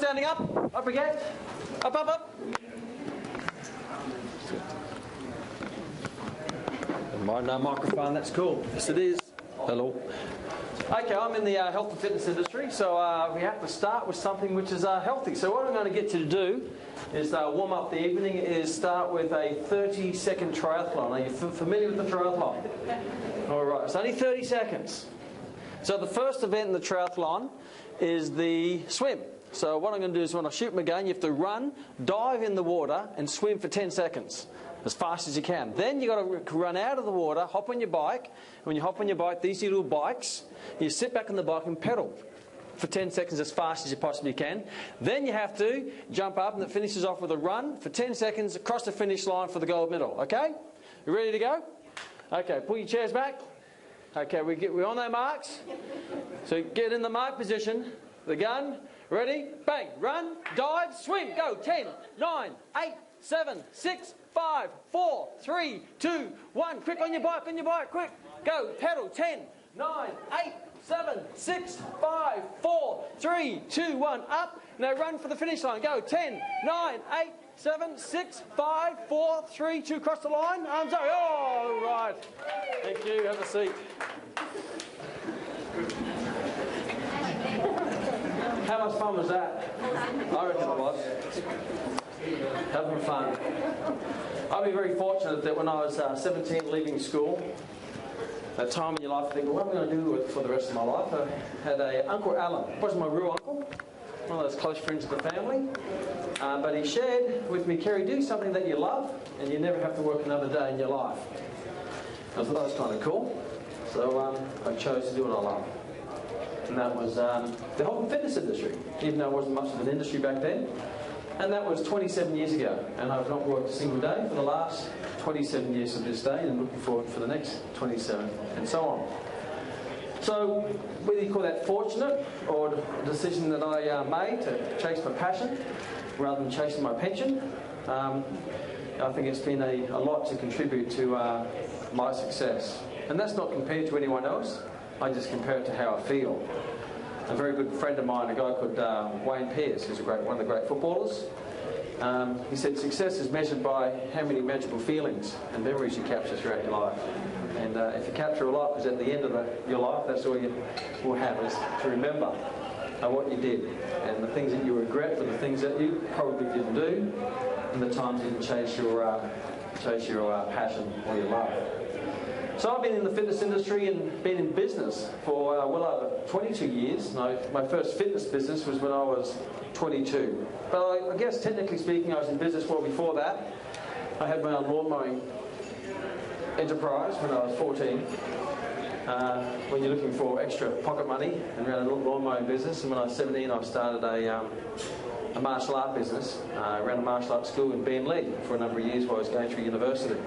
standing up. Up again. Up, up, up. My microphone, that's cool. Yes, it is. Hello. Okay, I'm in the health and fitness industry, so we have to start with something which is healthy. So what I'm going to get you to do is warm up the evening, is start with a 30-second triathlon. Are you familiar with the triathlon? All right, it's only 30 seconds. So the first event in the triathlon is the swim. So what I'm going to do is when I shoot my gun, you have to run, dive in the water, and swim for 10 seconds. As fast as you can. Then you've got to run out of the water, hop on your bike. When you hop on your bike, these little bikes, you sit back on the bike and pedal for 10 seconds as fast as you possibly can. Then you have to jump up, and it finishes off with a run for 10 seconds across the finish line for the gold medal. Okay? You ready to go? Okay, pull your chairs back. Okay, we're on our marks. So get in the mark position. The gun. Ready? Bang. Run. Dive. Swim. Go. 10, 9, 8, 7, 6, 5, 4, 3, 2, 1. Quick on your bike, quick. Go, pedal. 10, 9, 8, 7, 6, 5, 4, 3, 2, 1. Up. Now run for the finish line. Go, 10, 9, 8, 7, 6, 5, 4, 3, 2. Cross the line. Arms up. Oh, right. Thank you. Have a seat. How much fun was that? I reckon it was. Having fun. I've been very fortunate that when I was 17 leaving school, that time in your life, I think, well, what am I going to do for the rest of my life? I had an Uncle Alan. He wasn't my real uncle, one of those close friends of the family. But he shared with me, Kerry, do something that you love and you never have to work another day in your life. I thought that was kind of cool. So I chose to do what I love. And that was the whole fitness industry, even though it wasn't much of an industry back then. And that was 27 years ago. And I've not worked a single day for the last 27 years to this day, and looking forward for the next 27, and so on. So whether you call that fortunate or a decision that I made to chase my passion rather than chasing my pension, I think it's been a lot to contribute to my success. And that's not compared to anyone else. I just compare it to how I feel. A very good friend of mine, a guy called Wayne Pearce, who's one of the great footballers, he said success is measured by how many magical feelings and memories you capture throughout your life. And if you capture a lot, because at the end of your life, that's all you will have, is to remember what you did, and the things that you regret for the things that you probably didn't do, and the times you didn't chase your passion or your love. So I've been in the fitness industry and been in business for well over 22 years. My first fitness business was when I was 22. But I guess technically speaking, I was in business well before that. I had my own lawn mowing enterprise when I was 14. When you're looking for extra pocket money and ran a lawn mowing business. And when I was 17, I started a martial art business. I ran a martial arts school in Beenleigh for a number of years while I was going through university.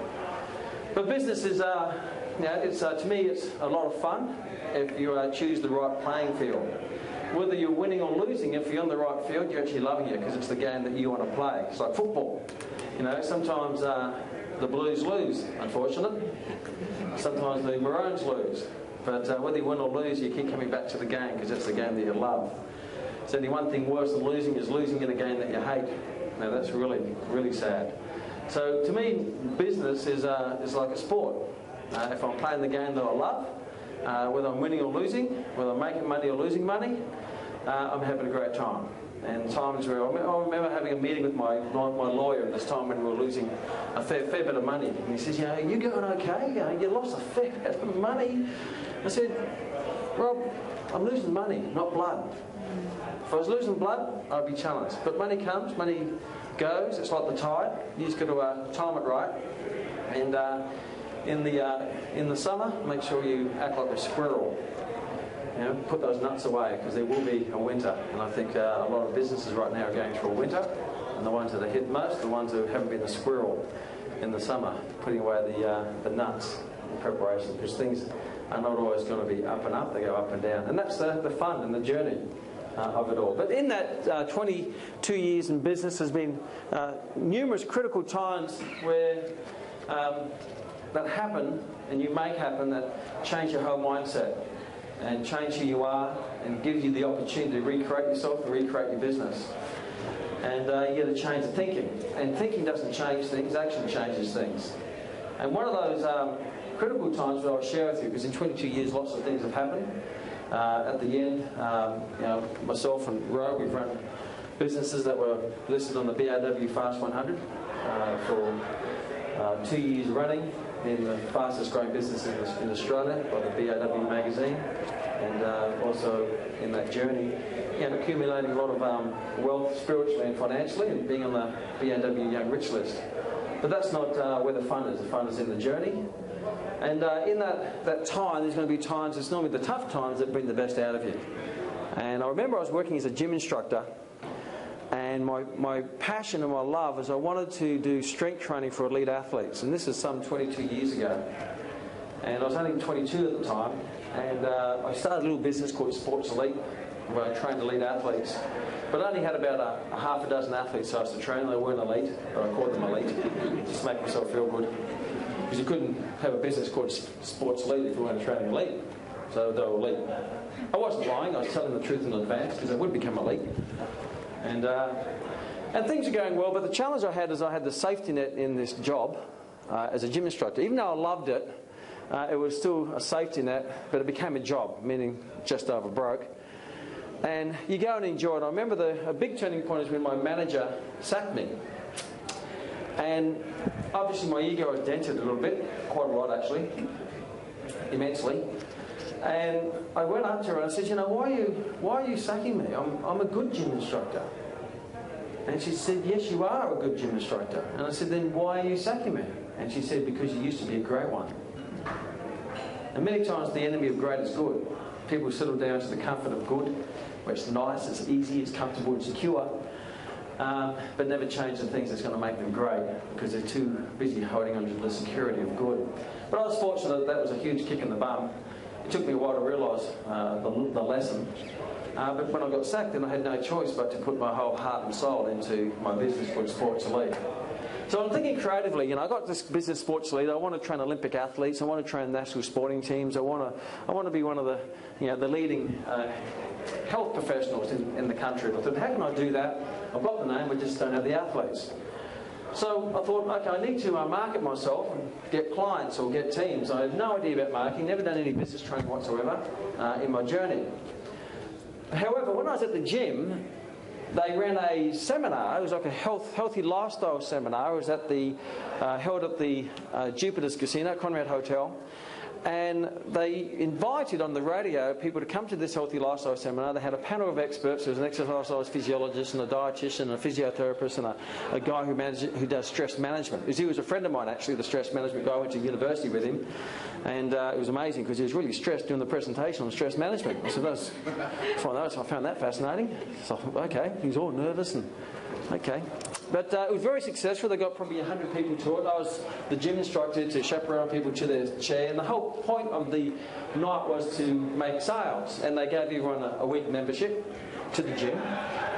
But business is, to me, it's a lot of fun if you choose the right playing field. Whether you're winning or losing, if you're on the right field, you're actually loving it because it's the game that you want to play. It's like football. You know, sometimes the Blues lose, unfortunately. Sometimes the Maroons lose. But whether you win or lose, you keep coming back to the game because it's the game that you love. So the one thing worse than losing is losing in a game that you hate. Now that's really, really sad. So to me, business is like a sport. If I'm playing the game that I love, whether I'm winning or losing, whether I'm making money or losing money, I'm having a great time. And times where I remember having a meeting with my lawyer at this time when we were losing a fair bit of money. And he says, you going okay? You lost a fair bit of money. I said, Rob, I'm losing money, not blood. If I was losing blood, I'd be challenged. But money comes, money goes. It's like the tide. You just got to time it right. And in the summer, make sure you act like a squirrel. You know, put those nuts away because there will be a winter. And I think a lot of businesses right now are going through a winter. And the ones that are hit most, the ones who haven't been a squirrel in the summer, putting away the nuts in preparation, because things are not always going to be up and up. They go up and down. And that's the fun and the journey of it all. But in that 22 years in business, there's been numerous critical times where that happen and you make happen that change your whole mindset. and change who you are and gives you the opportunity to recreate yourself and recreate your business. And you get to change the thinking. And thinking doesn't change things, action changes things. And one of those critical times that I'll share with you, because in 22 years lots of things have happened. At the end, myself and Rowe, we've run businesses that were listed on the BAW Fast 100 for 2 years running, in the fastest growing business in Australia by the BAW magazine, and also in that journey, accumulating a lot of wealth spiritually and financially, and being on the BAW Young Rich list. But that's not where the fun is. The fun is in the journey. And in that time, there's going to be times, it's normally the tough times that bring the best out of you. And I remember I was working as a gym instructor, and my passion and my love is I wanted to do strength training for elite athletes. And this is some 22 years ago. And I was only 22 at the time. And I started a little business called Sports Elite, where I trained elite athletes. But I only had about a half a dozen athletes I was to train. They weren't elite, but I called them elite, just to make myself feel good. Because you couldn't have a business called Sports Elite if you weren't training elite. So they were elite. I wasn't lying. I was telling the truth in advance, because I would become elite. And things are going well, but the challenge I had is I had the safety net in this job as a gym instructor. Even though I loved it, it was still a safety net, but it became a job, meaning just over broke. And you go and enjoy it. I remember a big turning point is when my manager sacked me. And obviously my ego was dented a little bit, quite a lot actually, immensely. And I went up to her and I said, why are you sacking me? I'm a good gym instructor. And she said, yes, you are a good gym instructor. And I said, then why are you sacking me? And she said, because you used to be a great one. And many times the enemy of great is good. People settle down to the comfort of good, where it's nice, it's easy, it's comfortable and secure, but never change the things that's going to make them great, because they're too busy holding on to the security of good. But I was fortunate that was a huge kick in the bum. It took me a while to realise the lesson. But when I got sacked, then I had no choice but to put my whole heart and soul into my business called Sports Elite. So I'm thinking creatively, I got this business Sports Elite. I want to train Olympic athletes. I want to train national sporting teams. I want to be one of the leading health professionals in the country. I thought, how can I do that? I've got the name, but just don't have the athletes. So I thought, okay, I need to market myself and get clients or get teams. I had no idea about marketing, never done any business training whatsoever in my journey. However, when I was at the gym, they ran a seminar. It was like a healthy lifestyle seminar. It was held at the Jupiter's Casino, Conrad Hotel. And they invited on the radio people to come to this healthy lifestyle seminar. They had a panel of experts. There was an exercise physiologist and a dietitian and a physiotherapist and a guy who does stress management. He was a friend of mine, actually, the stress management guy. I went to university with him. And it was amazing because he was really stressed doing the presentation on stress management. So I found that fascinating. So, okay, he was all nervous and okay. But it was very successful. They got probably 100 people to it. I was the gym instructor to chaperone people to their chair. And the whole point of the night was to make sales. And they gave everyone a week membership to the gym.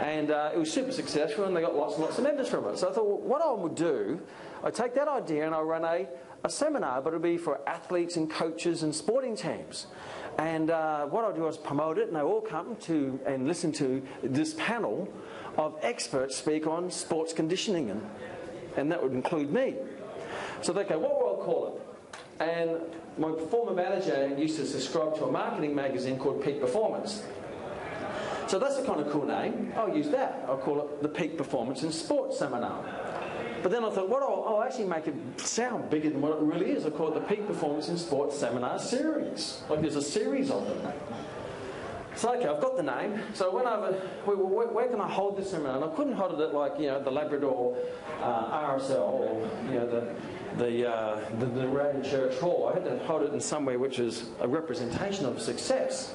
And it was super successful, and they got lots and lots of members from it. So I thought, well, what I would do, I'd take that idea and I'd run a seminar, but it would be for athletes and coaches and sporting teams. And what I'd do is promote it, and they all come to and listen to this panel of experts speak on sports conditioning, and that would include me. So they go, what will I call it? And my former manager used to subscribe to a marketing magazine called Peak Performance. So that's a kind of cool name. I'll use that. I'll call it the Peak Performance in Sports Seminar. But then I thought, I'll actually make it sound bigger than what it really is. I call it the Peak Performance in Sports Seminar Series. Like there's a series of them. So okay, I've got the name. So I went over, where can I hold this seminar? And I couldn't hold it at like, the Labrador RSL or, the Radiant Church Hall. I had to hold it in somewhere which is a representation of success.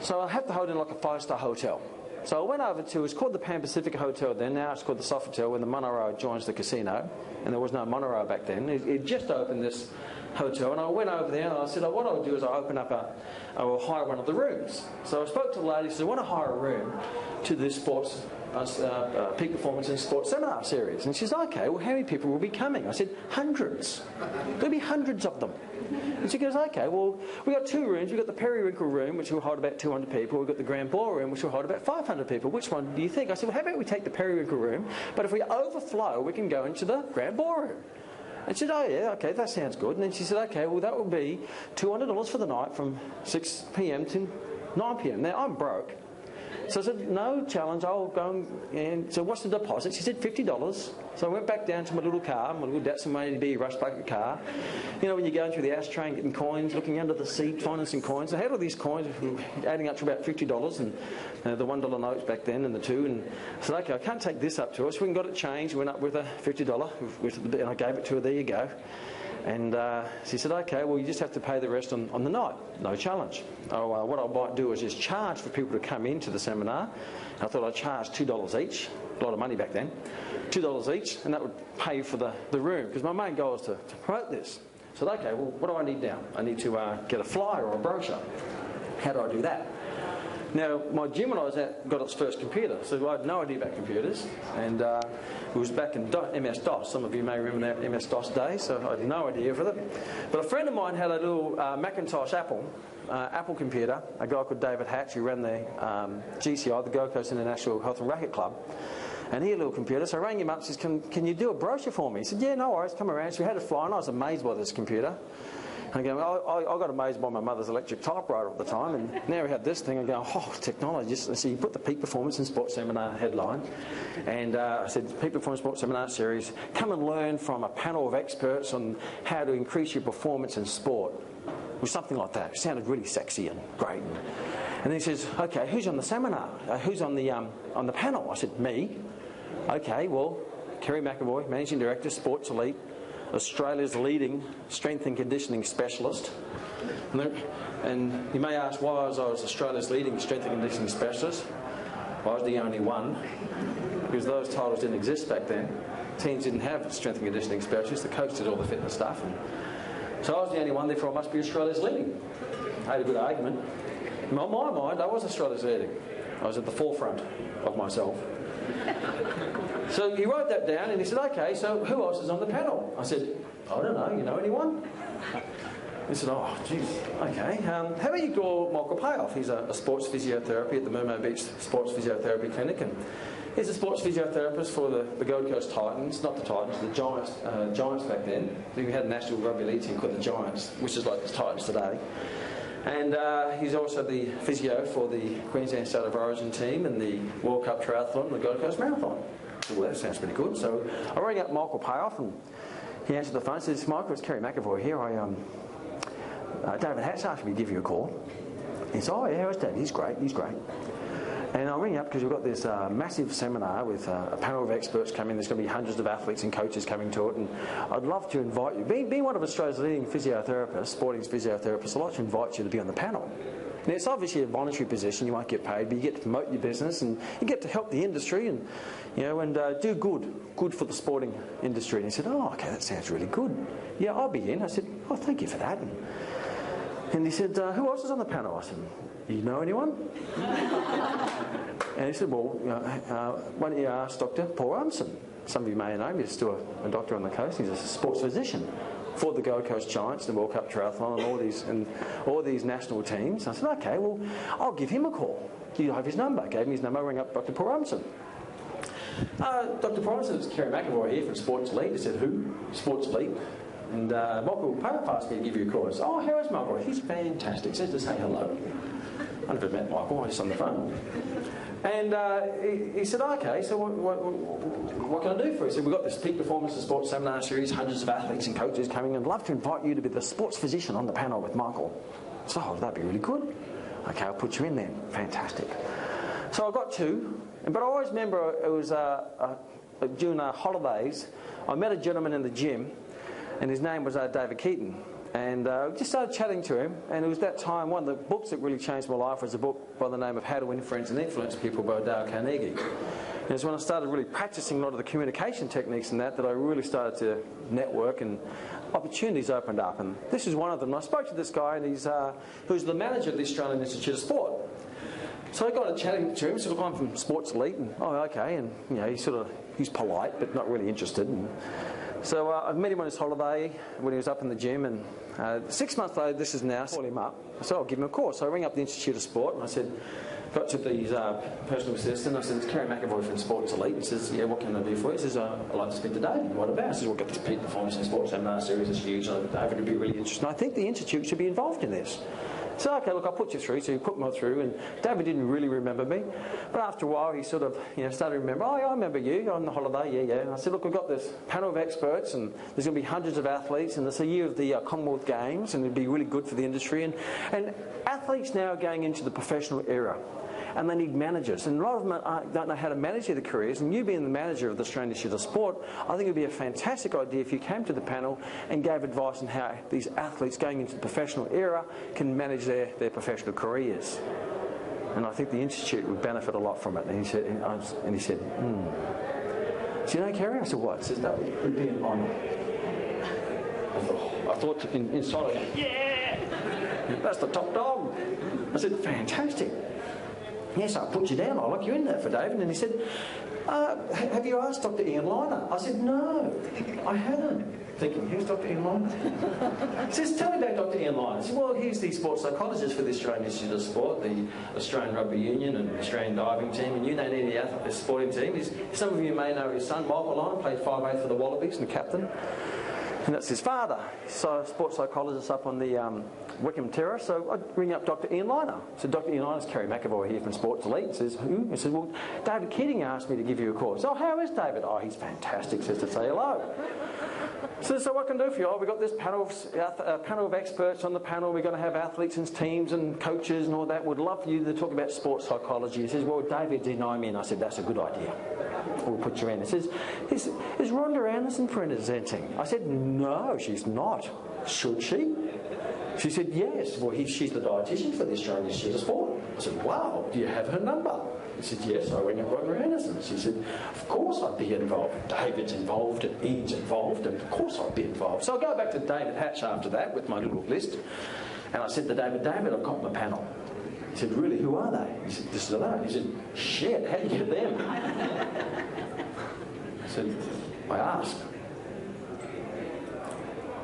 So I had to hold it in like a 5-star hotel. So I went over to, it's called the Pan Pacific Hotel then, now it's called the Sofitel, when the monorail joins the casino, and there was no monorail back then. It just opened this hotel, and I went over there and I said, what I'll do is I'll open up I will hire one of the rooms. So I spoke to the lady, she said, I want to hire a room to this sports, Peak Performance in Sports Seminar Series. And she said, okay, well how many people will be coming? I said, hundreds. There'll be hundreds of them. And she goes, okay, well, we've got 2 rooms. We've got the periwinkle room, which will hold about 200 people. We've got the grand ballroom, which will hold about 500 people. Which one do you think? I said, well, how about we take the periwinkle room, but if we overflow, we can go into the grand ballroom. And she said, oh yeah, okay, that sounds good. And then she said, okay, well, that will be $200 for the night from 6 p.m. to 9 p.m. Now, I'm broke. So I said, no challenge, I'll go and so what's the deposit? She said $50. So I went back down to my little car, my little Datsun ADB rush bucket car. You know, when you're going through the ashtray and getting coins, looking under the seat, finding some coins. I had all these coins adding up to about $50 and the $1 notes back then and the 2. And I said, okay, I can't take this up to us. We got it changed, went up with a $50, and I gave it to her, there you go. And she said, okay, well, you just have to pay the rest on the night. No challenge. Oh, what I might do is just charge for people to come into the seminar. I thought I'd charge $2 each. A lot of money back then. $2 each, and that would pay for the room. Because my main goal is to promote this. I said, okay, well, what do I need now? I need to get a flyer or a brochure. How do I do that? Now, my gym when I was at got its first computer, so I had no idea about computers, and it was back in MS-DOS. Some of you may remember that MS-DOS days, so I had no idea of it. But a friend of mine had a little Macintosh Apple computer, a guy called David Hatch, who ran the GCI, the Gold Coast International Health and Racket Club, and he had a little computer, so I rang him up and said, can you do a brochure for me? He said, yeah, no worries, come around. So we had a flyer, and I was amazed by this computer. Again, I got amazed by my mother's electric typewriter at the time, and now we had this thing. I go, oh, technology. So you put the Peak Performance and Sports Seminar headline, and I said, Peak Performance Sports Seminar Series, come and learn from a panel of experts on how to increase your performance in sport. It was something like that. It sounded really sexy and great. And then he says, okay, who's on the seminar? Who's on the panel? I said, me. Okay, well, Rowie McEvoy, Managing Director, Sports Elite, Australia's leading strength and conditioning specialist. And you may ask why I was Australia's leading strength and conditioning specialist. Well, I was the only one, because those titles didn't exist back then. Teams didn't have strength and conditioning specialists. The coach did all the fitness stuff. And so I was the only one, therefore I must be Australia's leading. I had a good argument. In my mind, I was Australia's leading. I was at the forefront of myself. So he wrote that down and he said, okay, so who else is on the panel? I said, I don't know, you know anyone? He said, oh, geez, okay. How about you call Michael Payoff? He's a sports physiotherapy at the Mermaid Beach Sports Physiotherapy Clinic, and he's a sports physiotherapist for the Gold Coast Titans, not the Titans, the Giants back then. We had a national rugby league team called the Giants, which is like the Titans today. And he's also the physio for the Queensland State of Origin team and the World Cup Triathlon and the Gold Coast Marathon. Well, that sounds pretty good. So I rang up Michael Payoff and he answered the phone and says, Michael, it's Rowie McEvoy here. David Hatch asked me to give you a call. He said, oh yeah, how's Dad? He's great. And I'll ring you up because we've got this massive seminar with a panel of experts coming. There's going to be hundreds of athletes and coaches coming to it, and I'd love to invite you. Being one of Australia's leading physiotherapists, sporting physiotherapists, I'd like to invite you to be on the panel. Now, it's obviously a voluntary position. You won't get paid, but you get to promote your business and you get to help the industry and do good for the sporting industry. And he said, oh, okay, that sounds really good. Yeah, I'll be in. I said, oh, thank you for that. And he said, who else is on the panel? I said, you know anyone? And he said, well, why don't you ask Dr. Paul Rumson? Some of you may know him. He's still a doctor on the coast. He's a sports physician for the Gold Coast Giants, the World Cup Triathlon, and all these national teams. And I said, okay, well, I'll give him a call. Do you have his number? Gave me his number, rang up Dr. Paul Rumson. Dr. Paul Rumson, it's Rowie McEvoy here from Sports Elite. He said, who? Sports Elite. And Michael Payoff asked me to give you a call. I said, oh, how is Michael? He's fantastic. Says to say hello. I never met Michael, I was just on the phone. And he said, okay, so what can I do for you? He said, we've got this Peak Performance and Sports Seminar Series, hundreds of athletes and coaches coming, and I'd love to invite you to be the sports physician on the panel with Michael. So, oh, that'd be really good. Okay, I'll put you in then. Fantastic. So I got two, but I always remember it was during holidays, I met a gentleman in the gym, and his name was David Keaton. And we just started chatting to him, and it was that time, one of the books that really changed my life was a book by the name of How to Win Friends and Influence People by Dale Carnegie. And it's when I started really practicing a lot of the communication techniques and that I really started to network and opportunities opened up. And this is one of them. And I spoke to this guy, and who's the manager of the Australian Institute of Sport. So I got to chatting to him. He said, look, I'm from Sports Elite. And, oh, okay. And, he's polite, but not really interested. And So I met him on his holiday when he was up in the gym, and 6 months later, this is now, I call him up. So I'll give him a call. So I ring up the Institute of Sport, and I said, got to the personal assistant. I said, it's Rowie McEvoy from Sports Elite. He says, yeah, what can I do for you? He says, I'd like to speak to David. What about? I says, we'll get this peak performance in sports seminar series. It's huge. David would be really interested. And I think the Institute should be involved in this. So, okay, look, I'll put you through. So he put me through, and David didn't really remember me. But after a while, he sort of, started to remember, oh, yeah, I remember you on the holiday, yeah. And I said, look, we've got this panel of experts, and there's going to be hundreds of athletes, and it's a year of the Commonwealth Games, and it'd be really good for the industry. And athletes now are going into the professional era, and they need managers. And a lot of them don't know how to manage their careers, and you being the manager of the Australian Institute of Sport, I think it would be a fantastic idea if you came to the panel and gave advice on how these athletes going into the professional era can manage their professional careers. And I think the Institute would benefit a lot from it. And he said, So, Kerry? I said, what? He says, that would be an honour. I thought inside, yeah, that's the top dog. I said, fantastic. Yes, I'll put you down. I'll lock you in there for David. And he said, have you asked Dr. Ian Lyons? I said, no, I haven't. Thinking, who's Dr. Ian Lyons? He says, tell me about Dr. Ian Lyons. I said, well, he's the sports psychologist for the Australian Institute of Sport, the Australian Rugby Union and the Australian Diving Team, and you know any other sporting team. Some of you may know his son, Michael Lyons, played 5'8" for the Wallabies and captain. And that's his father. So sports psychologist up on the Wickham Terrace. So I'd ring up Dr. Ian Lyons. So Dr. Ian Lyons, Rowie McEvoy here from Sports Elite. Says, who? He says, well, David Keating asked me to give you a call. So how is David? Oh, he's fantastic. Says to say hello. So what can I do for you? Oh, we've got this panel of experts on the panel. We're going to have athletes and teams and coaches and all that. We'd love for you to talk about sports psychology. He says, well, David denied me. And I said, that's a good idea. We'll put you in. He says, is Rhonda Anderson presenting? I said, no, she's not. Should she? She said, yes. Well, she's the dietitian for the Australian Institute of Sport. I said, wow, do you have her number? He said, yes, I rang up Rhonda Anderson. She said, of course I'd be involved. David's involved and Ian's involved, and of course I'd be involved. So I go back to David Hatch after that with my little list, and I said to David, I've got my panel. He said, really, who are they? He said, this is alone. He said, shit, how do you get them? I said, I asked.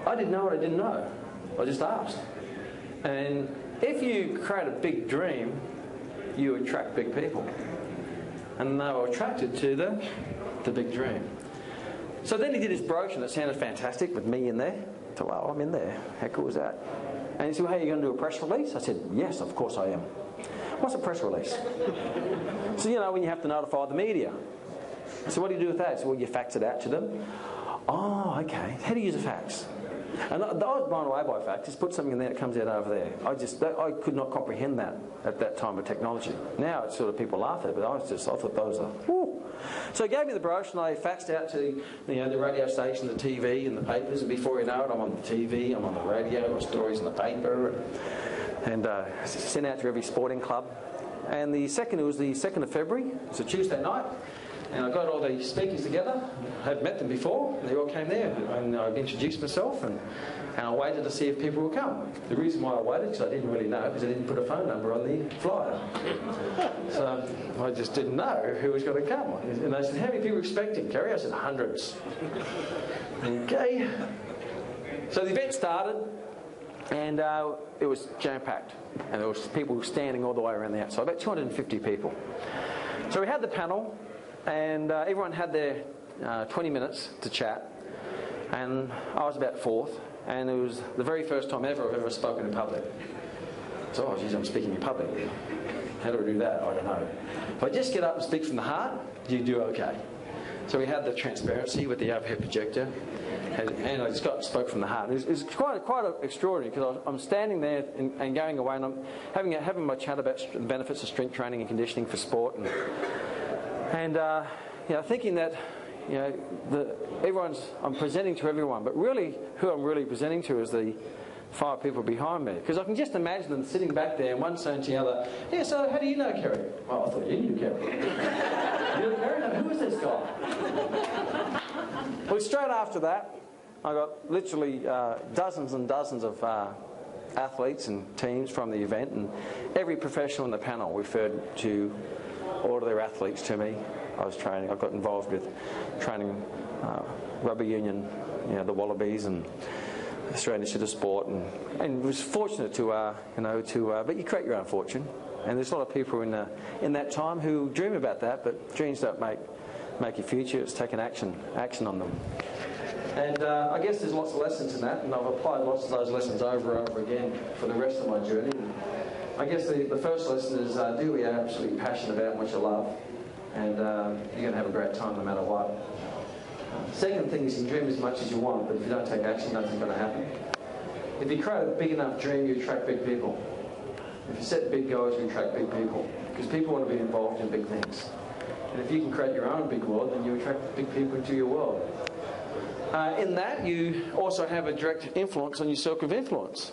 I didn't know what I didn't know. I just asked. And if you create a big dream, you attract big people. And they were attracted to the big dream. So then he did his brochure that sounded fantastic with me in there. I thought, wow, I'm in there. How cool is that? And he said, well, how are you going to do a press release? I said, yes, of course I am. What's a press release? So, when you have to notify the media. So what do you do with that? So, well, you fax it out to them. Oh, okay. How do you use a fax? And I was blown away by fax. Just put something in there, it comes out over there. I could not comprehend that at that time of technology. Now it's sort of people laugh at it, but I thought those are, whoo. So he gave me the brochure, and I faxed out to the radio station, the TV, and the papers. And before you know it, I'm on the TV, I'm on the radio, got stories in the paper, and sent out to every sporting club. And it was the 2nd of February. It's a Tuesday night. And I got all the speakers together. I had met them before, and they all came there. And I introduced myself, and I waited to see if people would come. The reason why I waited, because I didn't really know, because I didn't put a phone number on the flyer. So I just didn't know who was going to come. And they said, how many people are expecting, Kerry? I said, hundreds. Okay. So the event started, and it was jam-packed. And there was people standing all the way around the outside, about 250 people. So we had the panel, and everyone had their 20 minutes to chat, and I was about fourth, and it was the very first time I've ever spoken in public. So, oh, geez, I'm speaking in public. How do I do that? I don't know. If I just get up and speak from the heart, you do okay. So we had the transparency with the overhead projector, and I just spoke from the heart. It was quite extraordinary, because I'm standing there and going away, and I'm having my chat about the benefits of strength training and conditioning for sport, and thinking that I'm presenting to everyone, but really who I'm really presenting to is the 5 people behind me, because I can just imagine them sitting back there and one saying to the other, yeah, so how do you know Kerry? Oh, I thought you knew Kerry. You know Kerry? No, who is this guy? Well, straight after that, I got literally dozens and dozens of athletes and teams from the event, and every professional in the panel referred to all of their athletes to me. I got involved with training rugby union, the Wallabies and Australian Institute of Sport, and was fortunate to but you create your own fortune. And there's a lot of people in that time who dream about that, but dreams don't make your future. It's taking action on them. And I guess there's lots of lessons in that, and I've applied lots of those lessons over and over again for the rest of my journey. And I guess the first lesson is do what you're absolutely passionate about and what you love, and you're going to have a great time no matter what. Second thing is you dream as much as you want, but if you don't take action, nothing's going to happen. If you create a big enough dream, you attract big people. If you set big goals, you attract big people, because people want to be involved in big things. And if you can create your own big world, then you attract big people into your world. In that, you also have a direct influence on your circle of influence.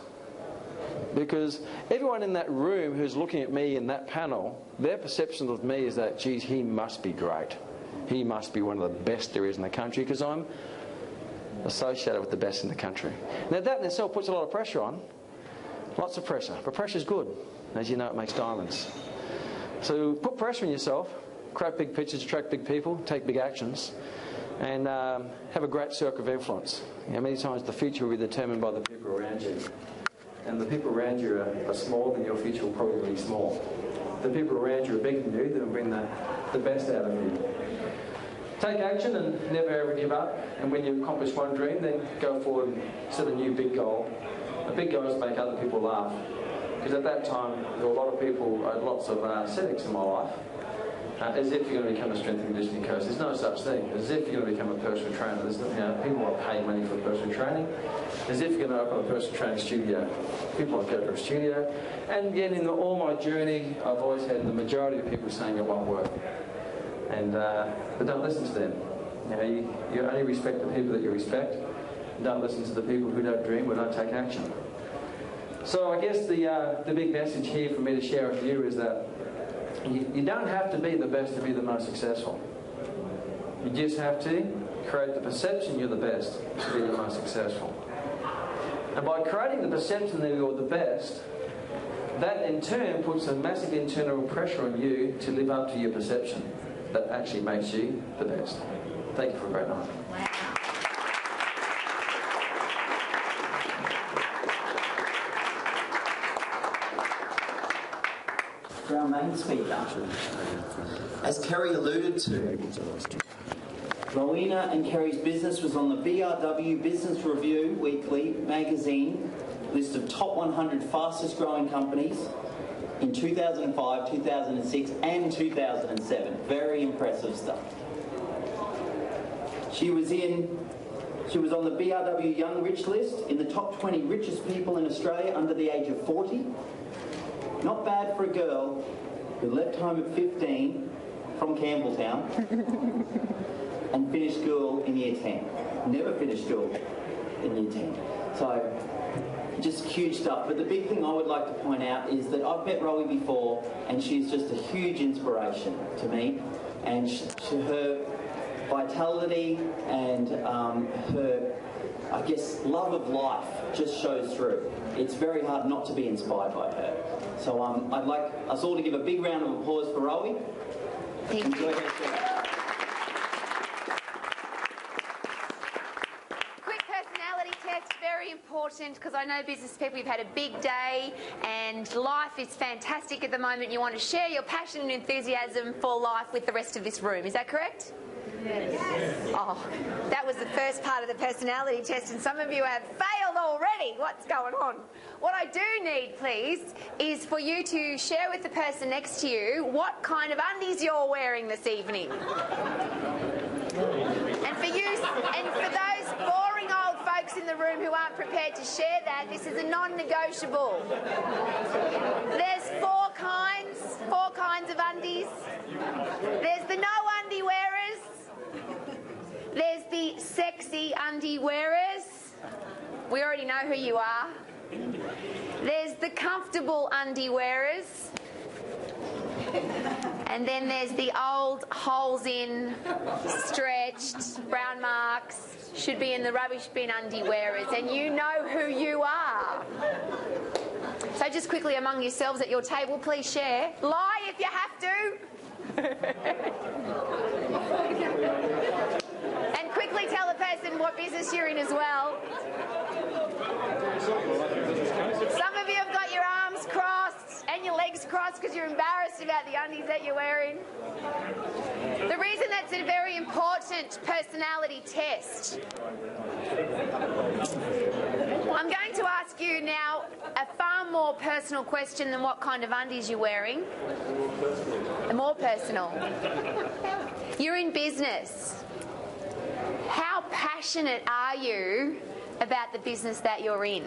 Because everyone in that room who's looking at me in that panel, their perception of me is that, geez, he must be great. He must be one of the best there is in the country, because I'm associated with the best in the country. Now that in itself puts a lot of pressure on. Lots of pressure. But pressure's good. As you know, it makes diamonds. So put pressure on yourself, create big pictures, attract big people, take big actions, and have a great circle of influence. Many times the future will be determined by the people around you. And the people around you are small, then your future will probably be small. If the people around you are bigger than you, they'll bring the best out of you. Take action and never ever give up. And when you accomplish one dream, then go forward and set a new big goal. A big goal is to make other people laugh. Because at that time, there were a lot of people, lots of cynics in my life. As if you're going to become a strength and conditioning coach. There's no such thing. As if you're going to become a personal trainer. People want to pay money for personal training. As if you're going to open a personal training studio. People want to go to a studio. And again, in all my journey, I've always had the majority of people saying it won't work. And but don't listen to them. You only respect the people that you respect. Don't listen to the people who don't dream or don't take action. So I guess the big message here for me to share with you is that you don't have to be the best to be the most successful. You just have to create the perception you're the best to be the most successful. And by creating the perception that you're the best, that in turn puts a massive internal pressure on you to live up to your perception. That actually makes you the best. Thank you for a great night. Wow. For our main speaker, as Kerry alluded to, Rowena and Kerry's business was on the BRW Business Review Weekly magazine list of top 100 fastest growing companies in 2005, 2006 and 2007. Very impressive stuff. She was on the BRW Young Rich list in the top 20 richest people in Australia under the age of 40. Not bad for a girl who left home at 15 from Campbelltown and finished school in year 10. Never finished school in year 10. So, just huge stuff. But the big thing I would like to point out is that I've met Rowie before, and she's just a huge inspiration to me. And her vitality and her, I guess, love of life just shows through. It's very hard not to be inspired by her. So I'd like us all to give a big round of applause for Rowie. Thank you. Quick personality test, very important, because I know business people, you've had a big day and life is fantastic at the moment. You want to share your passion and enthusiasm for life with the rest of this room. Is that correct? Yes. Oh, that was the first part of the personality test, and some of you have failed already. What's going on? What I do need, please, is for you to share with the person next to you what kind of undies you're wearing this evening. And for those boring old folks in the room who aren't prepared to share that, this is a non-negotiable. There's four kinds of undies. There's the no undie wearers. There's the sexy undie wearers. We already know who you are. There's the comfortable undie wearers. And then there's the old holes in, stretched, brown marks, should be in the rubbish bin undie wearers. And you know who you are. So just quickly among yourselves at your table, please share. Lie if you have to. And quickly probably tell the person what business you're in as well. Some of you have got your arms crossed and your legs crossed because you're embarrassed about the undies that you're wearing. The reason that's a very important personality test. I'm going to ask you now a far more personal question than what kind of undies you're wearing. More personal. You're in business. How passionate are you about the business that you're in?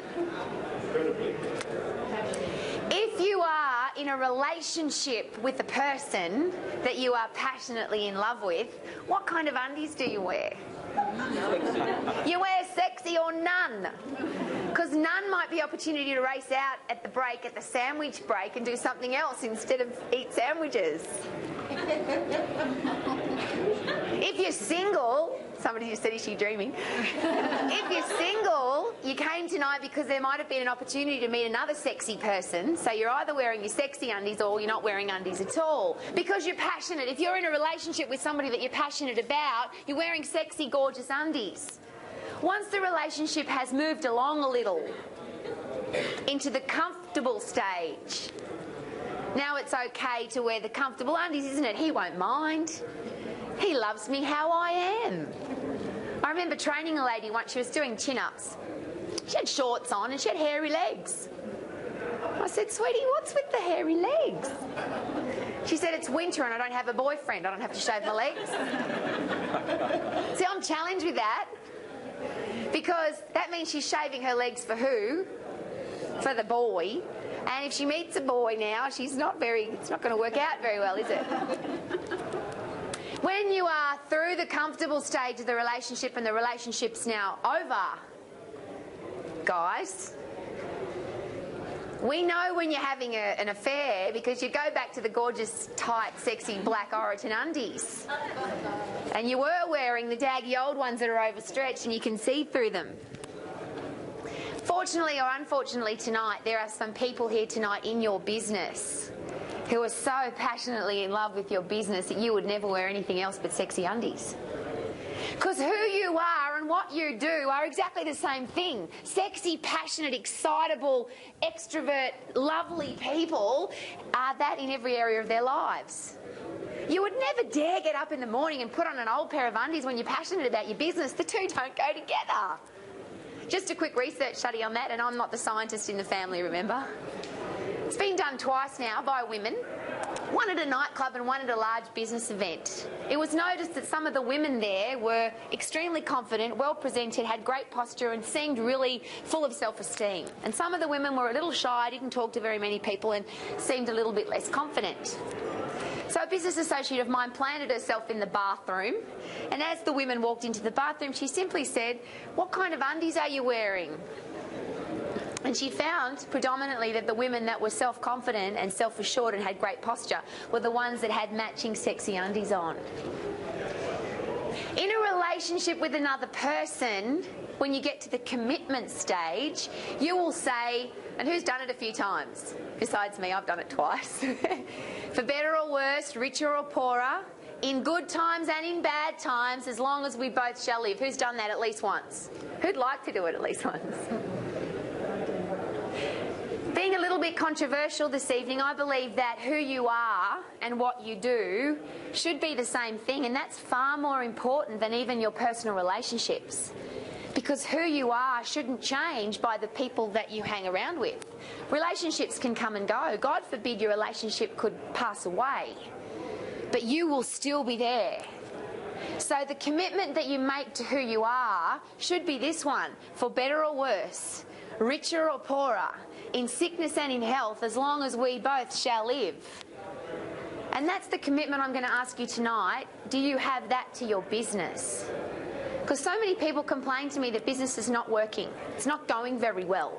If you are in a relationship with a person that you are passionately in love with, what kind of undies do you wear? You wear sexy or none. Because none might be opportunity to race out at the break, at the sandwich break, and do something else instead of eat sandwiches. If you're single, somebody just said, is she dreaming? If you're single, you came tonight because there might have been an opportunity to meet another sexy person, so you're either wearing your sexy undies or you're not wearing undies at all. Because you're passionate. If you're in a relationship with somebody that you're passionate about, you're wearing sexy, gorgeous undies. Once the relationship has moved along a little into the comfortable stage, now it's okay to wear the comfortable undies, isn't it? He won't mind. He loves me how I am. I remember training a lady once. She was doing chin-ups. She had shorts on and she had hairy legs. I said, sweetie, what's with the hairy legs? She said, it's winter and I don't have a boyfriend. I don't have to shave my legs. See, I'm challenged with that because that means she's shaving her legs for who? For the boy. And if she meets a boy now, it's not going to work out very well, is it? When you are through the comfortable stage of the relationship and the relationship's now over, guys, we know when you're having an affair because you go back to the gorgeous, tight, sexy black Oroton undies. And you were wearing the daggy old ones that are overstretched and you can see through them. Fortunately or unfortunately tonight, there are some people here tonight in your business who are so passionately in love with your business that you would never wear anything else but sexy undies. Because who you are and what you do are exactly the same thing. Sexy, passionate, excitable, extrovert, lovely people are that in every area of their lives. You would never dare get up in the morning and put on an old pair of undies when you're passionate about your business. The two don't go together. Just a quick research study on that, and I'm not the scientist in the family, remember? It's been done twice now by women, one at a nightclub and one at a large business event. It was noticed that some of the women there were extremely confident, well presented, had great posture and seemed really full of self-esteem. And some of the women were a little shy, didn't talk to very many people and seemed a little bit less confident. So a business associate of mine planted herself in the bathroom, and as the women walked into the bathroom, she simply said, "What kind of undies are you wearing?" And she found predominantly that the women that were self-confident and self-assured and had great posture were the ones that had matching sexy undies on. In a relationship with another person, when you get to the commitment stage, you will say, and who's done it a few times? Besides me, I've done it twice. For better or worse, richer or poorer, in good times and in bad times, as long as we both shall live. Who's done that at least once? Who'd like to do it at least once? Being a little bit controversial this evening, I believe that who you are and what you do should be the same thing, and that's far more important than even your personal relationships. Because who you are shouldn't change by the people that you hang around with. Relationships can come and go. God forbid your relationship could pass away, but you will still be there. So the commitment that you make to who you are should be this one: for better or worse, richer or poorer, in sickness and in health, as long as we both shall live. And that's the commitment I'm going to ask you tonight. Do you have that to your business? Because so many people complain to me that business is not working. It's not going very well.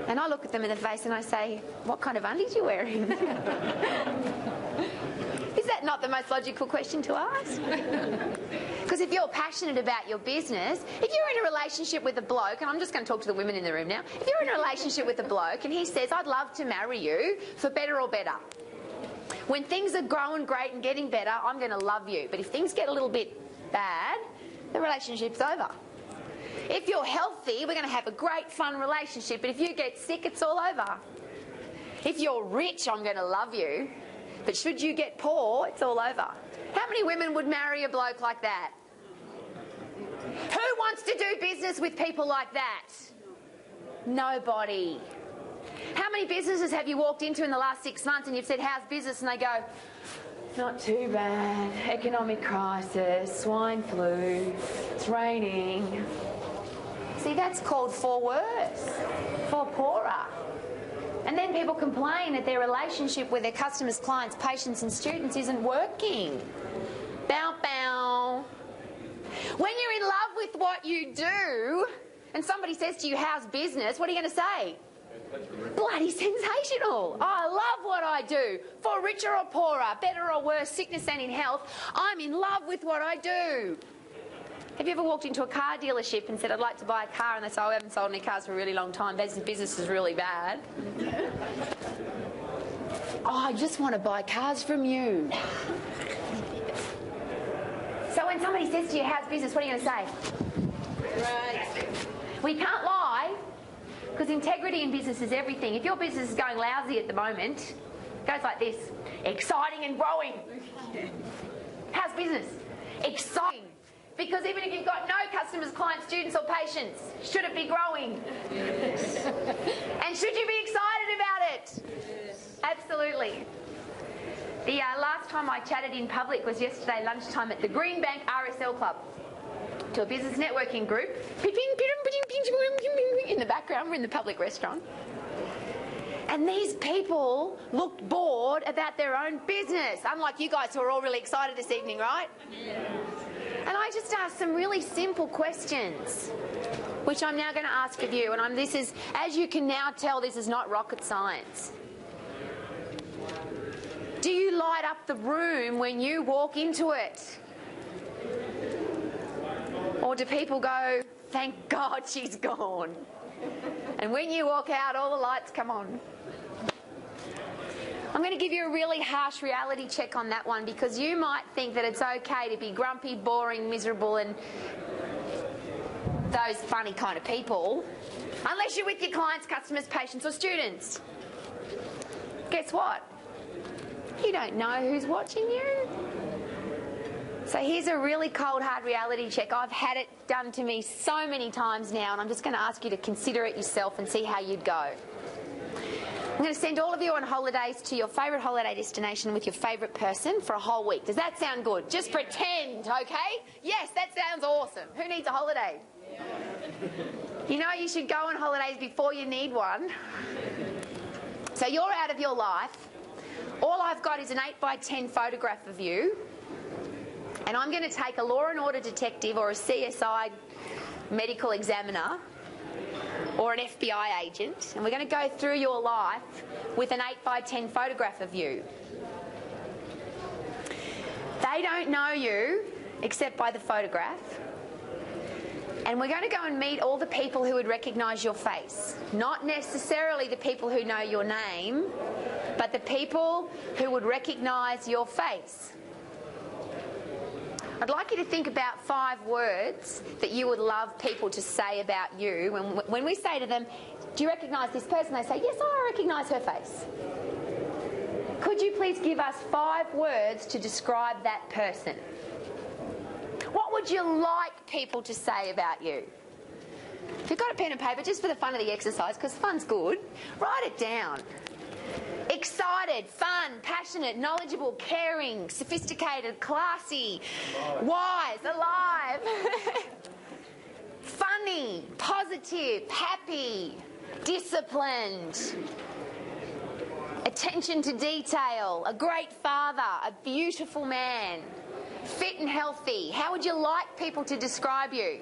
And I look at them in the face and I say, what kind of undies are you wearing? Is that not the most logical question to ask? Because if you're passionate about your business, if you're in a relationship with a bloke, and I'm just going to talk to the women in the room now, if you're in a relationship with a bloke and he says, I'd love to marry you for better or better. When things are growing great and getting better, I'm going to love you. But if things get a little bit bad, the relationship's over. If you're healthy, we're going to have a great, fun relationship, but if you get sick, it's all over. If you're rich, I'm going to love you, but should you get poor, it's all over. How many women would marry a bloke like that? Who wants to do business with people like that? Nobody. How many businesses have you walked into in the last 6 months and you've said, how's business? And they go, not too bad, economic crisis, swine flu, it's raining. See, that's called for worse, for poorer. And then people complain that their relationship with their customers, clients, patients and students isn't working. Bow, bow. When you're in love with what you do and somebody says to you, how's business, what are you going to say? Bloody sensational. I love what I do. For richer or poorer, better or worse, sickness and in health, I'm in love with what I do. Have you ever walked into a car dealership and said, I'd like to buy a car, and they say, oh, we haven't sold any cars for a really long time, business is really bad. Oh, I just want to buy cars from you. So when somebody says to you, how's business, what are you going to say? Right. We can't lie, because integrity in business is everything. If your business is going lousy at the moment, it goes like this: exciting and growing. How's business? Exciting. Because even if you've got no customers, clients, students or patients, should it be growing? And should you be excited about it? Yes. Absolutely. The last time I chatted in public was yesterday lunchtime at the Greenbank RSL Club to a business networking group. In the background, we're in the public restaurant. And these people looked bored about their own business, unlike you guys who are all really excited this evening, right? Yeah. And I just asked some really simple questions, which I'm now going to ask of you. And this is, as you can now tell, this is not rocket science. Do you light up the room when you walk into it? Or do people go, thank God she's gone? And when you walk out, all the lights come on. I'm going to give you a really harsh reality check on that one, because you might think that it's okay to be grumpy, boring, miserable and those funny kind of people, unless you're with your clients, customers, patients or students. Guess what? You don't know who's watching you. So here's a really cold, hard reality check. I've had it done to me so many times now, and I'm just going to ask you to consider it yourself and see how you'd go. I'm going to send all of you on holidays to your favourite holiday destination with your favourite person for a whole week. Does that sound good? Just pretend, okay? Yes, that sounds awesome. Who needs a holiday? You know you should go on holidays before you need one. So you're out of your life. All I've got is an 8x10 photograph of you. And I'm going to take a law and order detective or a CSI medical examiner or an FBI agent, and we're going to go through your life with an 8x10 photograph of you. They don't know you except by the photograph. And we're going to go and meet all the people who would recognise your face. Not necessarily the people who know your name, but the people who would recognise your face. I'd like you to think about 5 words that you would love people to say about you. When we say to them, do you recognise this person? They say, yes, I recognise her face. Could you please give us 5 words to describe that person? What would you like people to say about you? If you've got a pen and paper, just for the fun of the exercise, because fun's good, write it down. Excited, fun, passionate, knowledgeable, caring, sophisticated, classy, wise, alive, funny, positive, happy, disciplined, attention to detail, a great father, a beautiful man, fit and healthy. How would you like people to describe you?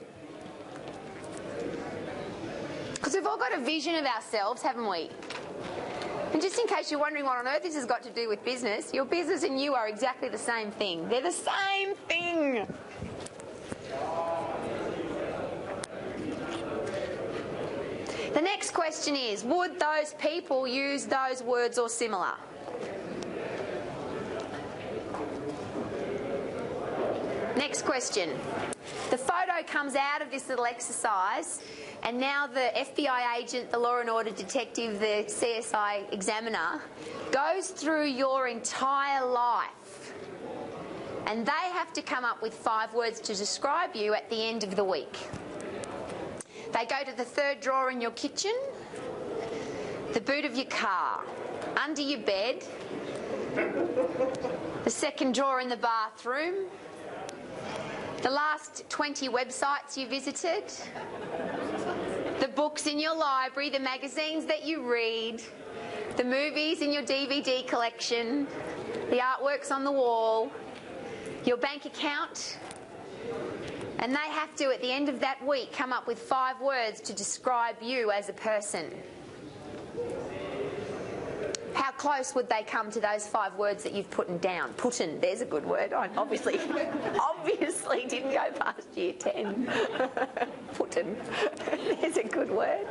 Because we've all got a vision of ourselves, haven't we? And just in case you're wondering what on earth this has got to do with business, your business and you are exactly the same thing. They're the same thing. The next question is, would those people use those words or similar? Next question. The photo comes out of this little exercise, and now the FBI agent, the law and order detective, the CSI examiner goes through your entire life, and they have to come up with 5 words to describe you at the end of the week. They go to the 3rd drawer in your kitchen, the boot of your car, under your bed, the 2nd drawer in the bathroom, the last 20 websites you visited, the books in your library, the magazines that you read, the movies in your DVD collection, the artworks on the wall, your bank account, and they have to, at the end of that week, come up with 5 words to describe you as a person. How close would they come to those 5 words that you've put down? Putin, there's a good word. I obviously didn't go past year 10. Putin, there's a good word.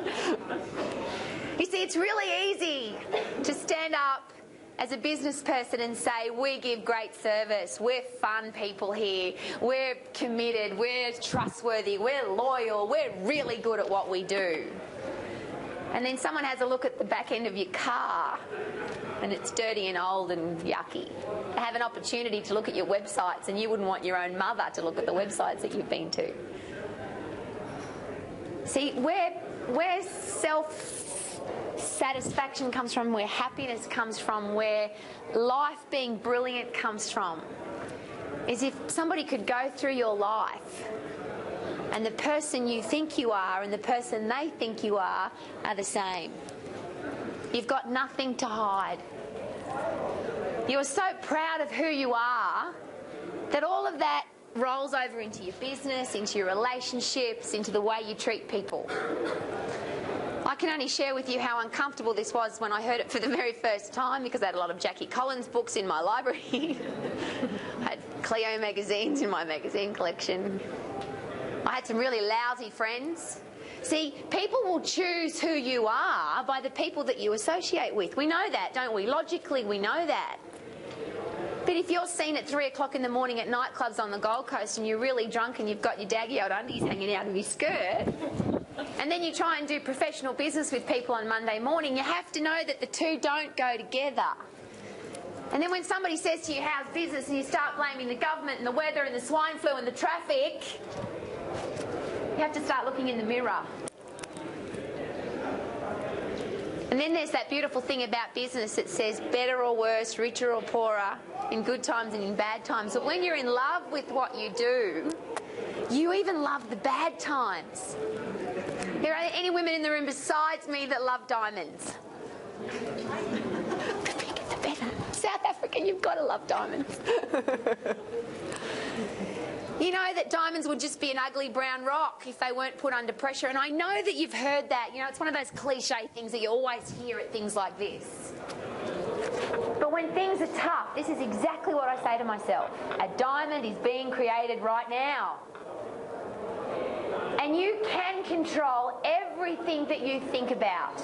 You see, it's really easy to stand up as a business person and say, we give great service, we're fun people here, we're committed, we're trustworthy, we're loyal, we're really good at what we do. And then someone has a look at the back end of your car and it's dirty and old and yucky. They have an opportunity to look at your websites, and you wouldn't want your own mother to look at the websites that you've been to. See, where self-satisfaction comes from, where happiness comes from, where life being brilliant comes from, is if somebody could go through your life and the person you think you are and the person they think you are the same. You've got nothing to hide. You're so proud of who you are that all of that rolls over into your business, into your relationships, into the way you treat people. I can only share with you how uncomfortable this was when I heard it for the very first time, because I had a lot of Jackie Collins books in my library. I had Cleo magazines in my magazine collection. I had some really lousy friends. See, people will choose who you are by the people that you associate with. We know that, don't we? Logically, we know that. But if you're seen at 3 o'clock in the morning at nightclubs on the Gold Coast and you're really drunk and you've got your daggy old undies hanging out of your skirt, and then you try and do professional business with people on Monday morning, you have to know that the two don't go together. And then when somebody says to you, how's business, and you start blaming the government and the weather and the swine flu and the traffic, you have to start looking in the mirror. And then there's that beautiful thing about business that says better or worse, richer or poorer, in good times and in bad times. But when you're in love with what you do, you even love the bad times. There are any women in the room besides me that love diamonds? The bigger the better. South African, you've got to love diamonds. You know that diamonds would just be an ugly brown rock if they weren't put under pressure. And I know that you've heard that. You know, it's one of those cliche things that you always hear at things like this. But when things are tough, this is exactly what I say to myself. A diamond is being created right now. And you can control everything that you think about.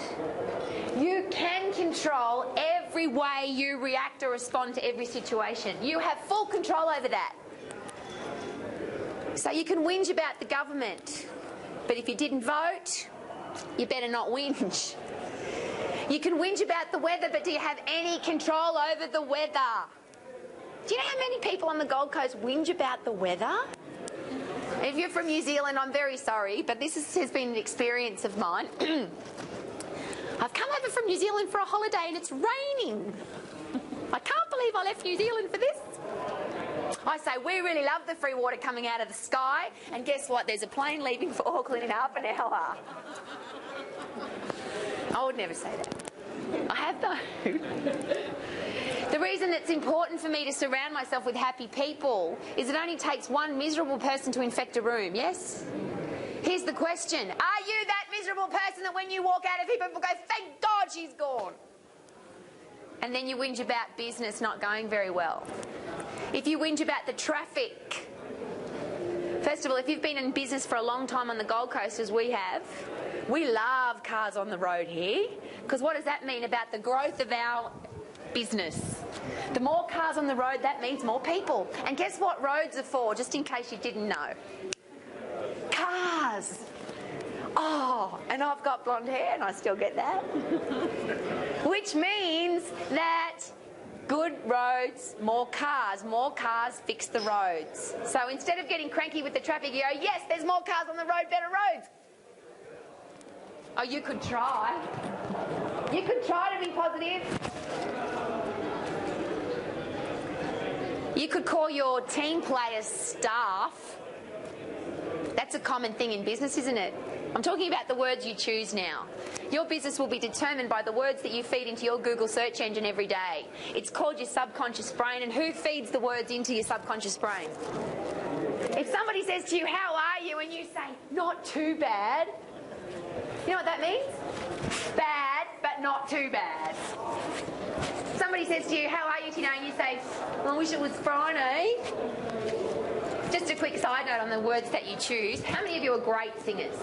You can control every way you react or respond to every situation. You have full control over that. So you can whinge about the government, but if you didn't vote, you better not whinge. You can whinge about the weather, but do you have any control over the weather? Do you know how many people on the Gold Coast whinge about the weather? If you're from New Zealand, I'm very sorry, but this has been an experience of mine. I've come over from New Zealand for a holiday and it's raining. I can't believe I left New Zealand for this. I say, we really love the free water coming out of the sky, and guess what? There's a plane leaving for Auckland in half an hour. I would never say that. I have though. The reason it's important for me to surround myself with happy people is it only takes one miserable person to infect a room, yes? Here's the question. Are you that miserable person that when you walk out of here, people go, thank God she's gone? And then you whinge about business not going very well. If you whinge about the traffic, first of all, if you've been in business for a long time on the Gold Coast, as we have, we love cars on the road here, because what does that mean about the growth of our business. The more cars on the road, that means more people. And guess what roads are for, just in case you didn't know? Cars. Oh, and I've got blonde hair and I still get that. Which means that good roads, more cars fix the roads. So instead of getting cranky with the traffic, you go, yes, there's more cars on the road, better roads. Oh, you could try. You could try to be positive. You could call your team players staff. That's a common thing in business, isn't it? I'm talking about the words you choose now. Your business will be determined by the words that you feed into your Google search engine every day. It's called your subconscious brain, and who feeds the words into your subconscious brain? If somebody says to you, how are you? And you say, not too bad. You know what that means? Bad, but not too bad. Somebody says to you, how are you today? And you say, well, I wish it was Friday. Just a quick side note on the words that you choose. How many of you are great singers?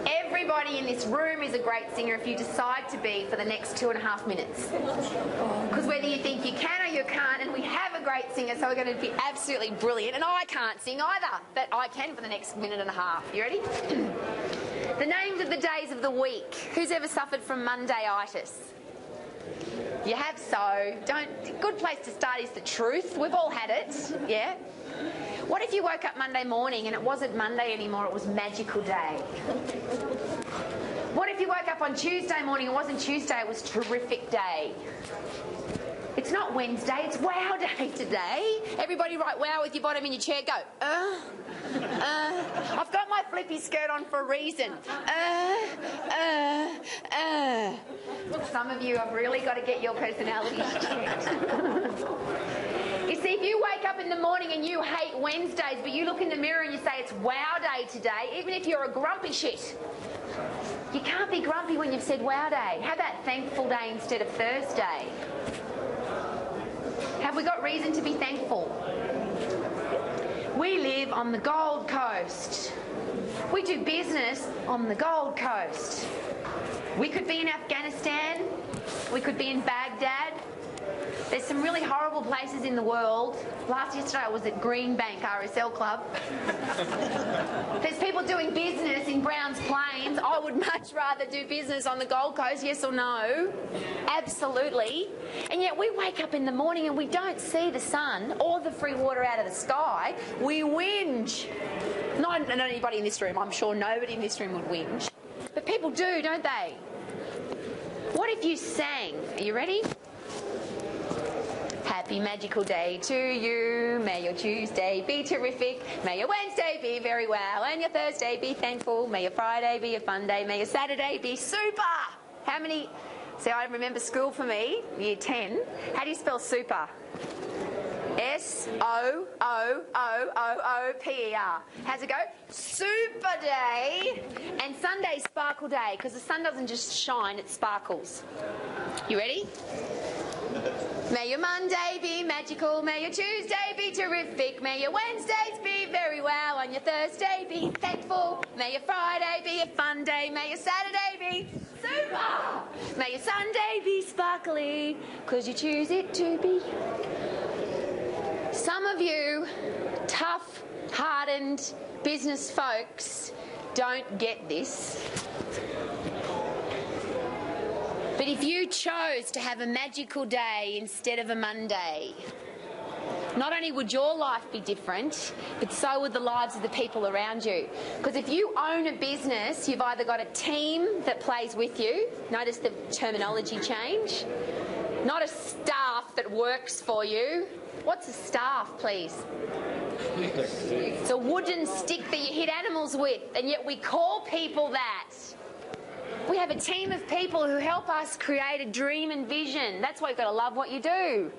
Everybody in this room is a great singer if you decide to be for the next 2.5 minutes. Because whether you think you can or you can't, and we have a great singer, so we're going to be absolutely brilliant. And I can't sing either, but I can for the next 1.5 minutes. You ready? The names of the days of the week. Who's ever suffered from Monday-itis? You have, so good place to start is the truth. We've all had it, yeah? What if you woke up Monday morning and it wasn't Monday anymore, it was magical day? What if you woke up on Tuesday morning, it wasn't Tuesday, it was terrific day? It's not Wednesday, it's wow day today. Everybody write wow with your bottom in your chair, go, I've got my flippy skirt on for a reason. Some of you have really got to get your personalities checked. You see, if you wake up in the morning and you hate Wednesdays, but you look in the mirror and you say it's wow day today, even if you're a grumpy shit, you can't be grumpy when you've said wow day. How about thankful day instead of Thursday? Have we got reason to be thankful? We live on the Gold Coast. We do business on the Gold Coast. We could be in Afghanistan. We could be in Baghdad. There's some really horrible places in the world. Yesterday I was at Greenbank RSL Club. There's people doing business in Browns Plains. I would much rather do business on the Gold Coast, yes or no? Absolutely. And yet we wake up in the morning and we don't see the sun or the free water out of the sky. We whinge. Not anybody in this room. I'm sure nobody in this room would whinge. But people do, don't they? What if you sang? Are you ready? Happy magical day to you. May your Tuesday be terrific. May your Wednesday be very well. And your Thursday be thankful. May your Friday be a fun day. May your Saturday be super. How many? See, I remember school for me, year 10. How do you spell super? S-O-O-O-O-O-P-E-R. How's it go? Super day. And Sunday's sparkle day, because the sun doesn't just shine, it sparkles. You ready? May your Monday be magical, may your Tuesday be terrific, may your Wednesdays be very well, and your Thursday be thankful, may your Friday be a fun day, may your Saturday be super, may your Sunday be sparkly, because you choose it to be. Some of you tough, hardened business folks don't get this. But if you chose to have a magical day instead of a Monday, not only would your life be different, but so would the lives of the people around you. Because if you own a business, you've either got a team that plays with you, notice the terminology change, not a staff that works for you. What's a staff, please? It's a wooden stick that you hit animals with, and yet we call people that. We have a team of people who help us create a dream and vision. That's why you've got to love what you do.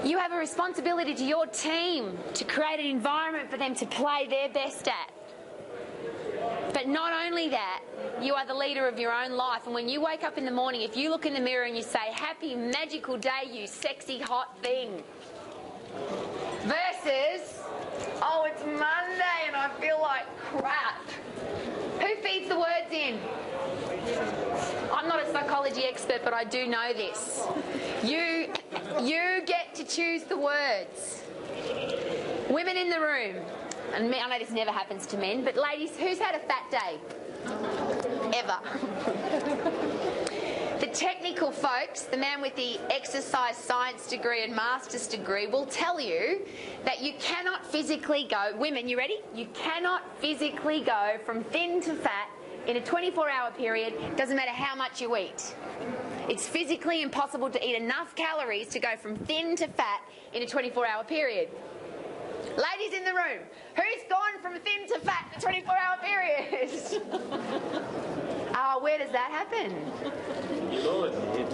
You have a responsibility to your team to create an environment for them to play their best at. But not only that, you are the leader of your own life. And when you wake up in the morning, if you look in the mirror and you say, happy magical day, you sexy hot thing. Versus, oh, it's Monday and I feel like crap. Who feeds the words in? I'm not a psychology expert, but I do know this. You get to choose the words. Women in the room, and I know this never happens to men, but ladies, who's had a fat day? Ever. The technical folks, the man with the exercise science degree and master's degree, will tell you that you cannot physically go, women, you ready? You cannot physically go from thin to fat in a 24-hour period, doesn't matter how much you eat. It's physically impossible to eat enough calories to go from thin to fat in a 24-hour period. Ladies in the room, who's gone from thin to fat in a 24-hour period? Where does that happen?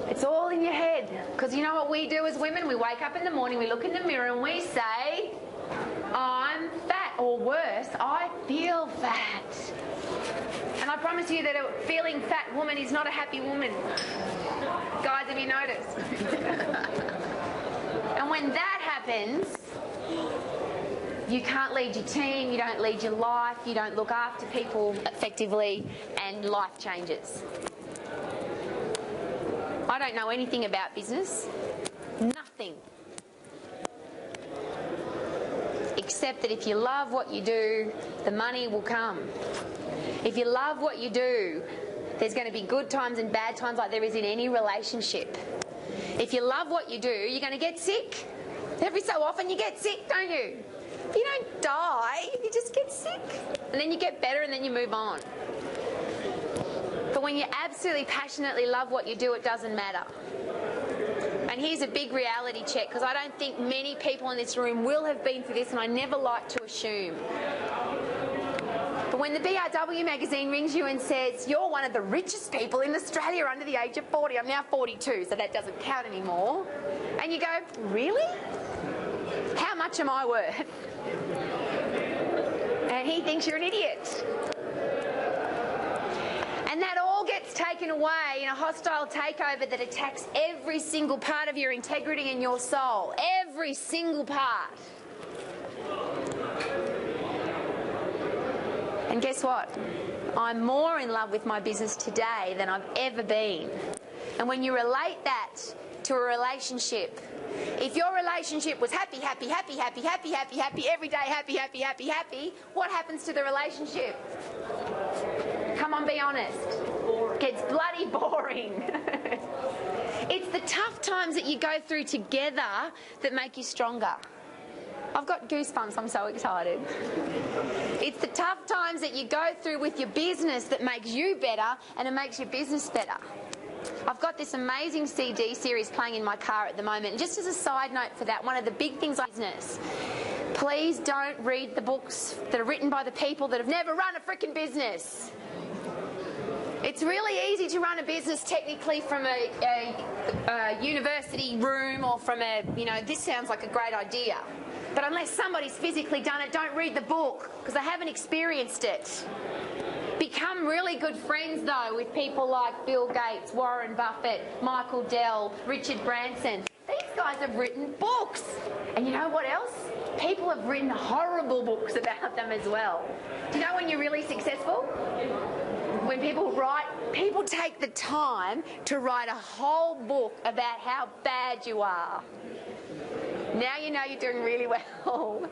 It's all in your head. Because you know what we do as women? We wake up in the morning, we look in the mirror and we say, I'm fat. Or worse, I feel fat. And I promise you that a feeling fat woman is not a happy woman. Guys, have you noticed? And when that happens, you can't lead your team, you don't lead your life, you don't look after people effectively, and life changes. I don't know anything about business. Nothing. Except that if you love what you do, the money will come. If you love what you do, there's going to be good times and bad times like there is in any relationship. If you love what you do, you're going to get sick. Every so often you get sick, don't you? You don't die, you just get sick. And then you get better and then you move on. But when you absolutely passionately love what you do, it doesn't matter. And here's a big reality check, because I don't think many people in this room will have been through this, and I never like to assume. But when the BRW magazine rings you and says, you're one of the richest people in Australia under the age of 40, I'm now 42, so that doesn't count anymore. And you go, really? How much am I worth? And he thinks you're an idiot. And that all gets taken away in a hostile takeover that attacks every single part of your integrity and your soul. Every single part. And guess what? I'm more in love with my business today than I've ever been. And when you relate that to a relationship, if your relationship was happy, happy, happy, happy, happy, happy, happy, every day, happy, happy, happy, happy, what happens to the relationship? Come on, be honest. It gets bloody boring. It's the tough times that you go through together that make you stronger. I've got goosebumps, I'm so excited. It's the tough times that you go through with your business that makes you better and it makes your business better. I've got this amazing CD series playing in my car at the moment. And just as a side note for that, one of the big things I business, please don't read the books that are written by the people that have never run a freaking business. It's really easy to run a business technically from a university room or from a, this sounds like a great idea. But unless somebody's physically done it, don't read the book because they haven't experienced it. Become really good friends, though, with people like Bill Gates, Warren Buffett, Michael Dell, Richard Branson. These guys have written books. And you know what else? People have written horrible books about them as well. Do you know when you're really successful? When people take the time to write a whole book about how bad you are. Now you know you're doing really well.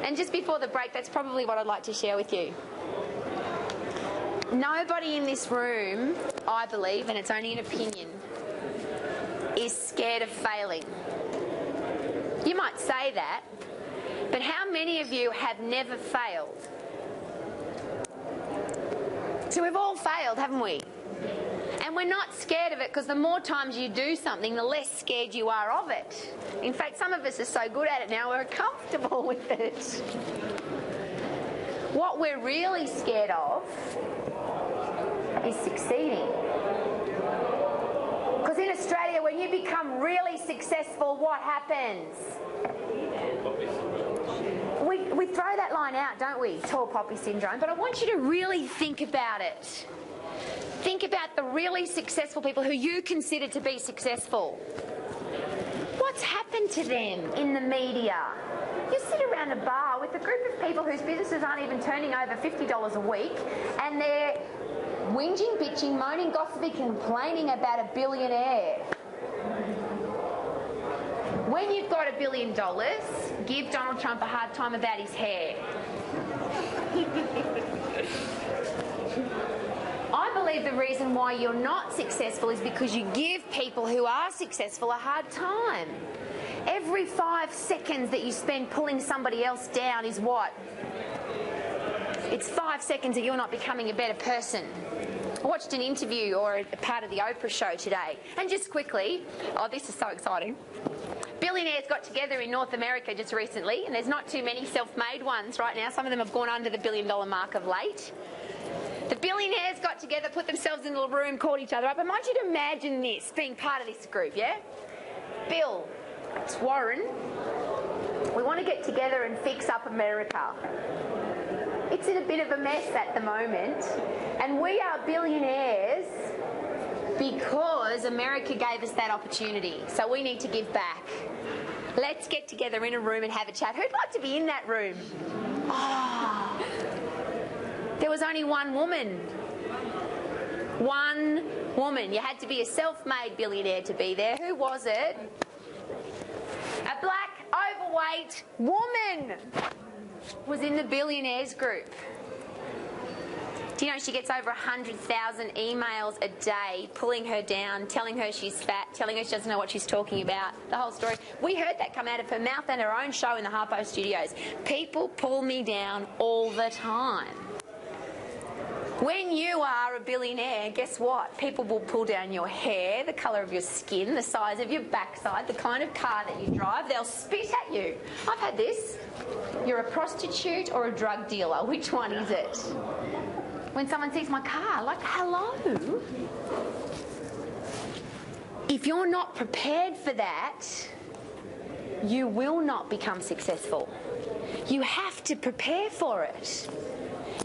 And just before the break, that's probably what I'd like to share with you. Nobody in this room, I believe, and it's only an opinion, is scared of failing. You might say that, but how many of you have never failed? So we've all failed, haven't we? And we're not scared of it because the more times you do something, the less scared you are of it. In fact, some of us are so good at it now, we're comfortable with it. What we're really scared of is succeeding. Because in Australia, when you become really successful, what happens? We throw that line out, don't we? Tall poppy syndrome. But I want you to really think about it. Think about the really successful people who you consider to be successful. What's happened to them in the media? You sit around a bar with a group of people whose businesses aren't even turning over $50 a week, and they're Whinging, bitching, moaning, gossiping, complaining about a billionaire. When you've got $1 billion, give Donald Trump a hard time about his hair. I believe the reason why you're not successful is because you give people who are successful a hard time. Every 5 seconds that you spend pulling somebody else down is what? It's 5 seconds that you're not becoming a better person. I watched an interview or a part of the Oprah show today. And just quickly, oh, this is so exciting. Billionaires got together in North America just recently, and there's not too many self-made ones right now. Some of them have gone under the $1 billion mark of late. The billionaires got together, put themselves in a little room, called each other up. I want you to imagine this, being part of this group, yeah? Bill, it's Warren. We want to get together and fix up America. It's in a bit of a mess at the moment, and we are billionaires because America gave us that opportunity, so we need to give back. Let's get together in a room and have a chat. Who'd like to be in that room? Oh, there was only one woman. One woman. You had to be a self-made billionaire to be there. Who was it? A black, overweight woman was in the billionaires group. Do you know she gets over 100,000 emails a day pulling her down, telling her she's fat, telling her she doesn't know what she's talking about, the whole story. We heard that come out of her mouth and her own show in the Harpo Studios. People pull me down all the time. When you are a billionaire, guess what? People will pull down your hair, the colour of your skin, the size of your backside, the kind of car that you drive. They'll spit at you. I've had this. You're a prostitute or a drug dealer. Which one is it? When someone sees my car, like, hello? If you're not prepared for that, you will not become successful. You have to prepare for it.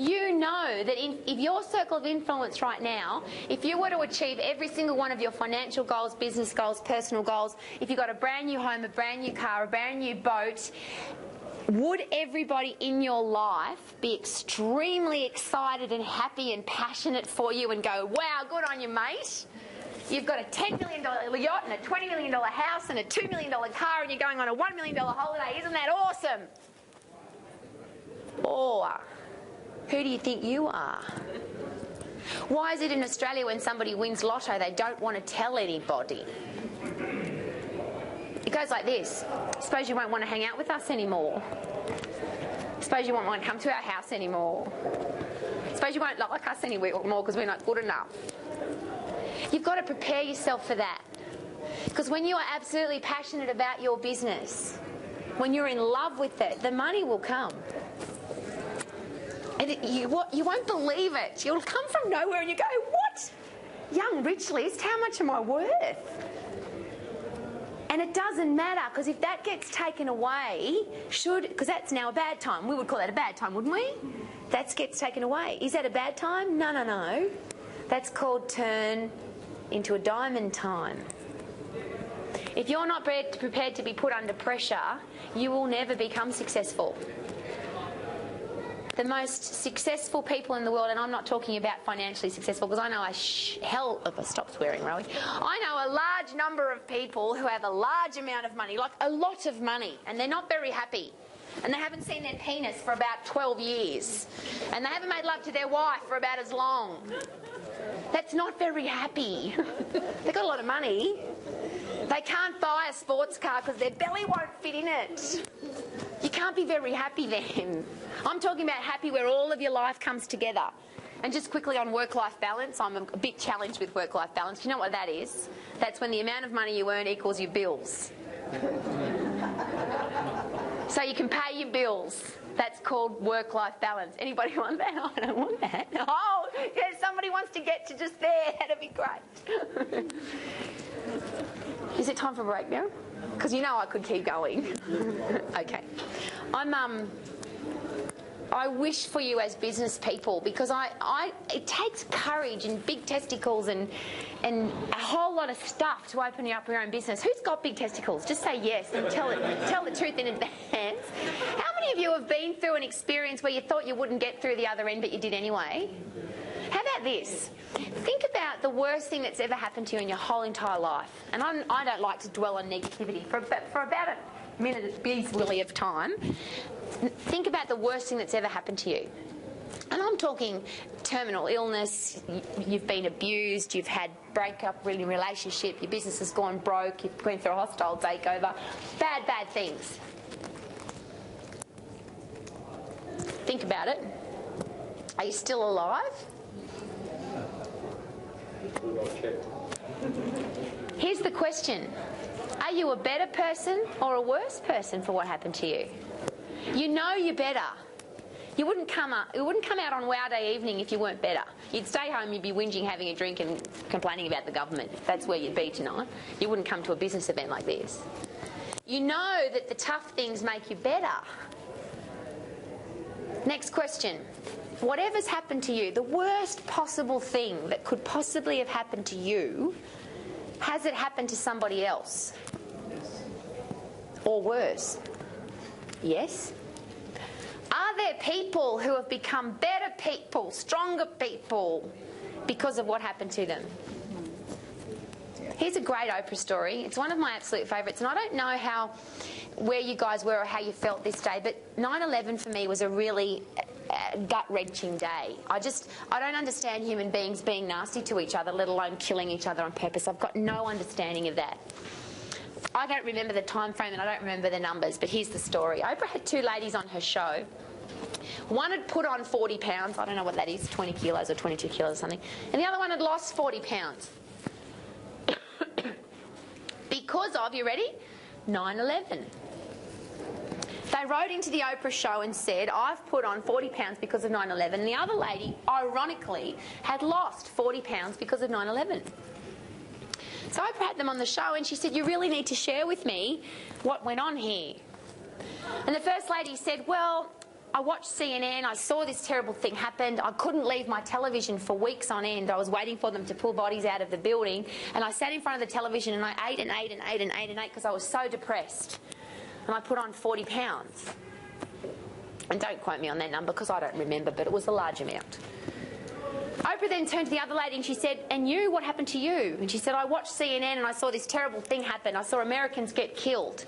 You know that if your circle of influence right now, if you were to achieve every single one of your financial goals, business goals, personal goals, if you got a brand new home, a brand new car, a brand new boat, would everybody in your life be extremely excited and happy and passionate for you and go, wow, good on you, mate? You've got a $10 million yacht and a $20 million house and a $2 million car and you're going on a $1 million holiday. Isn't that awesome? Or who do you think you are? Why is it in Australia when somebody wins lotto they don't want to tell anybody? It goes like this. Suppose you won't want to hang out with us anymore. Suppose you won't want to come to our house anymore. Suppose you won't like us anymore because we're not good enough. You've got to prepare yourself for that. Because when you are absolutely passionate about your business, when you're in love with it, the money will come. And you won't believe it. You'll come from nowhere and you go, what? Young rich list, how much am I worth? And it doesn't matter, because if that gets taken away, because that's now a bad time. We would call that a bad time, wouldn't we? That gets taken away. Is that a bad time? No, no, no. That's called turn into a diamond time. If you're not prepared to be put under pressure, you will never become successful. The most successful people in the world, and I'm not talking about financially successful because I know stop swearing, Rowie. I know a large number of people who have a large amount of money, like a lot of money, and they're not very happy. And they haven't seen their penis for about 12 years. And they haven't made love to their wife for about as long. That's not very happy. They've got a lot of money. They can't buy a sports car because their belly won't fit in it. You can't be very happy then. I'm talking about happy where all of your life comes together. And just quickly on work-life balance, I'm a bit challenged with work-life balance. You know what that is? That's when the amount of money you earn equals your bills. So you can pay your bills. That's called work-life balance. Anybody want that? I don't want that. Oh, yeah, somebody wants to get to just there. That'd be great. Is it time for a break now? Because you know I could keep going. Okay. I wish for you as business people, because it takes courage and big testicles and a whole lot of stuff to open you up your own business. Who's got big testicles? Just say yes and tell the truth in advance. How many of you have been through an experience where you thought you wouldn't get through the other end but you did anyway? How about about this? Think about the worst thing that's ever happened to you in your whole entire life. And I don't like to dwell on negativity. For about a minute, Willy of time, think about the worst thing that's ever happened to you. And I'm talking terminal illness, you've been abused, you've had breakup in your relationship, your business has gone broke, you've gone through a hostile takeover. Bad things. Think about it. Are you still alive? Here's the question. Are you a better person or a worse person for what happened to you? You know you're better. You wouldn't come out on Wow Day evening if you weren't better. You'd stay home, you'd be whinging, having a drink and complaining about the government. That's where you'd be tonight. You wouldn't come to a business event like this. You know that the tough things make you better. Next question. Whatever's happened to you, the worst possible thing that could possibly have happened to you, has it happened to somebody else? Or worse? Yes? Are there people who have become better people, stronger people, because of what happened to them? Here's a great Oprah story. It's one of my absolute favourites, and I don't know where you guys were or how you felt this day, but 9/11 for me was a really gut-wrenching day. I don't understand human beings being nasty to each other, let alone killing each other on purpose. I've got no understanding of that. I don't remember the time frame and I don't remember the numbers, but here's the story. Oprah had two ladies on her show. One had put on 40 pounds, I don't know what that is, 20 kilos or 22 kilos or something, and the other one had lost 40 pounds. Because of, you ready? 9/11. They wrote into the Oprah show and said, I've put on 40 pounds because of 9/11. And the other lady, ironically, had lost 40 pounds because of 9/11. So Oprah had them on the show and she said, you really need to share with me what went on here. And the first lady said, well, I watched CNN, I saw this terrible thing happen, I couldn't leave my television for weeks on end, I was waiting for them to pull bodies out of the building, and I sat in front of the television and I ate and ate and ate and ate and ate because I was so depressed. And I put on 40 pounds. And don't quote me on that number because I don't remember, but it was a large amount. Oprah then turned to the other lady and she said, and you, what happened to you? And she said, I watched CNN and I saw this terrible thing happen. I saw Americans get killed.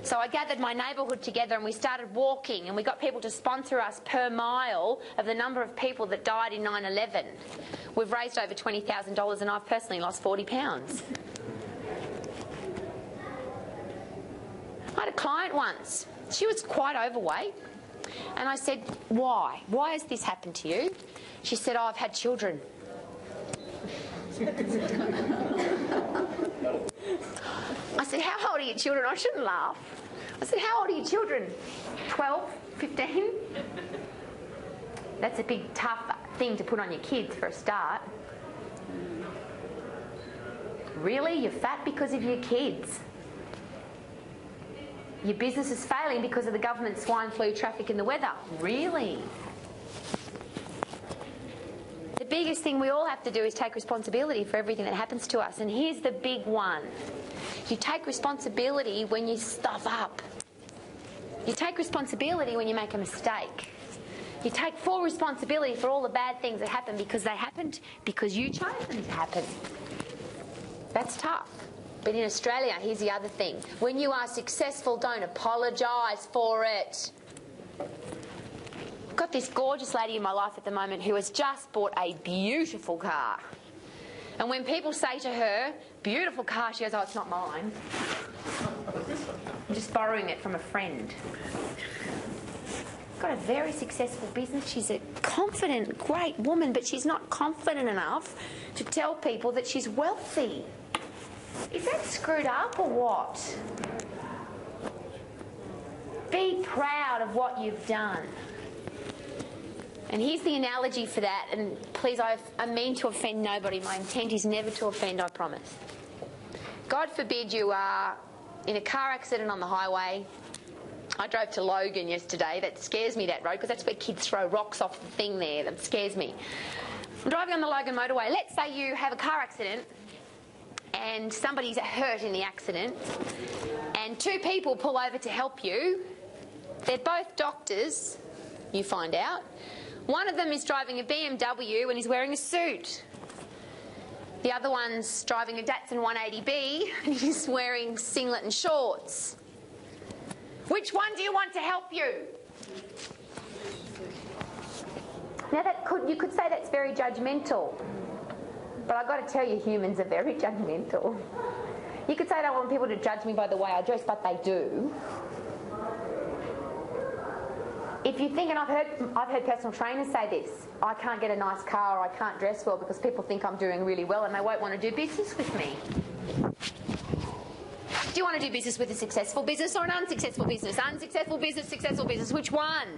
So I gathered my neighbourhood together and we started walking and we got people to sponsor us per mile of the number of people that died in 9/11. We've raised over $20,000 and I've personally lost 40 pounds. I had a client once. She was quite overweight. And I said, why? Why has this happened to you? She said, oh, I've had children. I said, how old are your children? I shouldn't laugh. I said, how old are your children? 12? 15? That's a big, tough thing to put on your kids for a start. Really? You're fat because of your kids? Your business is failing because of the government swine flu, traffic and the weather? Really? The biggest thing we all have to do is take responsibility for everything that happens to us. And here's the big one. You take responsibility when you stuff up. You take responsibility when you make a mistake. You take full responsibility for all the bad things that happen because they happened because you chose them to happen. That's tough. But in Australia, here's the other thing. When you are successful, don't apologise for it. I've got this gorgeous lady in my life at the moment who has just bought a beautiful car. And when people say to her, beautiful car, she goes, oh, it's not mine. I'm just borrowing it from a friend. Got a very successful business. She's a confident, great woman, but she's not confident enough to tell people that she's wealthy. Is that screwed up or what? Be proud of what you've done. And here's the analogy for that, and please, I mean to offend nobody. My intent is never to offend, I promise. God forbid you are in a car accident on the highway. I drove to Logan yesterday. That scares me, that road, because that's where kids throw rocks off the thing there. That scares me. I'm driving on the Logan motorway. Let's say you have a car accident and somebody's hurt in the accident and two people pull over to help you. They're both doctors, you find out. One of them is driving a BMW and he's wearing a suit. The other one's driving a Datsun 180B and he's wearing singlet and shorts. Which one do you want to help you? Now you could say that's very judgmental, but I've got to tell you, humans are very judgmental. You could say I don't want people to judge me by the way I dress, but they do. If you think, and I've heard personal trainers say this, I can't get a nice car or I can't dress well because people think I'm doing really well and they won't want to do business with me. Do you want to do business with a successful business or an unsuccessful business? Unsuccessful business, successful business, which one?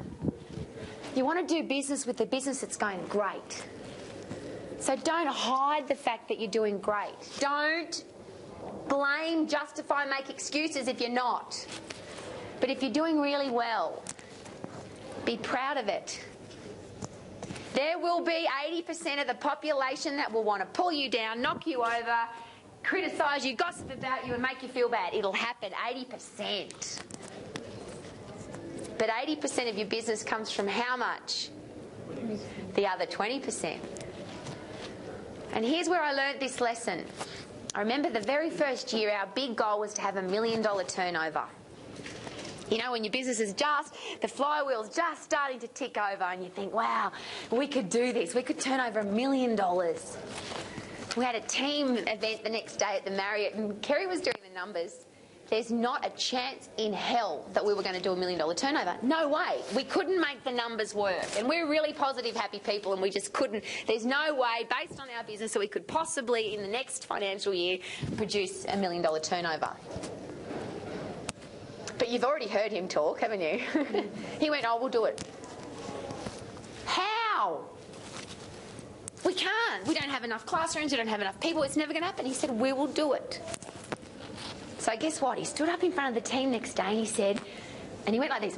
You want to do business with a business that's going great. So don't hide the fact that you're doing great. Don't blame, justify, make excuses if you're not. But if you're doing really well, be proud of it. There will be 80% of the population that will want to pull you down, knock you over, criticise you, gossip about you and make you feel bad. It'll happen, 80%. But 80% of your business comes from how much? The other 20%. And here's where I learnt this lesson. I remember the very first year our big goal was to have $1 million turnover. You know, when your business is the flywheel's just starting to tick over and you think, wow, we could do this. We could turn over $1 million. We had a team event the next day at the Marriott and Kerry was doing the numbers. There's not a chance in hell that we were going to do $1 million turnover. No way. We couldn't make the numbers work. And we're really positive, happy people and we just couldn't. There's no way, based on our business, that we could possibly, in the next financial year, produce $1 million turnover. But you've already heard him talk, haven't you? He went, oh, we'll do it. How? We can't. We don't have enough classrooms. We don't have enough people. It's never going to happen. He said, we will do it. So guess what? He stood up in front of the team next day and he said, and he went like this,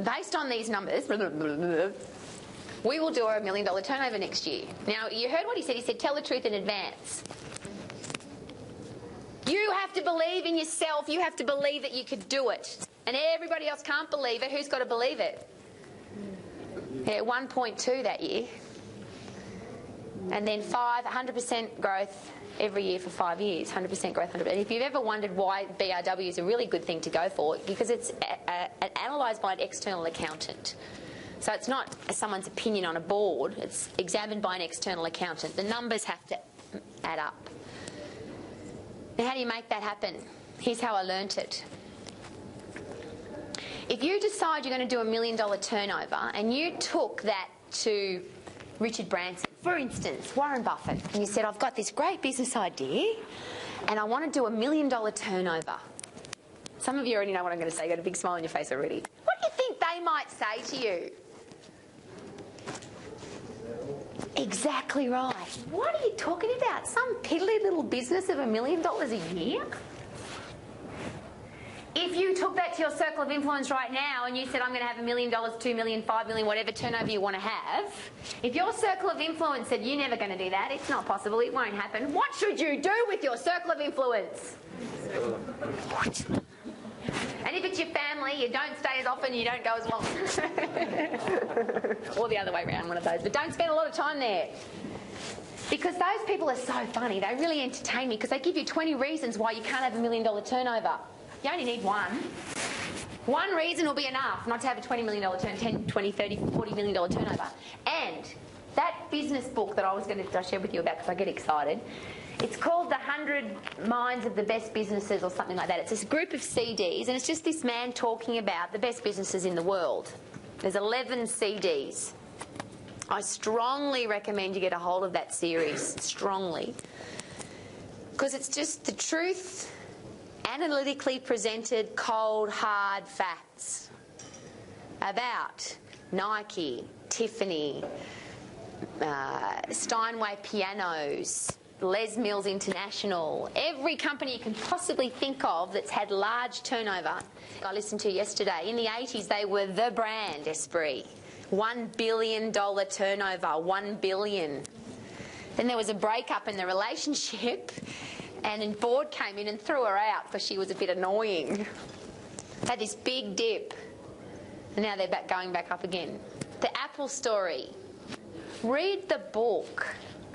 based on these numbers, we will do a $1 million turnover next year. Now, you heard what he said. He said, tell the truth in advance. You have to believe in yourself. You have to believe that you could do it. And everybody else can't believe it. Who's got to believe it? Yeah, 1.2 that year. And then 100% growth every year for 5 years. 100% growth, 100%. And if you've ever wondered why BRW is a really good thing to go for, because it's analysed by an external accountant. So it's not someone's opinion on a board. It's examined by an external accountant. The numbers have to add up. Now, how do you make that happen? Here's how I learnt it. If you decide you're going to do $1 million turnover and you took that to Richard Branson, for instance, Warren Buffett, and you said, I've got this great business idea and I want to do $1 million turnover. Some of you already know what I'm going to say. You've got a big smile on your face already. What do you think they might say to you? Exactly right. What are you talking about? Some piddly little business of $1 million a year? If you took that to your circle of influence right now and you said, I'm going to have $1 million, $2 million, $5 million, whatever turnover you want to have, if your circle of influence said, you're never going to do that, it's not possible, it won't happen, what should you do with your circle of influence? What? And if it's your family, you don't stay as often, you don't go as long. Or the other way around, one of those. But don't spend a lot of time there. Because those people are so funny. They really entertain me because they give you 20 reasons why you can't have $1 million turnover. You only need one. One reason will be enough not to have a $20 million turn, 10, 20, 30, $40 million turnover. And that business book that I was going to share with you about because I get excited, it's called The 100 Minds of the Best Businesses or something like that. It's this group of CDs and it's just this man talking about the best businesses in the world. There's 11 CDs. I strongly recommend you get a hold of that series, strongly. Because it's just the truth, analytically presented, cold, hard facts about Nike, Tiffany, Steinway Pianos, Les Mills International, every company you can possibly think of that's had large turnover. I listened to yesterday, in the 80s they were the brand, Esprit. $1 billion turnover, $1 billion. Then there was a breakup in the relationship and the board came in and threw her out because she was a bit annoying. Had this big dip and now they're going back up again. The Apple story. Read the book.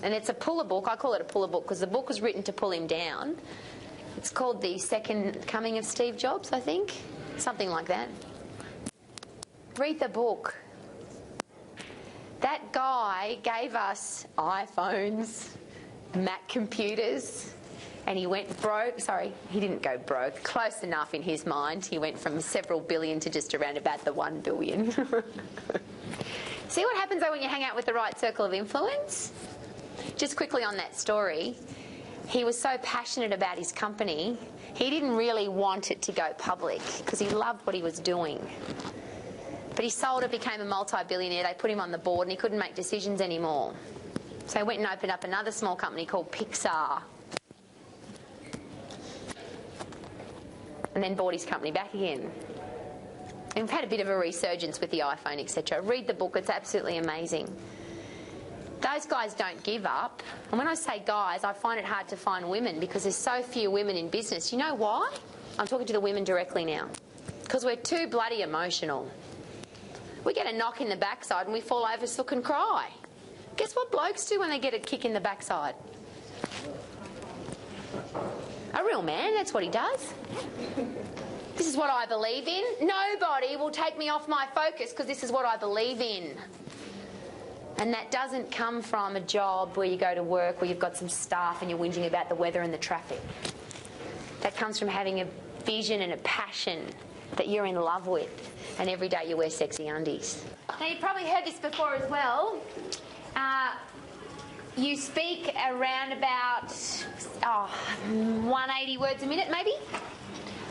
And it's a puller book. I call it a puller book because the book was written to pull him down. It's called The Second Coming of Steve Jobs, I think. Something like that. Read the book. That guy gave us iPhones, Mac computers, and he went broke. Sorry, he didn't go broke. Close enough in his mind. He went from several billion to just around about the 1 billion. See what happens though when you hang out with the right circle of influence? Just quickly on that story, he was so passionate about his company, he didn't really want it to go public because he loved what he was doing. But he sold it, became a multi-billionaire, they put him on the board and he couldn't make decisions anymore. So he went and opened up another small company called Pixar. And then bought his company back again. And we've had a bit of a resurgence with the iPhone, etc. Read the book, it's absolutely amazing. Those guys don't give up. And when I say guys, I find it hard to find women because there's so few women in business. You know why? I'm talking to the women directly now. Because we're too bloody emotional. We get a knock in the backside and we fall over sook and cry. Guess what blokes do when they get a kick in the backside? A real man, that's what he does. This is what I believe in. Nobody will take me off my focus because this is what I believe in. And that doesn't come from a job where you go to work where you've got some staff and you're whinging about the weather and the traffic. That comes from having a vision and a passion that you're in love with, and every day you wear sexy undies. Now you've probably heard this before as well. You speak around about 180 words a minute maybe.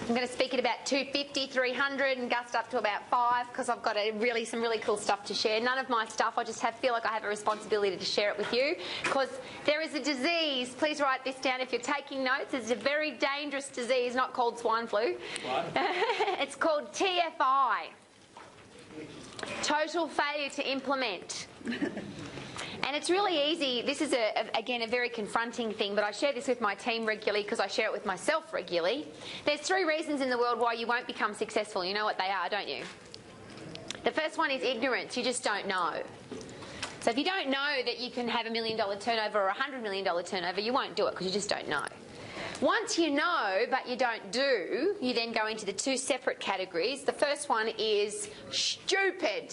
I'm going to speak at about 250, 300 and gust up to about 5 because I've got some really cool stuff to share. None of my stuff, I just feel like I have a responsibility to share it with you because there is a disease, please write this down if you're taking notes, it's a very dangerous disease, not called swine flu. What? It's called TFI. Total failure to implement. And it's really easy. This is, again, a very confronting thing, but I share this with my team regularly because I share it with myself regularly. There's 3 reasons in the world why you won't become successful. You know what they are, don't you? The first one is ignorance. You just don't know. So if you don't know that you can have $1 million turnover or $100 million turnover, you won't do it because you just don't know. Once you know but you don't do, you then go into the 2 separate categories. The first one is stupid,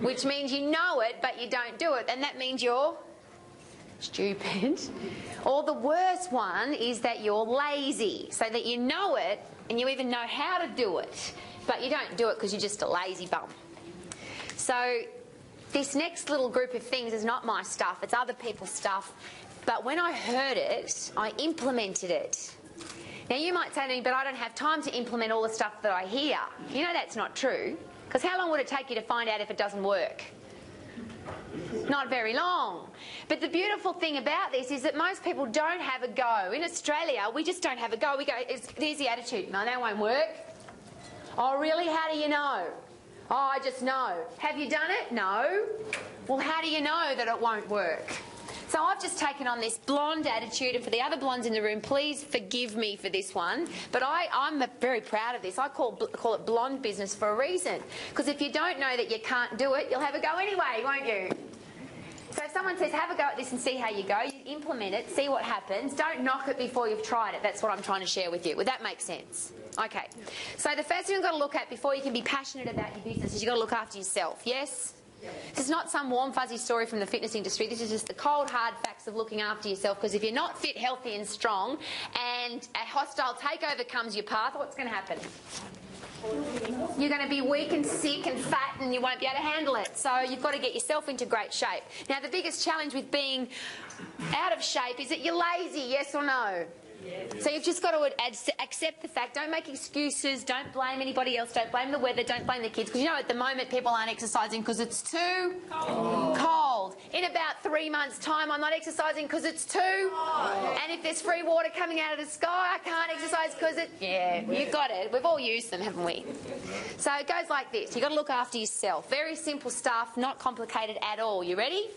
which means you know it but you don't do it, and that means you're stupid. Or the worst one is that you're lazy, so that you know it and you even know how to do it, but you don't do it because you're just a lazy bum. So this next little group of things is not my stuff, it's other people's stuff. But when I heard it, I implemented it. Now you might say to me, but I don't have time to implement all the stuff that I hear. You know that's not true. Because how long would it take you to find out if it doesn't work? Not very long. But the beautiful thing about this is that most people don't have a go. In Australia, we just don't have a go. We go, there's the attitude. No, that won't work. Oh, really? How do you know? Oh, I just know. Have you done it? No. Well, how do you know that it won't work? So I've just taken on this blonde attitude, and for the other blondes in the room, please forgive me for this one, but I'm very proud of this. I call it blonde business for a reason, because if you don't know that you can't do it, you'll have a go anyway, won't you? So if someone says, have a go at this and see how you go, you implement it, see what happens, don't knock it before you've tried it. That's what I'm trying to share with you. Would that make sense? Okay. So the first thing you've got to look at before you can be passionate about your business is you've got to look after yourself, yes? This is not some warm fuzzy story from the fitness industry. This is just the cold hard facts of looking after yourself, because if you're not fit, healthy and strong and a hostile takeover comes your path, what's going to happen? You're going to be weak and sick and fat and you won't be able to handle it. So you've got to get yourself into great shape. Now the biggest challenge with being out of shape is that you're lazy, yes or no? So you've just got to accept the fact. Don't make excuses. Don't blame anybody else. Don't blame the weather. Don't blame the kids. Because you know at the moment people aren't exercising because it's too cold. In about 3 months' time I'm not exercising because it's too cold. And if there's free water coming out of the sky I can't exercise because it... Yeah, you got it. We've all used them, haven't we? So it goes like this. You've got to look after yourself. Very simple stuff, not complicated at all. You ready?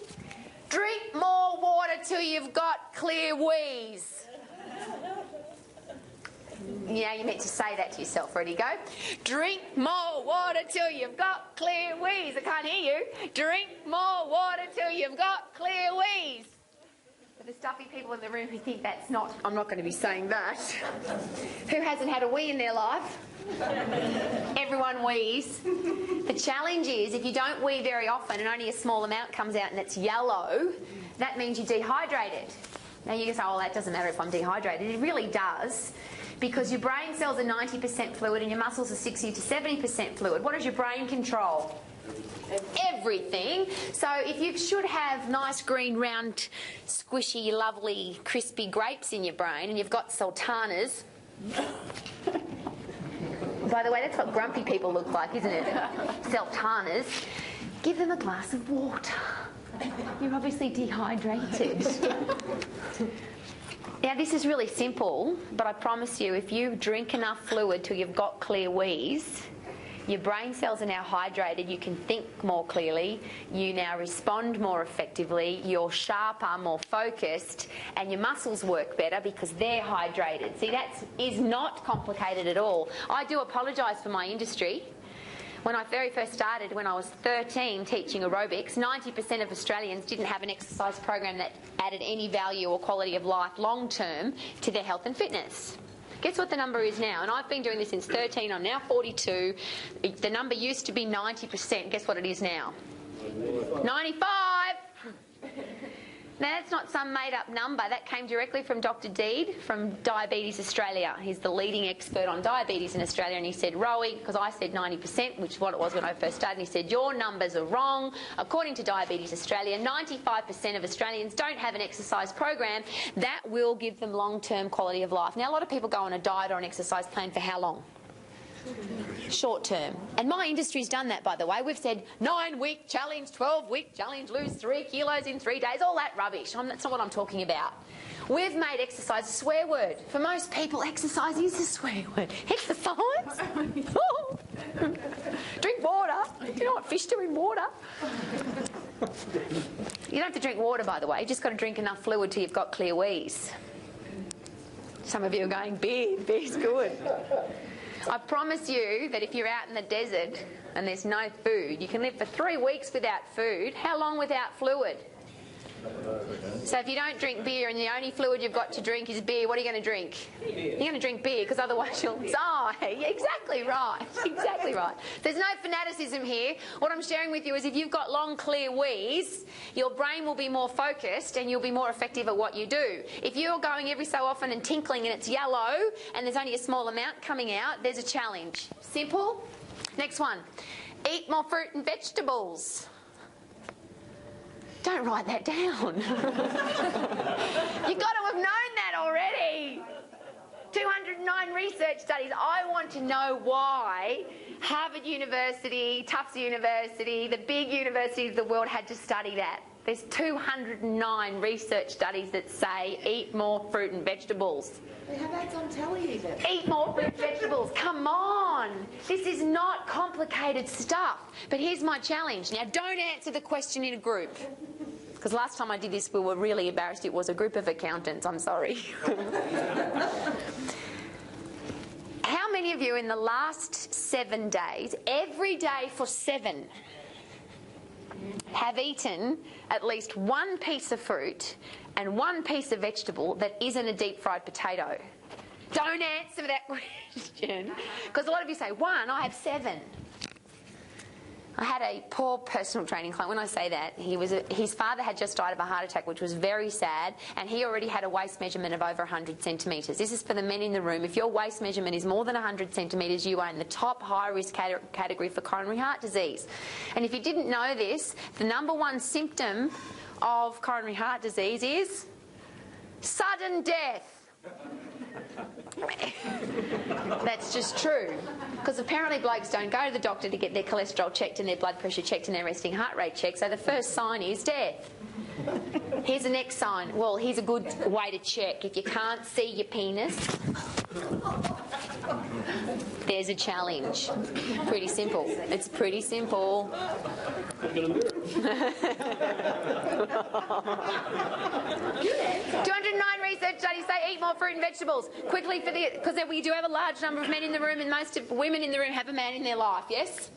Drink more water till you've got clear wheeze. You know, you're meant to say that to yourself. Ready, go. Drink more water till you've got clear wheeze. I can't hear you. Drink more water till you've got clear wheeze. For the stuffy people in the room who think that's not, I'm not going to be saying that. Who hasn't had a wee in their life? Everyone wheezes. The challenge is if you don't wee very often and only a small amount comes out and it's yellow, that means you're dehydrated. Now you can say, oh, that doesn't matter if I'm dehydrated. It really does, because your brain cells are 90% fluid and your muscles are 60 to 70% fluid. What does your brain control? Everything. So if you should have nice green, round, squishy, lovely, crispy grapes in your brain and you've got sultanas... By the way, that's what grumpy people look like, isn't it? Sultanas. Give them a glass of water. You're obviously dehydrated. Now, this is really simple, but I promise you, if you drink enough fluid till you've got clear wheeze, your brain cells are now hydrated, you can think more clearly, you now respond more effectively, you're sharper, more focused, and your muscles work better because they're hydrated. See, that is not complicated at all. I do apologise for my industry. When I very first started, when I was 13 teaching aerobics, 90% of Australians didn't have an exercise program that added any value or quality of life long term to their health and fitness. Guess what the number is now? And I've been doing this since 13, I'm now 42. The number used to be 90%. Guess what it is now? 95! Now, that's not some made-up number. That came directly from Dr. Deed from Diabetes Australia. He's the leading expert on diabetes in Australia, and he said, Rowie, because I said 90%, which is what it was when I first started, and he said, your numbers are wrong. According to Diabetes Australia, 95% of Australians don't have an exercise program that will give them long-term quality of life. Now, a lot of people go on a diet or an exercise plan for how long? Short term. And my industry's done that, by the way. We've said 9-week challenge, 12-week challenge, lose 3 kilos in 3 days, all that rubbish. That's not what I'm talking about. We've made exercise a swear word. For most people, exercise is a swear word. Exercise? Drink water. Do you know what fish do in water? You don't have to drink water, by the way. You just got to drink enough fluid till you've got clear wheeze. Some of you are going, beer. Beer's good. I promise you that if you're out in the desert and there's no food, you can live for 3 weeks without food. How long without fluid? So if you don't drink beer and the only fluid you've got to drink is beer, what are you going to drink? You're going to drink beer because otherwise you'll die. Exactly right. Exactly right. There's no fanaticism here. What I'm sharing with you is if you've got long, clear wheeze, your brain will be more focused and you'll be more effective at what you do. If you're going every so often and tinkling and it's yellow and there's only a small amount coming out, there's a challenge. Simple. Next one. Eat more fruit and vegetables. Don't write that down. You've got to have known that already. 209 research studies. I want to know why Harvard University, Tufts University, the big universities of the world had to study that. There's 209 research studies that say eat more fruit and vegetables. They have ads on telly even. Eat more fruit and vegetables. Come on. This is not complicated stuff. But here's my challenge. Now, don't answer the question in a group. Because last time I did this, we were really embarrassed. It was a group of accountants. I'm sorry. How many of you in the last 7 days, every day for 7, have eaten at least 1 piece of fruit and 1 piece of vegetable that isn't a deep-fried potato? Don't answer that question, because a lot of you say 1, I have 7. I had a poor personal training client. When I say that, his father had just died of a heart attack, which was very sad, and he already had a waist measurement of over 100 centimetres. This is for the men in the room. If your waist measurement is more than 100 centimetres, you are in the top high-risk category for coronary heart disease. And if you didn't know this, the #1 symptom of coronary heart disease is sudden death. That's just true. Because apparently blokes don't go to the doctor to get their cholesterol checked and their blood pressure checked and their resting heart rate checked. So the first sign is death. Here's the next sign. Well, here's a good way to check. If you can't see your penis, there's a challenge. Pretty simple. It's pretty simple. 209 research that study say eat more fruit and vegetables? Quickly, because we do have a large number of men in the room, and most of women in the room have a man in their life, yes?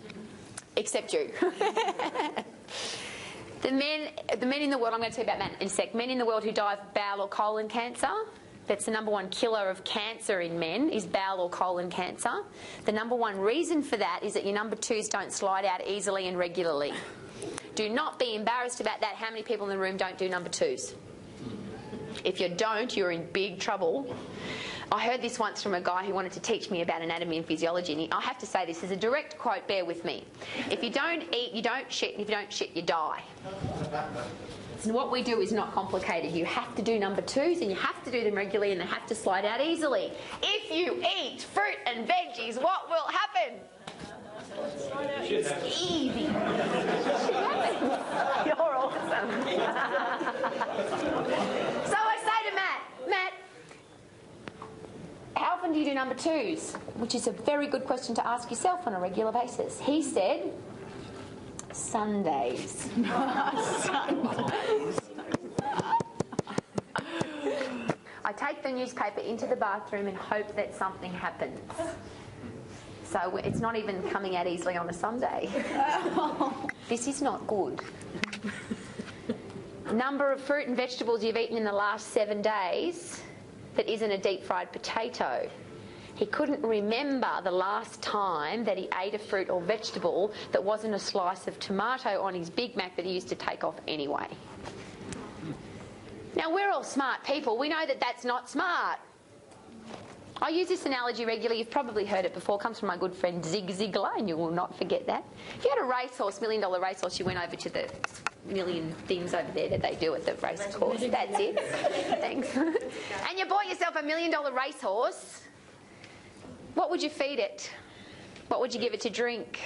Except you. The men in the world, I'm going to tell you about that in a sec, men in the world who die of bowel or colon cancer, that's the number one killer of cancer in men, is bowel or colon cancer. The number one reason for that is that your number twos don't slide out easily and regularly. Do not be embarrassed about that. How many people in the room don't do number twos? If you don't, you're in big trouble. I heard this once from a guy who wanted to teach me about anatomy and physiology, and I have to say this is a direct quote, bear with me. If you don't eat, you don't shit, and if you don't shit, you die. So what we do is not complicated. You have to do number twos, and you have to do them regularly, and they have to slide out easily. If you eat fruit and veggies, what will happen? It's easy. You're awesome. So I say to Matt, how often do you do number twos? Which is a very good question to ask yourself on a regular basis. He said, Sundays. I take the newspaper into the bathroom and hope that something happens. So it's not even coming out easily on a Sunday. This is not good. Number of fruit and vegetables you've eaten in the last 7 days that isn't a deep fried potato. He couldn't remember the last time that he ate a fruit or vegetable that wasn't a slice of tomato on his Big Mac that he used to take off anyway. Now, we're all smart people. We know that that's not smart. I use this analogy regularly. You've probably heard it before. It comes from my good friend Zig Ziglar, and you will not forget that. If you had a racehorse, $1 million racehorse, you went over to the million things over there that they do at the race course. That's it. Thanks. And you bought yourself $1 million racehorse. What would you feed it? What would you give it to drink?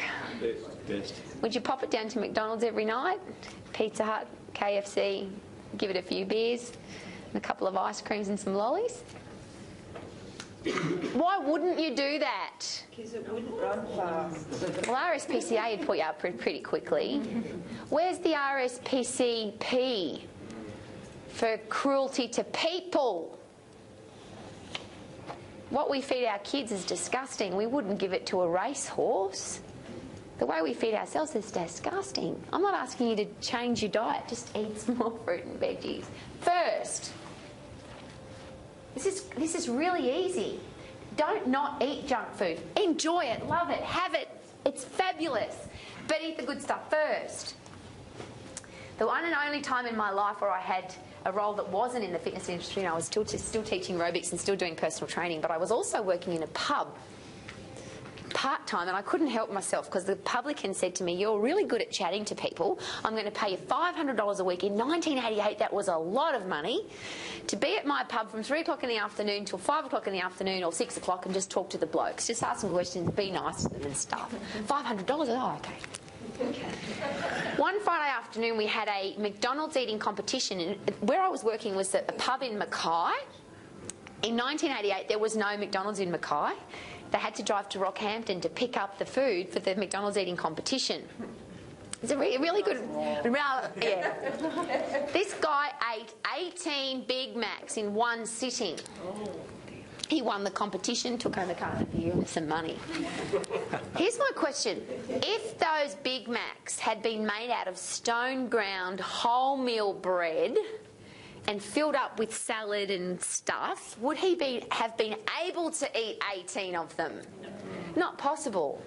Best. Would you pop it down to McDonald's every night? Pizza Hut, KFC, give it a few beers, and a couple of ice creams and some lollies? Why wouldn't you do that? Because it wouldn't run fast. Well, RSPCA would put you up pretty quickly. Where's the RSPCP for cruelty to people? What we feed our kids is disgusting. We wouldn't give it to a racehorse. The way we feed ourselves is disgusting. I'm not asking you to change your diet. Just eat some more fruit and veggies. First, this is really easy. Don't not eat junk food. Enjoy it, love it, have it. It's fabulous. But eat the good stuff first. The one and only time in my life where I had a role that wasn't in the fitness industry, and I was still teaching aerobics and still doing personal training, but I was also working in a pub part-time, and I couldn't help myself because the publican said to me, "You're really good at chatting to people. I'm going to pay you $500 a week." In 1988, that was a lot of money. To be at my pub from 3 o'clock in the afternoon till 5 o'clock in the afternoon or 6 o'clock and just talk to the blokes, just ask them questions, be nice to them and stuff. $500? Oh, okay. One Friday afternoon we had a McDonald's eating competition, and where I was working was at a pub in Mackay. In 1988 there was no McDonald's in Mackay. They had to drive to Rockhampton to pick up the food for the McDonald's eating competition. It's a really good... Yeah. This guy ate 18 Big Macs in one sitting. He won the competition, took home a carton of beer and some money. Here's my question. If those Big Macs had been made out of stone-ground wholemeal bread and filled up with salad and stuff, would he have been able to eat 18 of them? Not possible.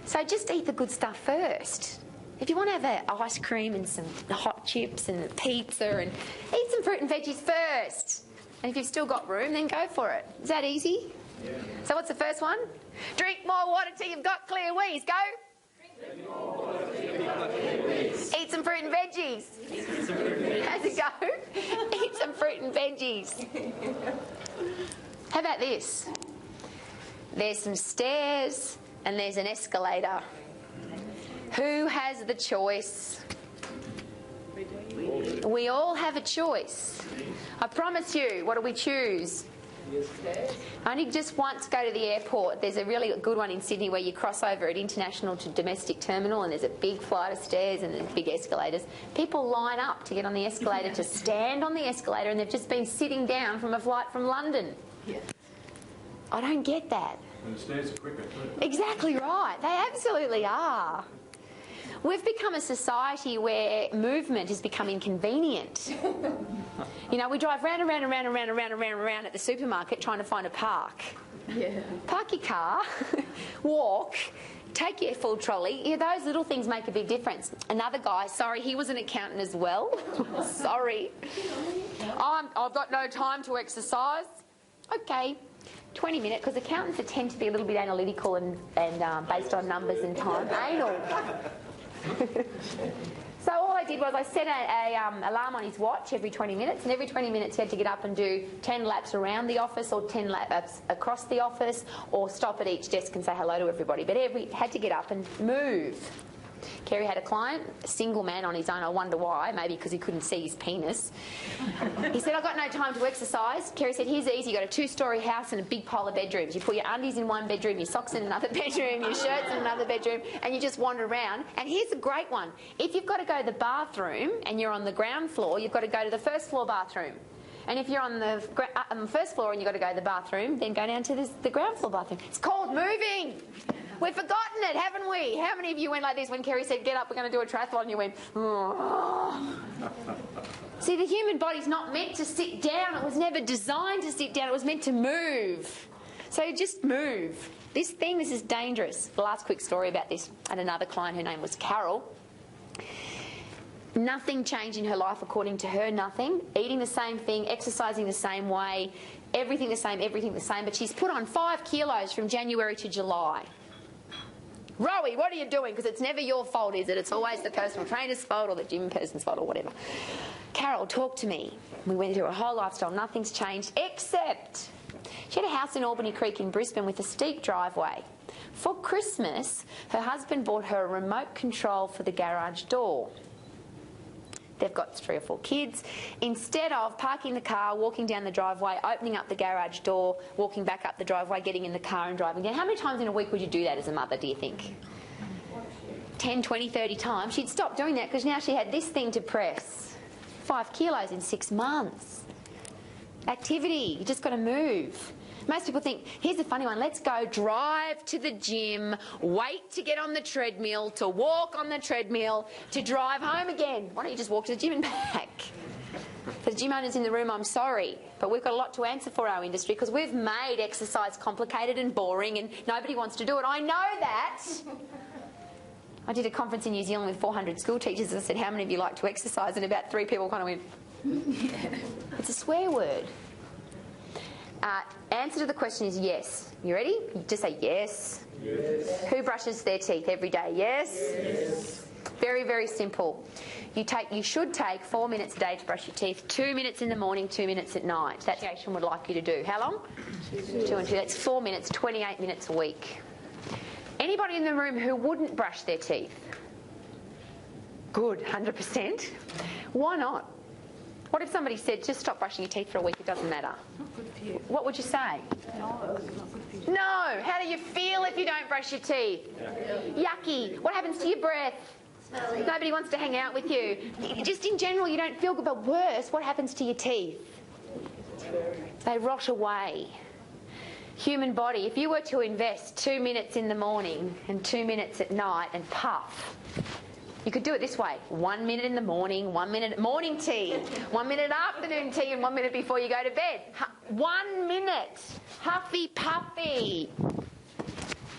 So just eat the good stuff first. If you want to have an ice cream and some hot chips and pizza, and eat some fruit and veggies first. And if you've still got room, then go for it. Is that easy? Yeah. So what's the first one? Drink more water till you've got clear wheeze. Go. Drink more water till you've got clear wheeze. Eat some fruit and veggies. How's it go? Eat some fruit and veggies. How about this? There's some stairs and there's an escalator. Who has the choice? We all have a choice. I promise you, what do we choose? Only just once go to the airport. There's a really good one in Sydney where you cross over at international to domestic terminal, and there's a big flight of stairs and there's big escalators. People line up to get on the escalator, to stand on the escalator, and they've just been sitting down from a flight from London. Yeah. I don't get that. And the stairs are quicker too. Exactly right. They absolutely are. We've become a society where movement has become inconvenient. You know, we drive round and round and round and round and round and round and round at the supermarket trying to find a park. Yeah. Park your car, walk, take your full trolley. Yeah, those little things make a big difference. Another guy, sorry, he was an accountant as well. Sorry. I've got no time to exercise. Okay. 20 minutes, because accountants tend to be a little bit analytical and based on numbers and time. Anal. So all I did was I set an alarm on his watch every 20 minutes, and every 20 minutes he had to get up and do 10 laps around the office or 10 laps across the office, or stop at each desk and say hello to everybody. But had to get up and move. Kerry had a client, a single man on his own. I wonder why. Maybe because he couldn't see his penis. He said, I've got no time to exercise. Kerry said, here's easy. You've got a 2-storey house and a big pile of bedrooms. You put your undies in one bedroom, your socks in another bedroom, your shirts in another bedroom, and you just wander around. And here's a great one. If you've got to go to the bathroom and you're on the ground floor, you've got to go to the first floor bathroom. And if you're on the first floor and you've got to go to the bathroom, then go down to the ground floor bathroom. It's called moving. We've forgotten it, haven't we? How many of you went like this when Kerry said, get up, we're going to do a triathlon, and you went, oh. See, the human body's not meant to sit down. It was never designed to sit down. It was meant to move. So just move. This is dangerous. The last quick story about this. I had another client, her name was Carol. Nothing changed in her life according to her, nothing. Eating the same thing, exercising the same way, everything the same. But she's put on 5 kilos from January to July. Rowie, what are you doing? Because it's never your fault, is it? It's always the personal trainer's fault or the gym person's fault or whatever. Carol, talk to me. We went through her whole lifestyle. Nothing's changed except she had a house in Albany Creek in Brisbane with a steep driveway. For Christmas, her husband bought her a remote control for the garage door. They've got 3 or 4 kids. Instead of parking the car, walking down the driveway, opening up the garage door, walking back up the driveway, getting in the car and driving down. How many times in a week would you do that as a mother, do you think? 10, 20, 30 times. She'd stop doing that because now she had this thing to press. 5 kilos in 6 months. Activity. You just got to move. Most people think, here's a funny one, let's go drive to the gym, wait to get on the treadmill, to walk on the treadmill, to drive home again. Why don't you just walk to the gym and back? For the gym owners in the room, I'm sorry, but we've got a lot to answer for our industry because we've made exercise complicated and boring and nobody wants to do it. I know that. I did a conference in New Zealand with 400 school teachers and I said, how many of you like to exercise? And about 3 people kind of went, it's a swear word. Answer to the question is yes. You ready? You just say yes. Yes. Who brushes their teeth every day? Yes? Yes. Very, very simple. You should take 4 minutes a day to brush your teeth. 2 minutes in the morning, 2 minutes at night. That's what Asian would like you to do. How long? 2 and 2. That's 4 minutes, 28 minutes a week. Anybody in the room who wouldn't brush their teeth? Good, 100%. Why not? What if somebody said, just stop brushing your teeth for a week, it doesn't matter? Not good for you. What would you say? No, it's not good for you. No! How do you feel if you don't brush your teeth? Yucky. What happens to your breath? Smelly. Nobody wants to hang out with you. Just in general, you don't feel good, but worse, what happens to your teeth? They rot away. Human body, if you were to invest 2 minutes in the morning and 2 minutes at night and puff, you could do it this way. 1 minute in the morning, 1 minute morning tea, 1 minute afternoon tea, and 1 minute before you go to bed. 1 minute. Huffy puffy.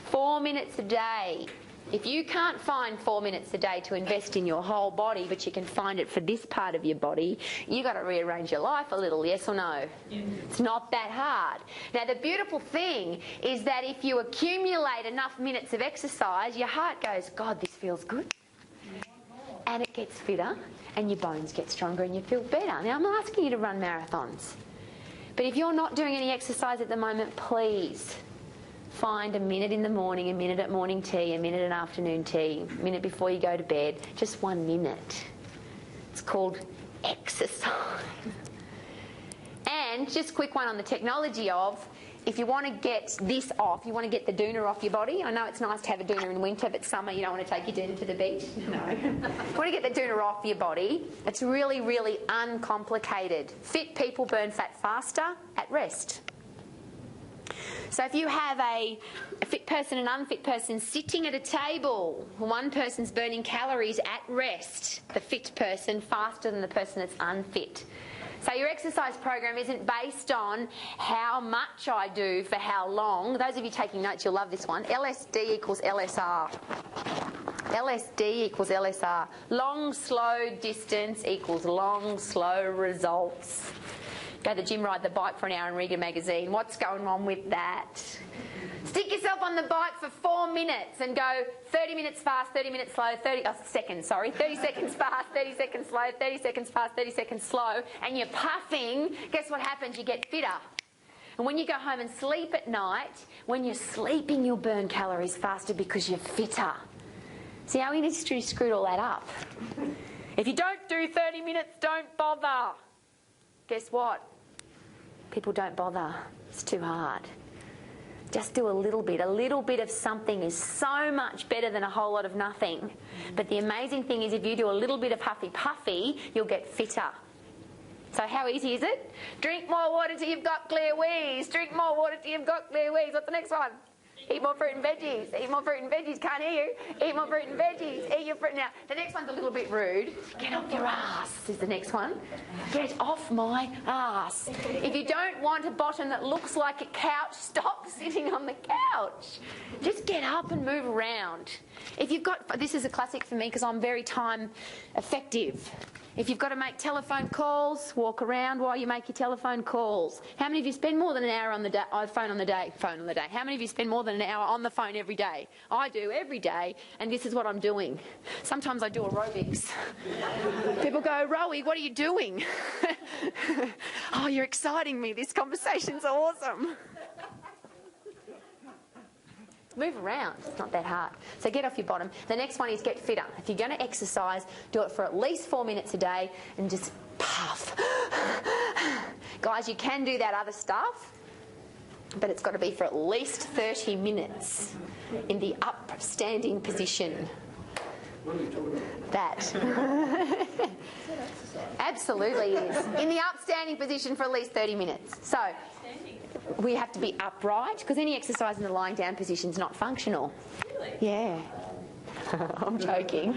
4 minutes a day. If you can't find 4 minutes a day to invest in your whole body, but you can find it for this part of your body, you've got to rearrange your life a little, yes or no? It's not that hard. Now, the beautiful thing is that if you accumulate enough minutes of exercise, your heart goes, God, this feels good. And it gets fitter, and your bones get stronger, and you feel better. Now, I'm not asking you to run marathons. But if you're not doing any exercise at the moment, please find a minute in the morning, a minute at morning tea, a minute at afternoon tea, a minute before you go to bed. Just 1 minute. It's called exercise. And just a quick one on the technology of, if you want to get this off, you want to get the doona off your body. I know it's nice to have a doona in winter, but summer you don't want to take your doona to the beach. No. You want to get the doona off your body. It's really, really uncomplicated. Fit people burn fat faster at rest. So if you have a fit person and unfit person sitting at a table, one person's burning calories at rest, the fit person faster than the person that's unfit. So your exercise program isn't based on how much I do for how long. Those of you taking notes, you'll love this one. LSD equals LSR. LSD equals LSR. Long, slow distance equals long, slow results. Go to the gym, ride the bike for an hour and read a magazine. What's going on with that? Stick yourself on the bike for 4 minutes and go 30 minutes fast, 30 minutes slow, 30 seconds fast, 30 seconds slow, 30 seconds fast, 30 seconds slow, and you're puffing. Guess what happens? You get fitter. And when you go home and sleep at night, when you're sleeping, you'll burn calories faster because you're fitter. See how industry screwed all that up? If you don't do 30 minutes, don't bother. Guess what? People don't bother. It's too hard. Just do a little bit. A little bit of something is so much better than a whole lot of nothing. But the amazing thing is if you do a little bit of huffy-puffy, you'll get fitter. So how easy is it? Drink more water till you've got clear wheeze. Drink more water till you've got clear wheeze. What's the next one? Eat more fruit and veggies. Eat more fruit and veggies. Can't hear you. Eat more fruit and veggies. Eat your fruit. Now, the next one's a little bit rude. Get off your ass is the next one. Get off my ass. If you don't want a bottom that looks like a couch, stop sitting on the couch. Just get up and move around. If you've got, this is a classic for me because I'm very time effective. If you've got to make telephone calls, walk around while you make your telephone calls. How many of you spend more than an hour on the day, phone on the day? How many of you spend more than an hour on the phone every day? I do every day, and this is what I'm doing. Sometimes I do aerobics. People go, Rowie, what are you doing? Oh, you're exciting me. This conversation's awesome. Move around. It's not that hard. So get off your bottom. The next one is get fitter. If you're going to exercise, do it for at least 4 minutes a day and just puff. Guys, you can do that other stuff, but it's got to be for at least 30 minutes in the upstanding position. That. Absolutely it is. In the upstanding position for at least 30 minutes. So we have to be upright because any exercise in the lying down position is not functional. Really? Yeah. I'm joking.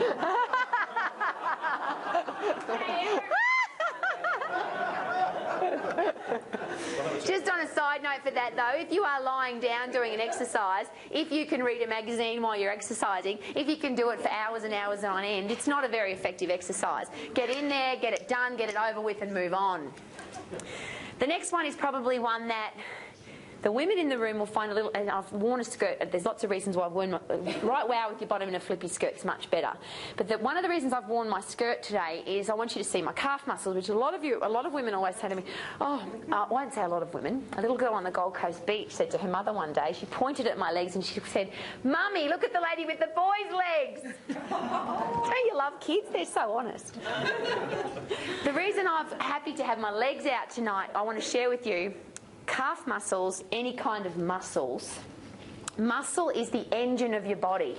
Just on a side note for that though, if you are lying down doing an exercise, if you can read a magazine while you're exercising, if you can do it for hours and hours on end, it's not a very effective exercise. Get in there, get it done, get it over with and move on. The next one is probably one that the women in the room will find a little, and I've worn a skirt, there's lots of reasons why I've worn my, right wow with your bottom in a flippy skirt is much better. But one of the reasons I've worn my skirt today is I want you to see my calf muscles, which a lot of women always say to me, I won't say a lot of women. A little girl on the Gold Coast beach said to her mother one day, she pointed at my legs and she said, Mummy, look at the lady with the boys' legs. Don't you love kids? They're so honest. The reason I'm happy to have my legs out tonight, I want to share with you, calf muscles, any kind of muscles. Muscle is the engine of your body.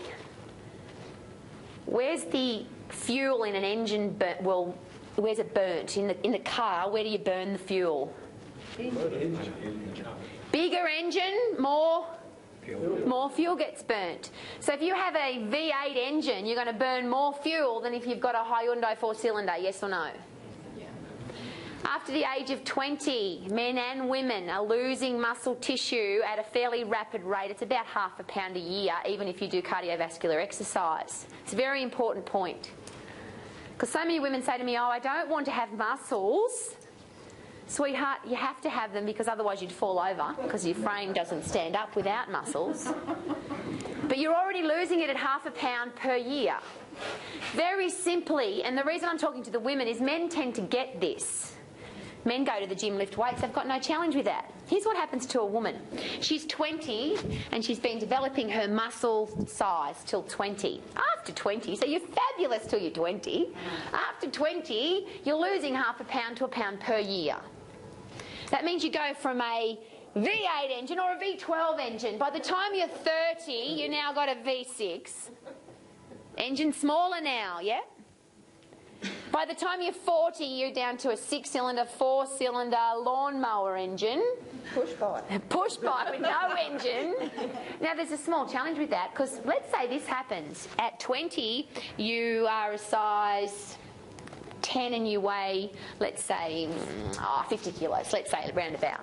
Where's the fuel in an engine? Well, where's it burnt? In the car, where do you burn the fuel? Bigger engine, more fuel gets burnt. So if you have a V8 engine, you're going to burn more fuel than if you've got a Hyundai 4-cylinder, yes or no? After the age of 20, men and women are losing muscle tissue at a fairly rapid rate. It's about 0.5 pound a year, even if you do cardiovascular exercise. It's a very important point. Because so many women say to me, oh, I don't want to have muscles. Sweetheart, you have to have them because otherwise you'd fall over because your frame doesn't stand up without muscles. But you're already losing it at 0.5 pound per year. Very simply, and the reason I'm talking to the women is men tend to get this. Men go to the gym, lift weights, they've got no challenge with that. Here's what happens to a woman. She's 20 and she's been developing her muscle size till 20. After 20, so you're fabulous till you're 20. After 20, you're losing 0.5 pound to 1 pound per year. That means you go from a V8 engine or a V12 engine. By the time you're 30, you now got a V6. Engine smaller now, yeah? By the time you're 40, you're down to a 6-cylinder, 4-cylinder lawnmower engine. Push bike. Push bike with no engine. Now, there's a small challenge with that, because let's say this happens. At 20, you are a size 10 and you weigh, let's say, 50 kilos, let's say, roundabout.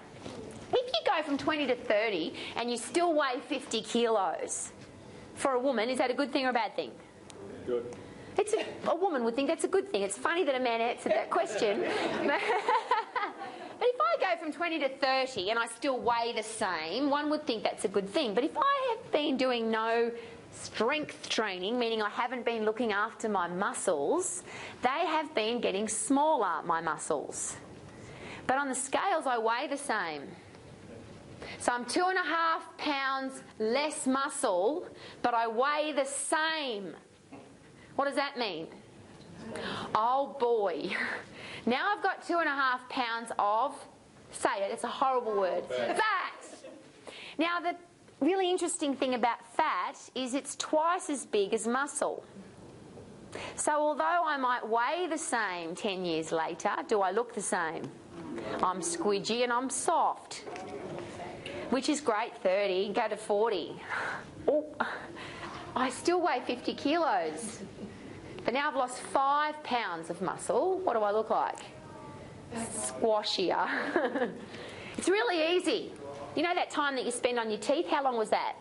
If you go from 20 to 30 and you still weigh 50 kilos, for a woman, is that a good thing or a bad thing? Good. A woman would think that's a good thing. It's funny that a man answered that question. But if I go from 20 to 30 and I still weigh the same, one would think that's a good thing. But if I have been doing no strength training, meaning I haven't been looking after my muscles, they have been getting smaller, my muscles. But on the scales, I weigh the same. So I'm 2.5 pounds less muscle, but I weigh the same. What does that mean? Oh boy. Now I've got 2.5 pounds of, say it, it's a horrible word, fat. Now the really interesting thing about fat is it's twice as big as muscle. So although I might weigh the same 10 years later, do I look the same? I'm squidgy and I'm soft. Which is great, 30, go to 40. Oh, I still weigh 50 kilos. But now I've lost 5 pounds of muscle. What do I look like? Squashier. It's really easy. You know that time that you spend on your teeth? How long was that?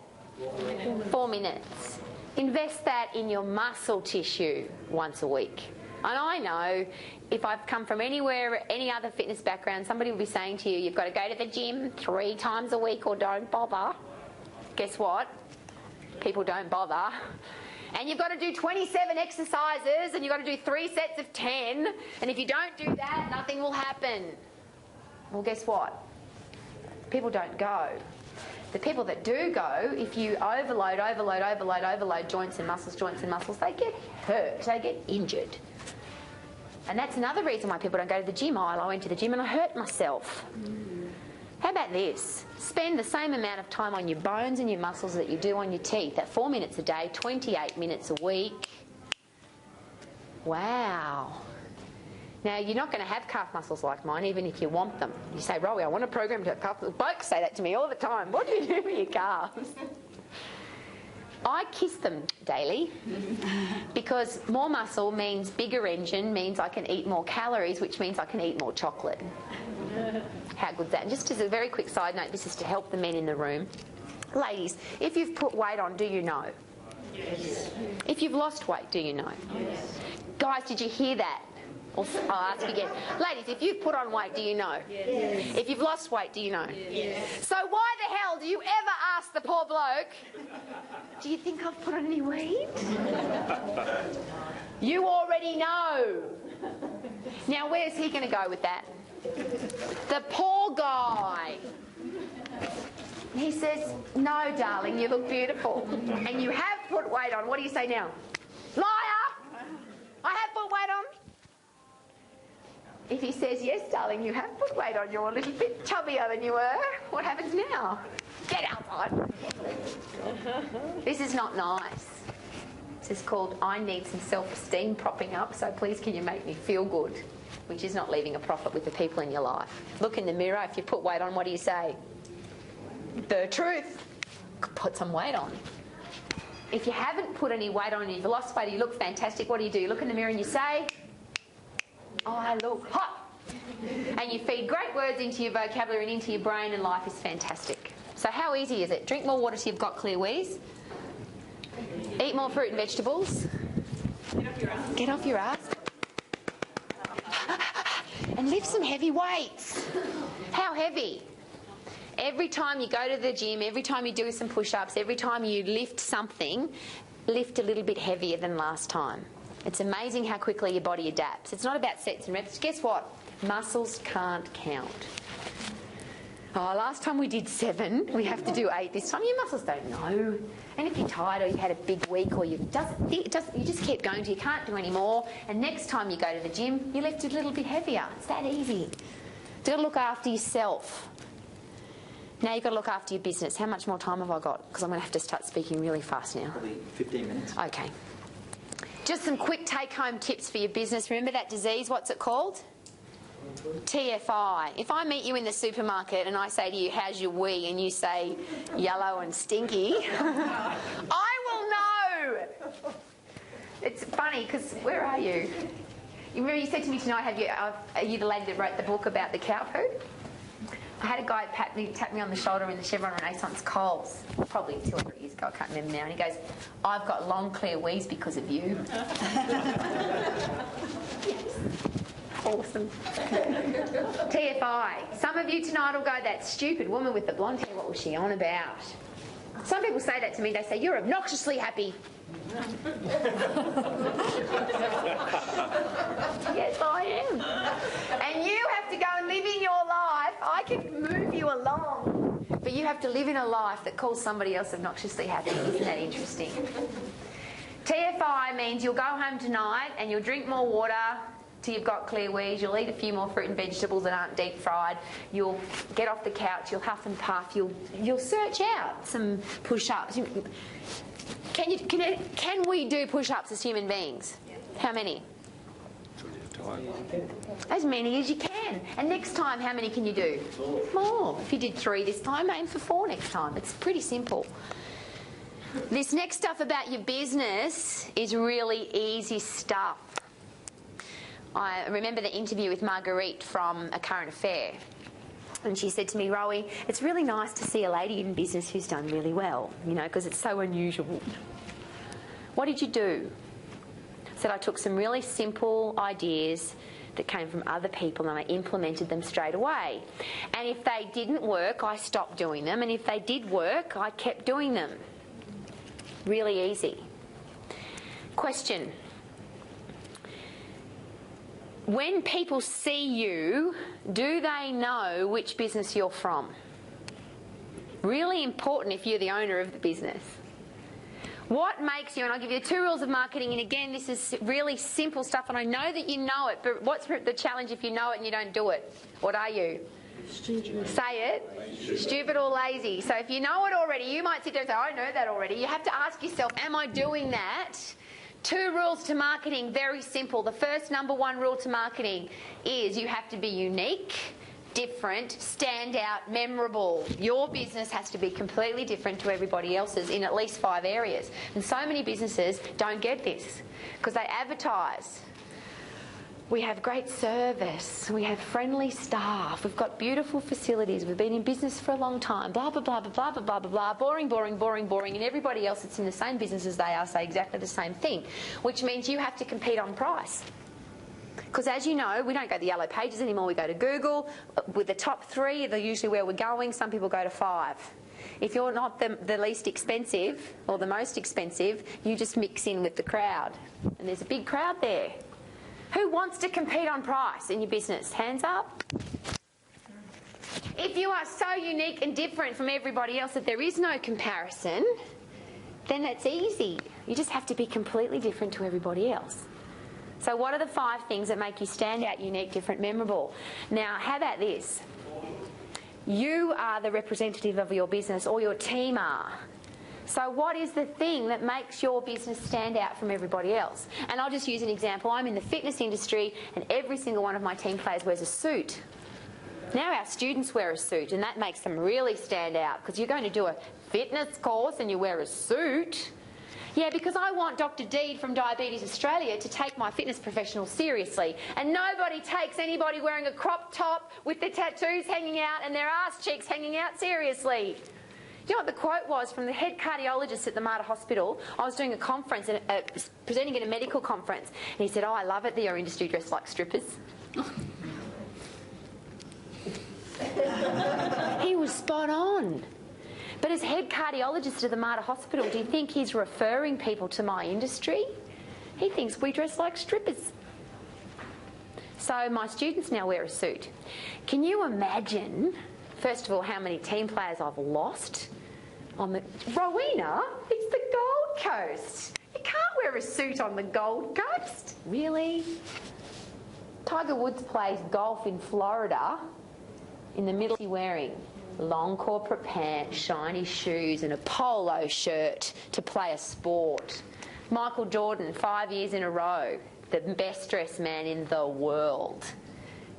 4 minutes. Invest that in your muscle tissue once a week. And I know if I've come from anywhere, any other fitness background, somebody will be saying to you, you've got to go to the gym 3 times a week or don't bother. Guess what? People don't bother. And you've got to do 27 exercises and you've got to do 3 sets of 10. And if you don't do that, nothing will happen. Well, guess what? People don't go. The people that do go, if you overload joints and muscles, they get hurt, they get injured. And that's another reason why people don't go to the gym. Oh, I went to the gym and I hurt myself. How about this? Spend the same amount of time on your bones and your muscles that you do on your teeth. At 4 minutes a day, 28 minutes a week. Wow. Now, you're not going to have calf muscles like mine, even if you want them. You say, Rowie, I want a program to have calf muscles. Blokes say that to me all the time. What do you do with your calves? I kiss them daily because more muscle means bigger engine, means I can eat more calories, which means I can eat more chocolate. How good's that? And just as a very quick side note, this is to help the men in the room. Ladies, if you've put weight on, do you know? Yes. If you've lost weight, do you know? Yes. Guys, did you hear that? I'll ask again. Ladies, if you've put on weight, do you know? Yes. If you've lost weight, do you know? Yes. So why the hell do you ever ask the poor bloke, do you think I've put on any weight? You already know. Now, where's he going to go with that? The poor guy. He says, no, darling, you look beautiful. And you have put weight on. What do you say now? Liar! I have put weight on. If he says, yes, darling, you have put weight on, you're a little bit chubbier than you were, what happens now? Get outside. This is not nice. This is called, I need some self-esteem propping up, so please can you make me feel good, which is not leaving a profit with the people in your life. Look in the mirror, if you put weight on, what do you say? The truth. Put some weight on. If you haven't put any weight on and you've lost weight, you look fantastic, what do? You look in the mirror and you say, oh, I look hot. And you feed great words into your vocabulary and into your brain, and life is fantastic. So how easy is it? Drink more water till you've got clear wheeze. Eat more fruit and vegetables. Get off your ass. And lift some heavy weights. How heavy? Every time you go to the gym, every time you do some push-ups, every time you lift something, lift a little bit heavier than last time. It's amazing how quickly your body adapts. It's not about sets and reps. Guess what? Muscles can't count. Oh, last time we did 7, we have to do 8 this time. Your muscles don't know. And if you're tired or you've had a big week or you just keep going till you can't do any more, and next time you go to the gym, you lift a little bit heavier. It's that easy. You've got to look after yourself. Now you've got to look after your business. How much more time have I got? Because I'm going to have to start speaking really fast now. Probably 15 minutes. Okay. Just some quick take-home tips for your business. Remember that disease? What's it called? TFI. If I meet you in the supermarket and I say to you, how's your wee? And you say, yellow and stinky, I will know. It's funny because where are you? You remember you said to me tonight, are you the lady that wrote the book about the cow poo? I had a guy tap me on the shoulder in the Chevron Renaissance Coles, probably 2 or 3 years ago, I can't remember now, and he goes, I've got long clear wheeze because of you. Yes. Awesome. TFI. Some of you tonight will go, that stupid woman with the blonde hair, what was she on about? Some people say that to me, they say, you're obnoxiously happy. Yes, I am. And you have to go and live in your life. I can move you along, but you have to live in a life that calls somebody else obnoxiously happy. Isn't that interesting? TFI means you'll go home tonight and you'll drink more water till you've got clear wheeze, you'll eat a few more fruit and vegetables that aren't deep fried, you'll get off the couch, you'll huff and puff, you'll search out some push-ups. Can we do push-ups as human beings? How many? As many as you can. And next time, how many can you do? More. If you did 3 this time, aim for 4 next time. It's pretty simple. This next stuff about your business is really easy stuff. I remember the interview with Marguerite from A Current Affair. And she said to me, Rowie, it's really nice to see a lady in business who's done really well, you know, because it's so unusual. What did you do? I said I took some really simple ideas that came from other people and I implemented them straight away. And if they didn't work, I stopped doing them. And if they did work, I kept doing them. Really easy. Question. When people see you, do they know which business you're from? Really important if you're the owner of the business. What makes you, and I'll give you 2 rules of marketing, and again, this is really simple stuff, and I know that you know it, but what's the challenge if you know it and you don't do it? What are you? Stupid. Say it. Stupid or lazy. So if you know it already, you might sit there and say, I know that already. You have to ask yourself, am I doing that? 2 rules to marketing, very simple. The first number 1 rule to marketing is you have to be unique, different, stand out, memorable. Your business has to be completely different to everybody else's in at least 5 areas. And so many businesses don't get this because they advertise. We have great service, we have friendly staff, we've got beautiful facilities, we've been in business for a long time, blah, blah, blah, blah, blah, blah, blah, blah, blah, boring, boring, boring, boring, and everybody else that's in the same business as they are say exactly the same thing, which means you have to compete on price. Because as you know, we don't go to the yellow pages anymore, we go to Google. With the top 3, they're usually where we're going, some people go to 5. If you're not the least expensive or the most expensive, you just mix in with the crowd. And there's a big crowd there. Who wants to compete on price in your business? Hands up. If you are so unique and different from everybody else that there is no comparison, then that's easy. You just have to be completely different to everybody else. So what are the 5 things that make you stand out, unique, different, memorable? Now, how about this? You are the representative of your business, or your team are. So what is the thing that makes your business stand out from everybody else? And I'll just use an example. I'm in the fitness industry and every single one of my team players wears a suit. Now our students wear a suit and that makes them really stand out because you're going to do a fitness course and you wear a suit. Yeah, because I want Dr. Deed from Diabetes Australia to take my fitness professionals seriously. And nobody takes anybody wearing a crop top with their tattoos hanging out and their ass cheeks hanging out seriously. Do you know what the quote was from the head cardiologist at the Mater Hospital? I was doing a conference, presenting at a medical conference, and he said, oh, I love it that your industry dressed like strippers. He was spot on. But as head cardiologist at the Mater Hospital, do you think he's referring people to my industry? He thinks we dress like strippers. So my students now wear a suit. Can you imagine, first of all, how many team players I've lost on the... Rowena, it's the Gold Coast. You can't wear a suit on the Gold Coast. Really? Tiger Woods plays golf in Florida In the middle, he's wearing long corporate pants, shiny shoes and a polo shirt to play a sport. Michael Jordan, 5 years in a row, the best dressed man in the world.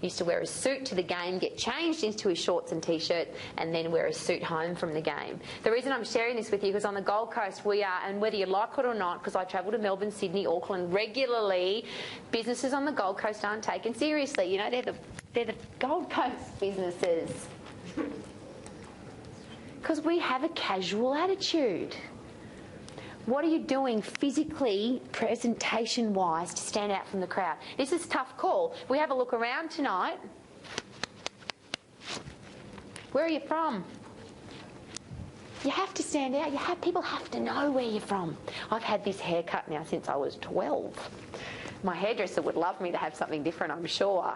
Used to wear a suit to the game, get changed into his shorts and t-shirt, and then wear a suit home from the game. The reason I'm sharing this with you is on the Gold Coast we are, and whether you like it or not, because I travel to Melbourne, Sydney, Auckland regularly, businesses on the Gold Coast aren't taken seriously. You know, they're the Gold Coast businesses. Because we have a casual attitude. What are you doing physically, presentation-wise, to stand out from the crowd? This is a tough call. We have a look around tonight. Where are you from? You have to stand out. People have to know where you're from. I've had this haircut now since I was 12. My hairdresser would love me to have something different, I'm sure.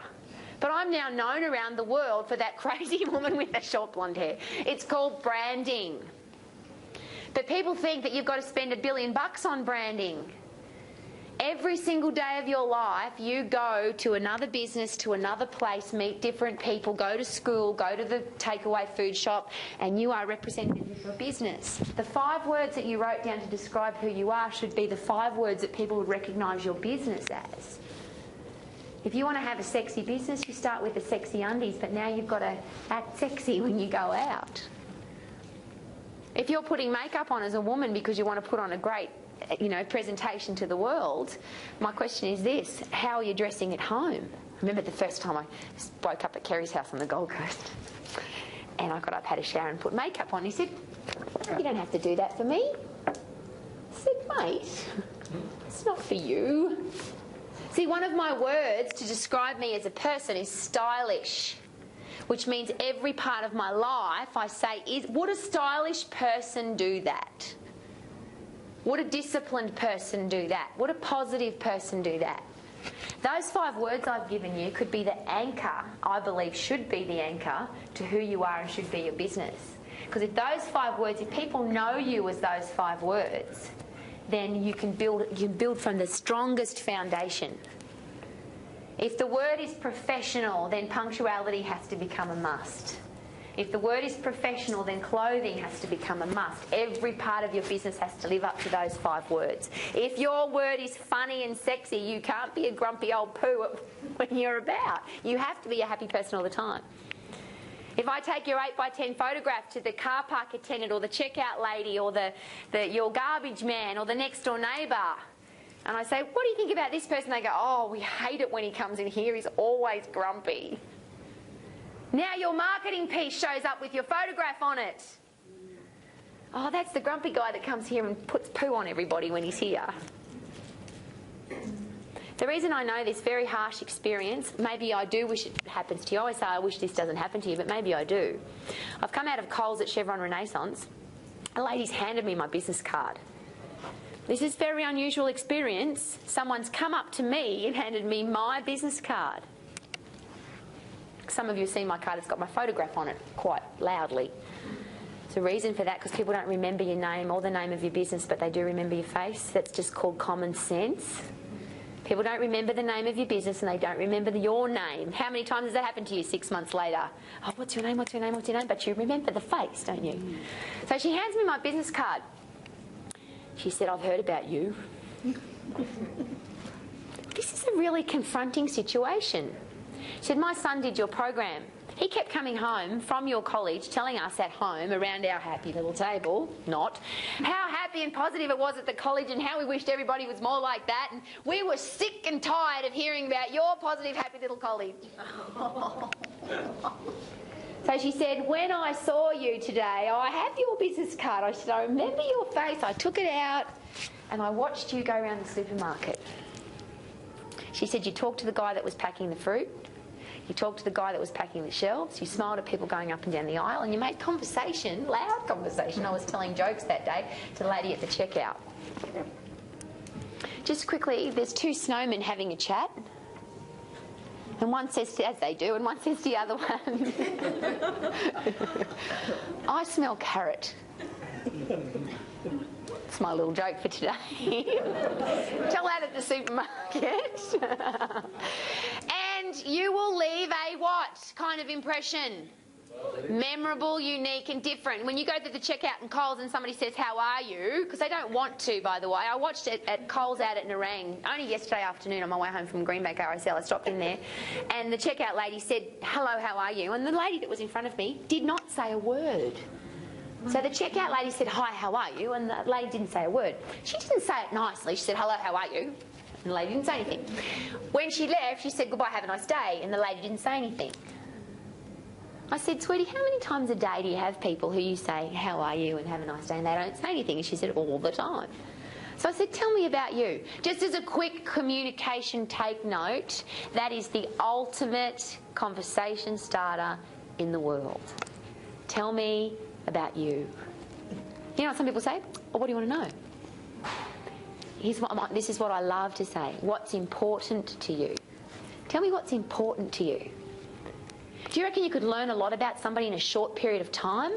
But I'm now known around the world for that crazy woman with the short blonde hair. It's called branding. But people think that you've got to spend $1 billion on branding. Every single day of your life, you go to another business, to another place, meet different people, go to school, go to the takeaway food shop, and you are representative of your business. The 5 words that you wrote down to describe who you are should be the 5 words that people would recognise your business as. If you want to have a sexy business, you start with the sexy undies, but now you've got to act sexy when you go out. If you're putting makeup on as a woman because you want to put on a great, presentation to the world, my question is this: how are you dressing at home? I remember the first time I woke up at Kerry's house on the Gold Coast, and I got up, had a shower, and put makeup on. He said, "You don't have to do that for me." I said, "Mate, it's not for you." See, one of my words to describe me as a person is stylish, which means every part of my life I say, would a stylish person do that? Would a disciplined person do that? Would a positive person do that? Those 5 words I've given you could be the anchor, I believe should be the anchor, to who you are and should be your business. Because if those 5 words, if people know you as those 5 words, then you can build from the strongest foundation. If the word is professional, then punctuality has to become a must. If the word is professional, then clothing has to become a must. Every part of your business has to live up to those 5 words. If your word is funny and sexy, you can't be a grumpy old poo when you're about. You have to be a happy person all the time. If I take your 8x10 photograph to the car park attendant or the checkout lady or your garbage man or the next door neighbour, and I say, "What do you think about this person?" They go, "Oh, we hate it when he comes in here. He's always grumpy." Now your marketing piece shows up with your photograph on it. "Oh, that's the grumpy guy that comes here and puts poo on everybody when he's here." The reason I know this very harsh experience, maybe I do wish it happens to you. I always say I wish this doesn't happen to you, but maybe I do. I've come out of Coles at Chevron Renaissance. A lady's handed me my business card. This is a very unusual experience. Someone's come up to me and handed me my business card. Some of you have seen my card. It's got my photograph on it quite loudly. There's a reason for that, because people don't remember your name or the name of your business, but they do remember your face. That's just called common sense. People don't remember the name of your business and they don't remember your name. How many times has that happened to you 6 months later? "Oh, what's your name, what's your name, what's your name?" But you remember the face, don't you? So she hands me my business card. She said, "I've heard about you." This is a really confronting situation. She said, "My son did your program. He kept coming home from your college telling us at home around our happy little table, how happy and positive it was at the college and how we wished everybody was more like that. And we were sick and tired of hearing about your positive, happy little college." So she said, "When I saw you today, I have your business card." I said, "I remember your face. I took it out and I watched you go around the supermarket." She said, "You talked to the guy that was packing the fruit. You talked to the guy that was packing the shelves. You smiled at people going up and down the aisle, and you made conversation, loud conversation." I was telling jokes that day to the lady at the checkout. Just quickly, there's 2 snowmen having a chat. And one says, as they do, and one says to the other one, "I smell carrot." It's my little joke for today. Tell that at the supermarket. And you will leave a what kind of impression? Memorable, unique and different. When you go to the checkout in Coles and somebody says, how are you? Because they don't want to, by the way. I watched it at Coles out at Nerang only yesterday afternoon on my way home from Green Bay RSL. I stopped in there and the checkout lady said, hello, how are you? And the lady that was in front of me did not say a word. So the checkout lady said, hi, how are you? And the lady didn't say a word. She didn't say it nicely. She said, hello, how are you? And the lady didn't say anything. When she left, she said, goodbye, have a nice day. And the lady didn't say anything. I said, sweetie, how many times a day do you have people who you say, how are you, and have a nice day, and they don't say anything? And she said, all the time. So I said, tell me about you. Just as a quick communication take note, that is the ultimate conversation starter in the world. Tell me about you. You know what some people say? Oh, what do you want to know? This is what I love to say. What's important to you? Tell me what's important to you. Do you reckon you could learn a lot about somebody in a short period of time?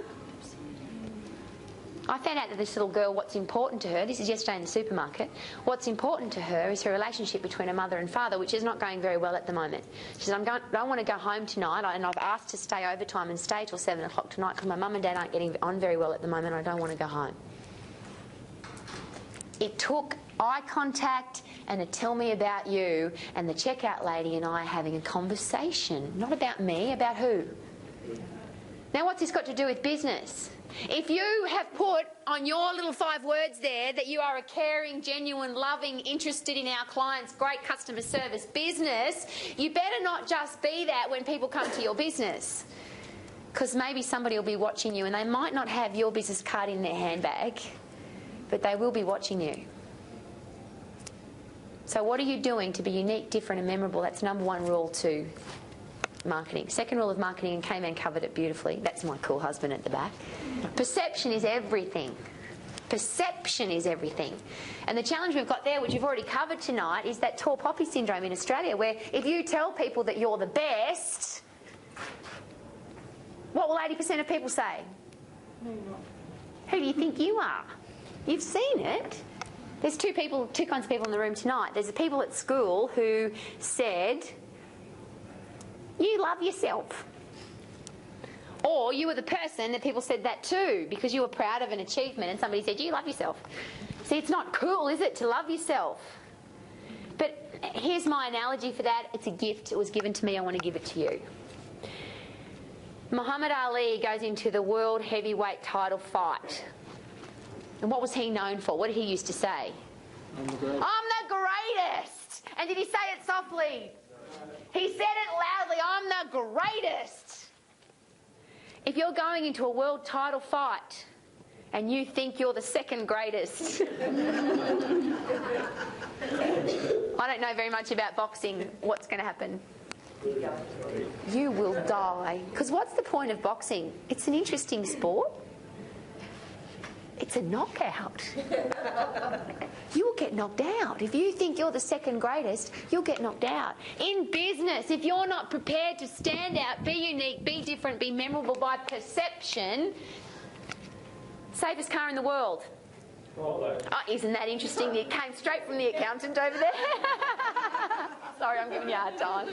I found out that this little girl, what's important to her, this is yesterday in the supermarket, what's important to her is her relationship between her mother and father, which is not going very well at the moment. She says, I don't want to go home tonight, and I've asked to stay overtime and stay till 7 o'clock tonight because my mum and dad aren't getting on very well at the moment. I don't want to go home. It took eye contact and a tell me about you and the checkout lady and I having a conversation. Not about me, about who? Now what's this got to do with business? If you have put on your little 5 words there that you are a caring, genuine, loving, interested in our clients, great customer service business, you better not just be that when people come to your business. Because maybe somebody will be watching you and they might not have your business card in their handbag, but they will be watching you. So what are you doing to be unique, different and memorable? That's number 1 rule to marketing. Second rule of marketing, and K-Man covered it beautifully. That's my cool husband at the back. Perception is everything. Perception is everything. And the challenge we've got there, which we've already covered tonight, is that tall poppy syndrome in Australia, where if you tell people that you're the best, what will 80% of people say? Who do you think you are? You've seen it. There's two kinds of people in the room tonight. There's the people at school who said, you love yourself. Or you were the person that people said that to because you were proud of an achievement and somebody said, you love yourself. See, it's not cool, is it, to love yourself? But here's my analogy for that. It's a gift. It was given to me. I want to give it to you. Muhammad Ali goes into the world heavyweight title fight. And what was he known for? What did he used to say? I'm the greatest. And did he say it softly? He said it loudly. I'm the greatest. If you're going into a world title fight and you think you're the second greatest, I don't know very much about boxing. What's going to happen? You will die. Because what's the point of boxing? It's an interesting sport. It's a knockout. You will get knocked out. If you think you're the second greatest, you'll get knocked out. In business, if you're not prepared to stand out, be unique, be different, be memorable by perception, safest car in the world. Oh, isn't that interesting? It came straight from the accountant over there. Sorry, I'm giving you a hard time.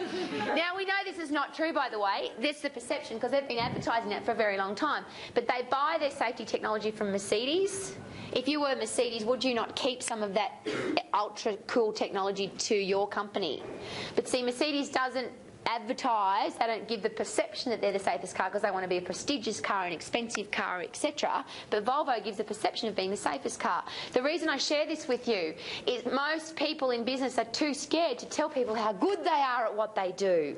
Now, we know this is not true, by the way. This is the perception because they've been advertising it for a very long time. But they buy their safety technology from Mercedes. If you were Mercedes, would you not keep some of that ultra cool technology to your company? But see, Mercedes doesn't advertise, they don't give the perception that they're the safest car because they want to be a prestigious car, an expensive car, etc. But Volvo gives the perception of being the safest car. The reason I share this with you is most people in business are too scared to tell people how good they are at what they do.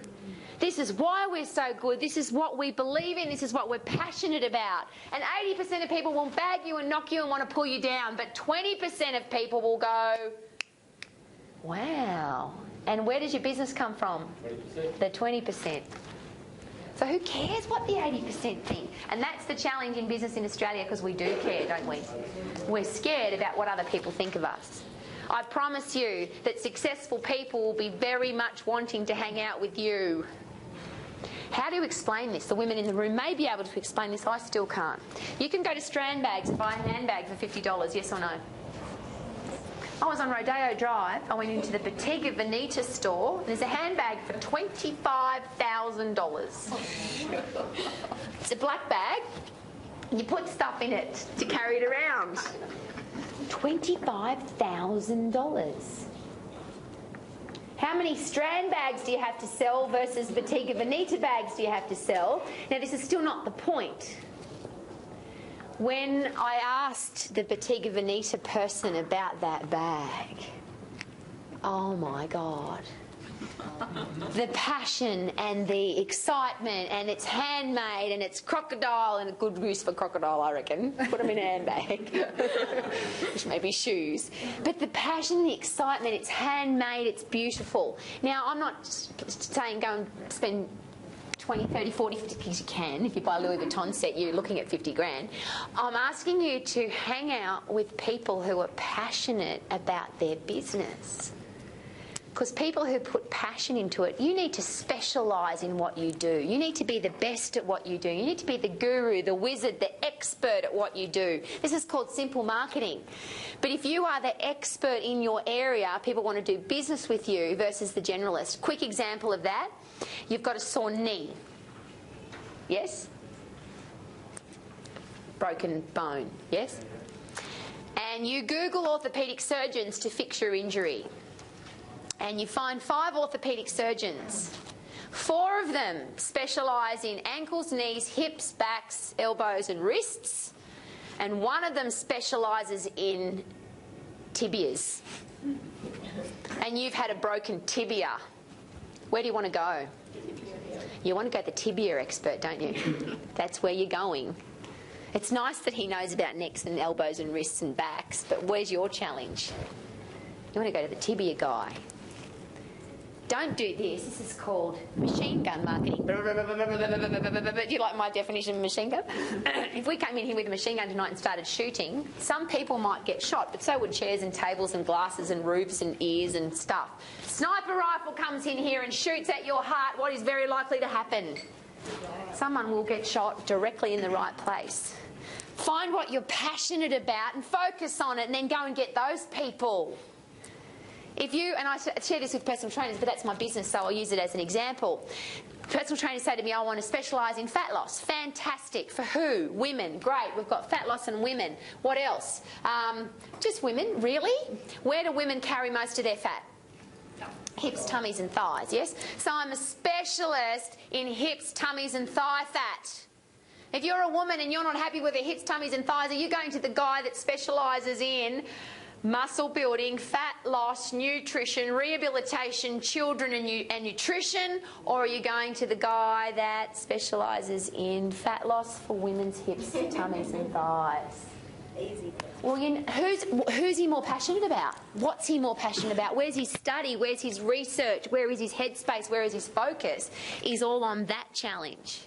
This is why we're so good. This is what we believe in. This is what we're passionate about. And 80% of people will bag you and knock you and want to pull you down. But 20% of people will go, wow. And where does your business come from? 20%. The 20%. So who cares what the 80% think? And that's the challenge in business in Australia because we do care, don't we? We're scared about what other people think of us. I promise you that successful people will be very much wanting to hang out with you. How do you explain this? The women in the room may be able to explain this. I still can't. You can go to Strand Bags and buy a handbag for $50, yes or no? I was on Rodeo Drive. I went into the Bottega Veneta store. And there's a handbag for $25,000. It's a black bag. You put stuff in it to carry it around. $25,000. How many Strand bags do you have to sell versus Bottega Veneta bags do you have to sell? Now, this is still not the point. When I asked the Bottega Veneta person about that bag, oh my God. The passion and the excitement, and it's handmade and it's crocodile, and a good use for crocodile, I reckon. Put them in a handbag, which may be shoes. But the passion, the excitement, it's handmade, it's beautiful. Now, I'm not saying go and spend 20, 30, 40, 50, because you can. If you buy a Louis Vuitton set, you're looking at 50 grand. I'm asking you to hang out with people who are passionate about their business. Because people who put passion into it, you need to specialise in what you do. You need to be the best at what you do. You need to be the guru, the wizard, the expert at what you do. This is called simple marketing. But if you are the expert in your area, people want to do business with you versus the generalist. Quick example of that, you've got a sore knee. Yes? Broken bone. Yes? And you Google orthopaedic surgeons to fix your injury. And you find 5 orthopaedic surgeons. 4 of them specialise in ankles, knees, hips, backs, elbows and wrists. And 1 of them specialises in tibias. And you've had a broken tibia. Where do you want to go? You want to go the tibia expert, don't you? That's where you're going. It's nice that he knows about necks and elbows and wrists and backs, but where's your challenge? You want to go to the tibia guy. Don't do this. This is called machine gun marketing. Do you like my definition of machine gun? If we came in here with a machine gun tonight and started shooting, some people might get shot, but so would chairs and tables and glasses and roofs and ears and stuff. Sniper rifle comes in here and shoots at your heart. What is very likely to happen? Someone will get shot directly in the right place. Find what you're passionate about and focus on it, and then go and get those people. If you, and I share this with personal trainers, but that's my business, so I'll use it as an example. Personal trainers say to me, I want to specialise in fat loss. Fantastic. For who? Women. Great. We've got fat loss and women. What else? Just women, really? Where do women carry most of their fat? Hips, tummies and thighs, yes? So I'm a specialist in hips, tummies and thigh fat. If you're a woman and you're not happy with your hips, tummies and thighs, are you going to the guy that specialises in muscle building, fat loss, nutrition, rehabilitation, children and nutrition, or are you going to the guy that specialises in fat loss for women's hips, tummies and thighs? Easy. Well, you know, who's he more passionate about? What's he more passionate about? Where's his study? Where's his research? Where is his headspace? Where is his focus? Is all on that challenge.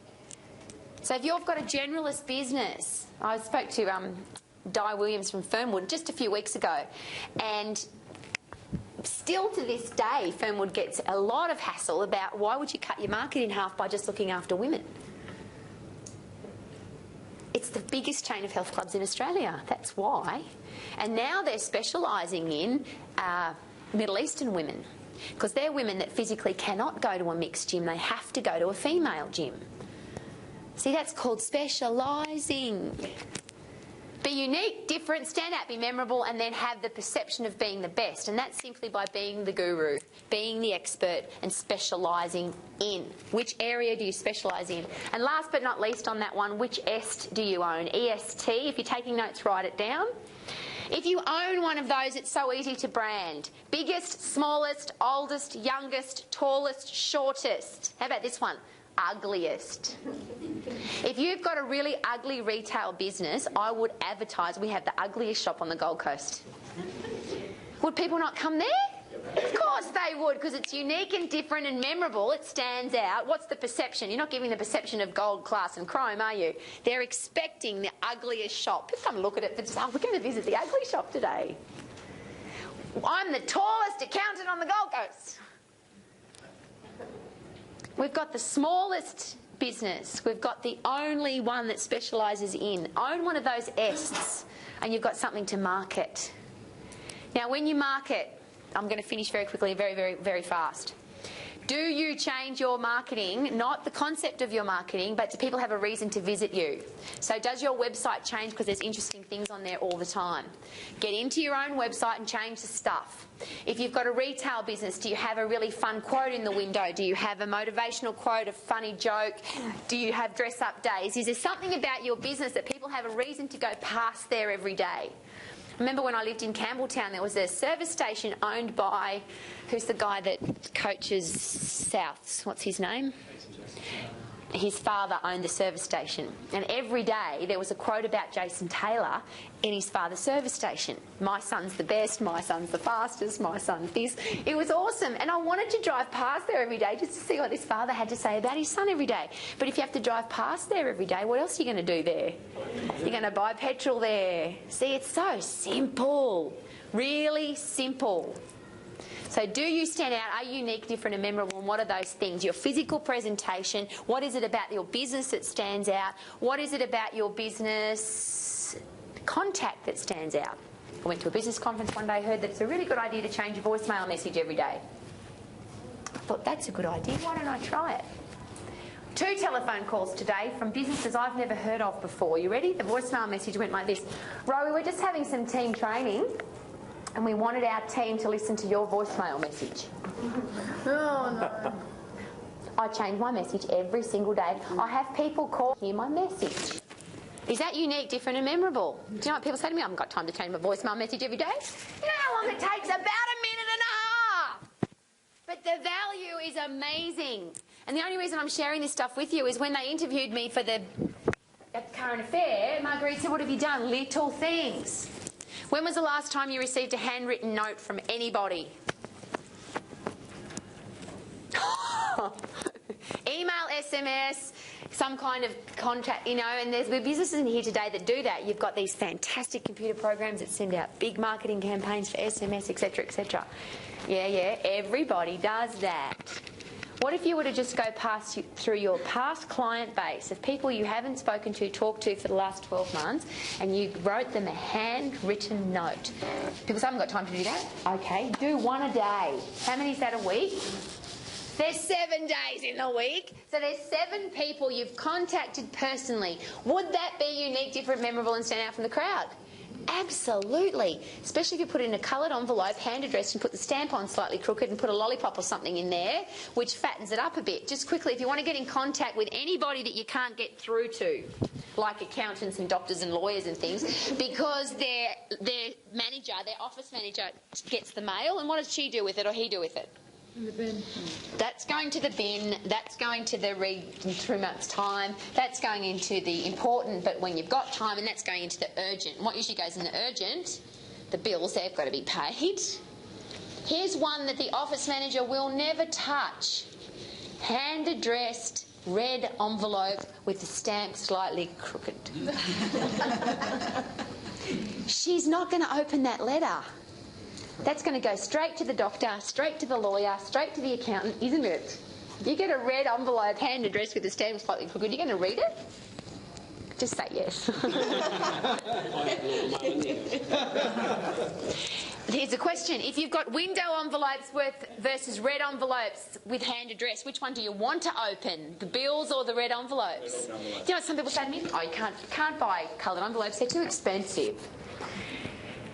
So if you've got a generalist business, I spoke to Di Williams from Fernwood just a few weeks ago, and still to this day Fernwood gets a lot of hassle about why would you cut your market in half by just looking after women. It's the biggest chain of health clubs in Australia, that's why. And now they're specialising in Middle Eastern women, because they're women that physically cannot go to a mixed gym, they have to go to a female gym. See, that's called specialising. Be unique, different, stand out, be memorable, and then have the perception of being the best. And that's simply by being the guru, being the expert, and specialising in. Which area do you specialise in? And last but not least on that one, which EST do you own? EST, if you're taking notes, write it down. If you own one of those, it's so easy to brand. Biggest, smallest, oldest, youngest, tallest, shortest. How about this one? Ugliest. If you've got a really ugly retail business, I would advertise we have the ugliest shop on the Gold Coast. Would people not come there? Of course they would, because it's unique and different and memorable. It stands out. What's the perception? You're not giving the perception of gold, class and chrome, are you? They're expecting the ugliest shop. Just come look at it. Oh, we're going to visit the ugly shop today. I'm the tallest accountant on the Gold Coast. We've got the smallest business. We've got the only one that specialises in. Own one of those Ests and you've got something to market. Now, when you market, I'm going to finish very quickly, very, very, very fast. Do you change your marketing, not the concept of your marketing, but do people have a reason to visit you? So does your website change because there's interesting things on there all the time? Get into your own website and change the stuff. If you've got a retail business, do you have a really fun quote in the window? Do you have a motivational quote, a funny joke? Do you have dress-up days? Is there something about your business that people have a reason to go past there every day? Remember when I lived in Campbelltown, there was a service station owned by, who's the guy that coaches Souths? What's his name? His father owned the service station. And every day there was a quote about Jason Taylor in his father's service station. My son's the best, my son's the fastest, my son's this. It was awesome. And I wanted to drive past there every day just to see what his father had to say about his son every day. But if you have to drive past there every day, what else are you going to do there? You're going to buy petrol there. See, it's so simple. Really simple. So do you stand out? Are you unique, different and memorable? And what are those things? Your physical presentation. What is it about your business that stands out? What is it about your business contact that stands out? I went to a business conference one day, heard that it's a really good idea to change your voicemail message every day. I thought, that's a good idea. Why don't I try it? 2 telephone calls today from businesses I've never heard of before. You ready? The voicemail message went like this. Rowie, we're just having some team training, and we wanted our team to listen to your voicemail message. Oh, no. I change my message every single day. I have people call, hear my message. Is that unique, different and memorable? Do you know what people say to me? I haven't got time to change my voicemail message every day. You know how long it takes? About a minute and a half. But the value is amazing. And the only reason I'm sharing this stuff with you is when they interviewed me for the current affair, Marguerite said, what have you done? Little things. When was the last time you received a handwritten note from anybody? Email, SMS, some kind of contact, you know, and there's businesses in here today that do that. You've got these fantastic computer programs that send out big marketing campaigns for SMS, etc., etc. Yeah, everybody does that. What if you were to just go through your past client base of people you haven't spoken to, talked to for the last 12 months, and you wrote them a handwritten note? People say, I haven't got time to do that. Okay, do one a day. How many is that a week? There's 7 days in the week. So there's 7 people you've contacted personally. Would that be unique, different, memorable and stand out from the crowd? Absolutely. Especially if you put it in a coloured envelope, hand addressed, and put the stamp on slightly crooked and put a lollipop or something in there, which fattens it up a bit. Just quickly, if you want to get in contact with anybody that you can't get through to, like accountants and doctors and lawyers and things, because their manager, their office manager, gets the mail, and what does she do with it or he do with it? In the bin. That's going to the bin, that's going to the read in 3 months' time, that's going into the important but when you've got time, and that's going into the urgent. And what usually goes in the urgent? The bills, they've got to be paid. Here's one that the office manager will never touch. Hand-addressed red envelope with the stamp slightly crooked. She's not going to open that letter. That's going to go straight to the doctor, straight to the lawyer, straight to the accountant, isn't it? You get a red envelope, hand addressed with the stamp slightly crooked, you're going to read it? Just say yes. Here's a question. If you've got window envelopes versus red envelopes with hand address, which one do you want to open? The bills or the red envelopes? Do you know what some people say to me? Oh, you can't buy coloured envelopes, they're too expensive.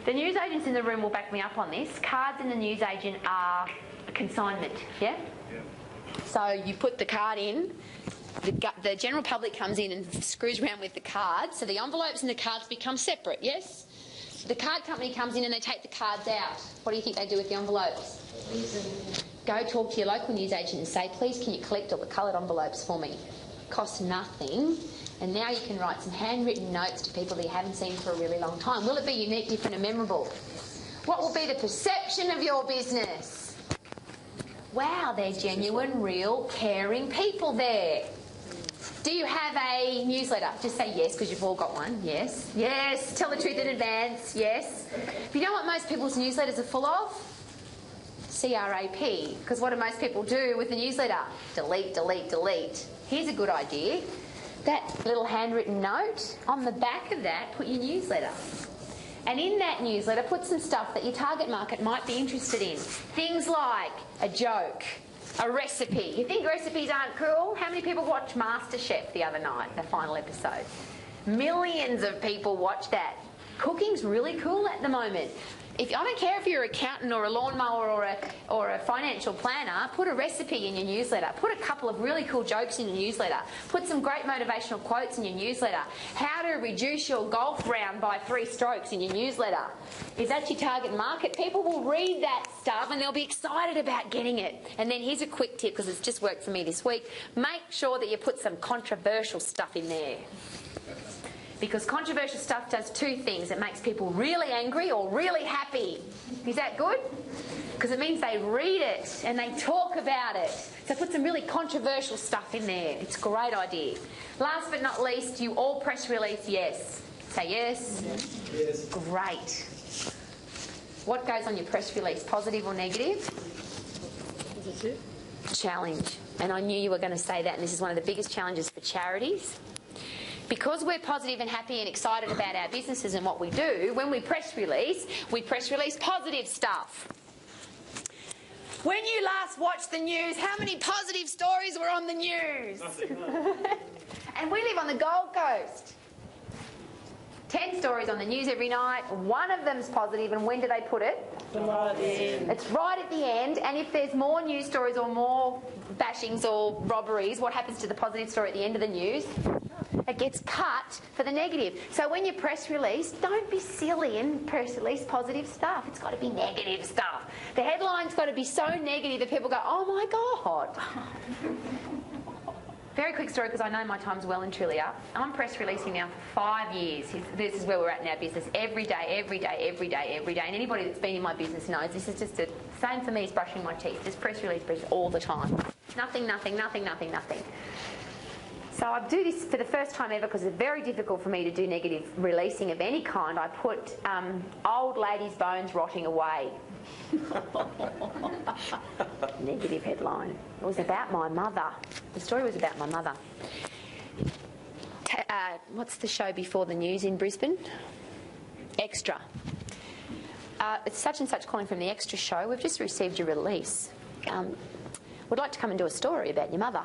The newsagents in the room will back me up on this. Cards in the newsagent are a consignment, yeah? So you put the card in, the general public comes in and screws around with the cards, so the envelopes and the cards become separate, yes? The card company comes in and they take the cards out. What do you think they do with the envelopes? Go talk to your local newsagent and say, please can you collect all the coloured envelopes for me? Costs nothing. And now you can write some handwritten notes to people that you haven't seen for a really long time. Will it be unique, different and memorable? What will be the perception of your business? Wow, they're genuine, real, caring people there. Do you have a newsletter? Just say yes, because you've all got one. Yes. Yes. Tell the truth in advance. Yes. But you know what most people's newsletters are full of? CRAP. Because what do most people do with the newsletter? Delete, delete, delete. Here's a good idea. That little handwritten note, on the back of that, put your newsletter. And in that newsletter, put some stuff that your target market might be interested in. Things like a joke, a recipe. You think recipes aren't cool? How many people watched MasterChef the other night, the final episode? Millions of people watch that. Cooking's really cool at the moment. I don't care if you're an accountant or a lawnmower or a financial planner, put a recipe in your newsletter. Put a couple of really cool jokes in your newsletter. Put some great motivational quotes in your newsletter. How to reduce your golf round by 3 strokes in your newsletter. Is that your target market? People will read that stuff and they'll be excited about getting it. And then here's a quick tip, because it's just worked for me this week. Make sure that you put some controversial stuff in there. Because controversial stuff does 2 things. It makes people really angry or really happy. Is that good? Because it means they read it and they talk about it. So put some really controversial stuff in there. It's a great idea. Last but not least, you all press release yes. Say yes. Yes. Great. What goes on your press release, positive or negative? Challenge. And I knew you were going to say that, and this is one of the biggest challenges for charities. Because we're positive and happy and excited about our businesses and what we do, when we press release positive stuff. When you last watched the news, how many positive stories were on the news? And we live on the Gold Coast. 10 stories on the news every night. One of them's positive, and when do they put it? Right at the end. It's right at the end, and if there's more news stories or more bashings or robberies, what happens to the positive story at the end of the news? It gets cut for the negative. So when you press release, don't be silly and press release positive stuff. It's got to be negative stuff. The headline's got to be so negative that people go, oh my God. Very quick story, because I know my time's well and truly up. I'm press releasing now for 5 years. This is where we're at in our business. Every day, every day, every day, every day. And anybody that's been in my business knows this is just the same for me as brushing my teeth. Just press release all the time. Nothing, nothing, nothing, nothing, nothing. So I do this for the first time ever, because it's very difficult for me to do negative releasing of any kind. I put old ladies' bones rotting away. Negative headline. It was about my mother. The story was about my mother. What's the show before the news in Brisbane? Extra. It's such and such calling from the Extra show. We've just received your release. Would like to come and do a story about your mother.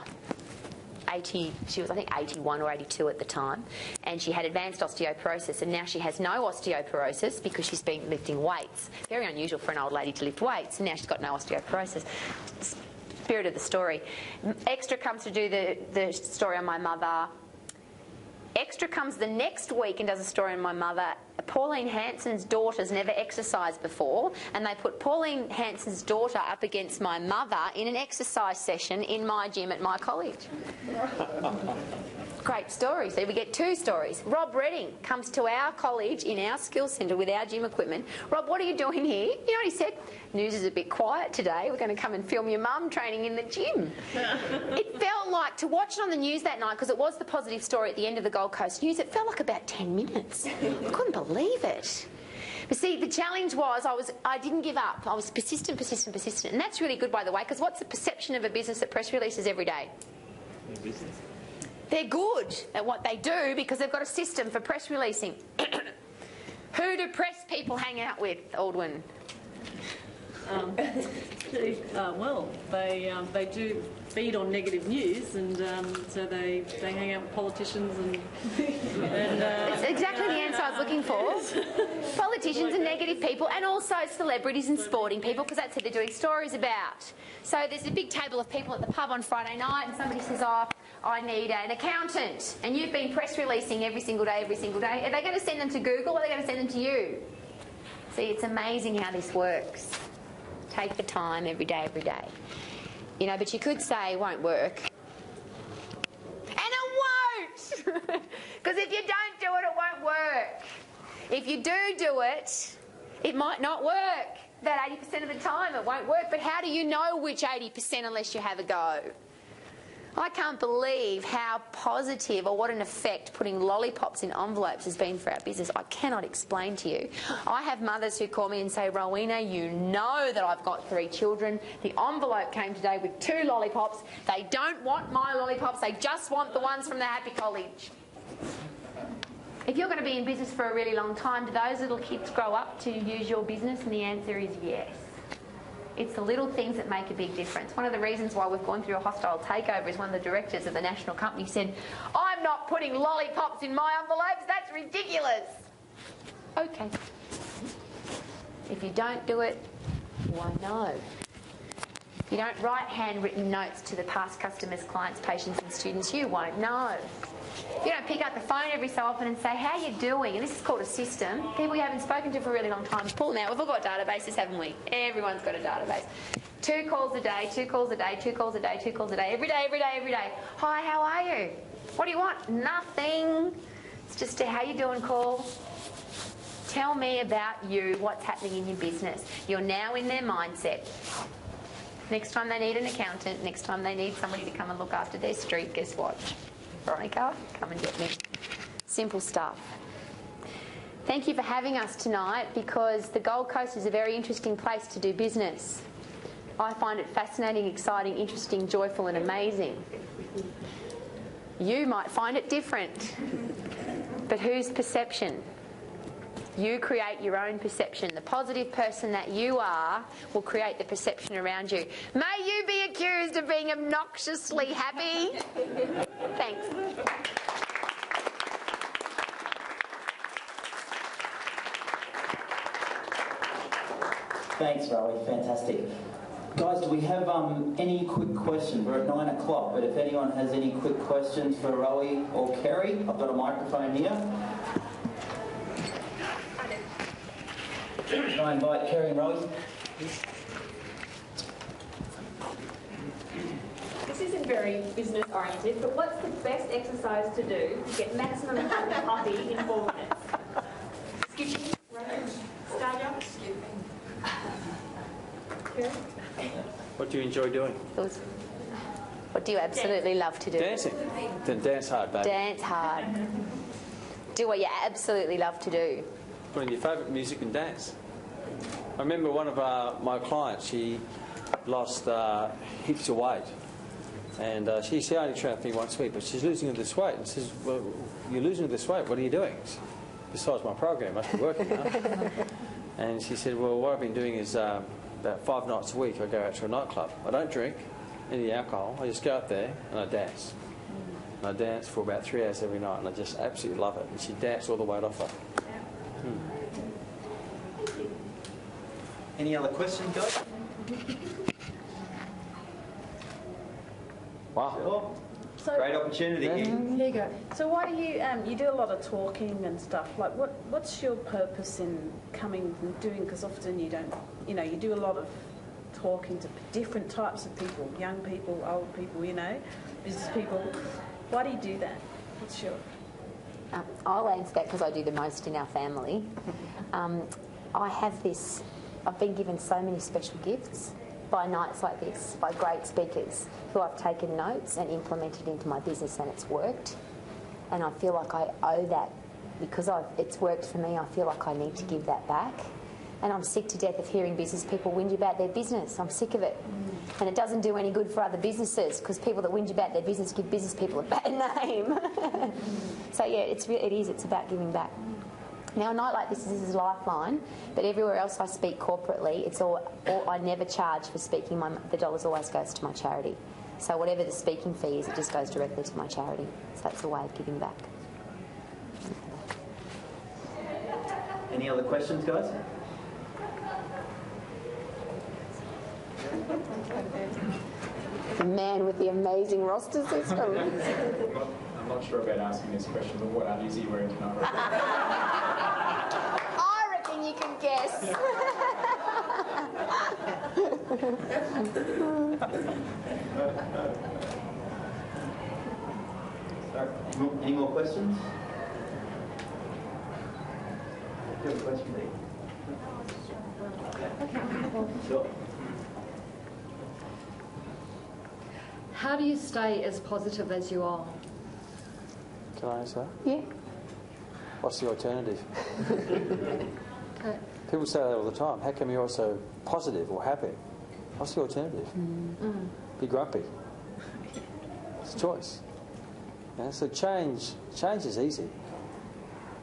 She was I think 81 or 82 at the time, and she had advanced osteoporosis, and now she has no osteoporosis because she's been lifting weights. Very unusual for an old lady to lift weights, and now she's got no osteoporosis. Spirit of the story. Extra comes to do the story on my mother. Extra comes the next week and does a story on my mother. Pauline Hanson's daughter's never exercised before, and they put Pauline Hanson's daughter up against my mother in an exercise session in my gym at my college. Great story. So we get 2 stories. Rob Redding comes to our college in our skills centre with our gym equipment. Rob, what are you doing here? You know what he said? News is a bit quiet today. We're going to come and film your mum training in the gym. It felt like, to watch it on the news that night, because it was the positive story at the end of the Gold Coast News, it felt like about 10 minutes. I couldn't believe it. But see, the challenge was I didn't give up. I was persistent. And that's really good, by the way, because what's the perception of a business that press releases every day? Business. They're good at what they do because they've got a system for press releasing. Who do press people hang out with, Aldwyn? Well, they do feed on negative news, and so they hang out with politicians and It's exactly the answer I was looking for. Politicians and negative people, and also celebrities and sporting people, because that's who they're doing stories about. So there's a big table of people at the pub on Friday night, and somebody says, oh, I need an accountant. And you've been press releasing every single day. Are they going to send them to Google, or are they going to send them to you? See, it's amazing how this works. Take the time every day. You know, but you could say it won't work. And it won't! Because if you don't do it, it won't work. If you do it, it might not work. That 80% of the time it won't work. But how do you know which 80% unless you have a go? I can't believe how positive, or what an effect putting lollipops in envelopes has been for our business. I cannot explain to you. I have mothers who call me and say, Rowena, you know that I've got 3 children. The envelope came today with 2 lollipops. They don't want my lollipops. They just want the ones from the Happy College. If you're going to be in business for a really long time, do those little kids grow up to use your business? And the answer is yes. It's the little things that make a big difference. One of the reasons why we've gone through a hostile takeover is one of the directors of the national company said, "I'm not putting lollipops in my envelopes, that's ridiculous." Okay. If you don't do it, why no? You don't write handwritten notes to the past customers, clients, patients and students, you won't know. You don't pick up the phone every so often and say, "How you doing?" And this is called a system. People you haven't spoken to for a really long time. Pull them out. We've all got databases, haven't we? Everyone's got a database. 2 calls a day, 2 calls a day, 2 calls a day, 2 calls a day. Every day, every day, every day. "Hi, how are you? What do you want?" Nothing. It's just a "how you doing" call. Tell me about you, what's happening in your business. You're now in their mindset. Next time they need an accountant, next time they need somebody to come and look after their street, guess what? Veronica, come and get me. Simple stuff. Thank you for having us tonight, because the Gold Coast is a very interesting place to do business. I find it fascinating, exciting, interesting, joyful and amazing. You might find it different. But whose perception? You create your own perception. The positive person that you are will create the perception around you. May you be accused of being obnoxiously happy. Thanks. Thanks, Rowie. Fantastic. Guys, do we have any quick questions? We're at 9 o'clock, but if anyone has any quick questions for Rowie or Kerry, I've got a microphone here. Can I invite Kerry and Rowie? This isn't very business oriented, but what's the best exercise to do to get maximum amount of coffee in 4 minutes? Skipping, running, stand up, skipping. What do you enjoy doing? What do you absolutely love to do? Dancing. Then dance hard, baby. Dance hard. Do what you absolutely love to do. Put in your favourite music and dance. I remember one of my clients, she lost heaps of weight. And she only trained me once a week, but she's losing all this weight. And says, "Well, you're losing all this weight, what are you doing?" "Besides my program, I must be working now." And she said, "Well, what I've been doing is about 5 nights a week I go out to a nightclub. I don't drink any alcohol, I just go out there and I dance. And I dance for about 3 hours every night, and I just absolutely love it." And she danced all the weight off her. Any other questions, guys? Wow. Sure. So, Great opportunity here. here you go. So why do you do a lot of talking and stuff? Like, what's your purpose in coming and doing? Because often you don't, you do a lot of talking to different types of people, young people, old people, business people. Why do you do that? What's your... I'll answer that because I do the most in our family. I've been given so many special gifts by nights like this, by great speakers who I've taken notes and implemented into my business, and it's worked. And I feel like I owe that because it's worked for me. I feel like I need to give that back. And I'm sick to death of hearing business people whinge about their business. I'm sick of it. And it doesn't do any good for other businesses, because people that whinge about their business give business people a bad name. So yeah, it's about giving back. Now, a night like this is Lifeline, but everywhere else I speak corporately, it's all I never charge for speaking. The dollars always goes to my charity. So whatever the speaking fee is, it just goes directly to my charity. So that's a way of giving back. Any other questions, guys? The man with the amazing roster system. I'm not sure about asking this question, but what undies are you wearing tonight? I reckon you can guess. Any more questions? Do you have a question, Lee? Sure. How do you stay as positive as you are? Can I answer that? Yeah. What's the alternative? Okay. People say that all the time. How come you're so positive or happy? What's the alternative? Be grumpy. It's a choice. So change is easy.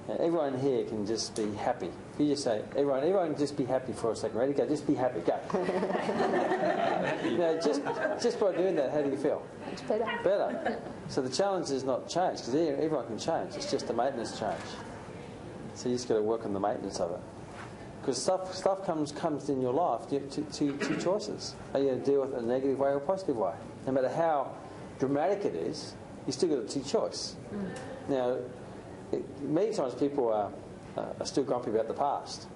Everyone here can just be happy. If you just say, everyone just be happy for a second. Ready? Go, just be happy. Go. Just by doing that, how do you feel? It's better. Better. So the challenge is not change, because everyone can change. It's just the maintenance change. So you just got to work on the maintenance of it. Because stuff comes in your life. You have two choices. Are you going to deal with it in a negative way or a positive way? No matter how dramatic it is, you still got a choice. Now, many times people are still grumpy about the past.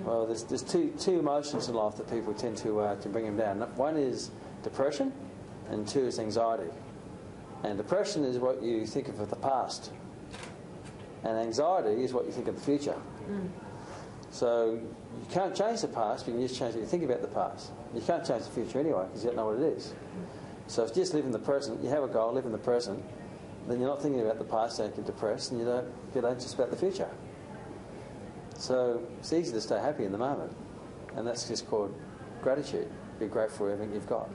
Well, there's two emotions in life that people tend to bring them down. One is depression, and two is anxiety. And depression is what you think of the past, and anxiety is what you think of the future. So you can't change the past, but you can just change what you think about the past. You can't change the future anyway, because you don't know what it is. So if you just live in the present, you have a goal, live in the present, then you're not thinking about the past, don't get depressed, and you don't get anxious about the future. So it's easy to stay happy in the moment, and that's just called gratitude. Be grateful for everything you've got,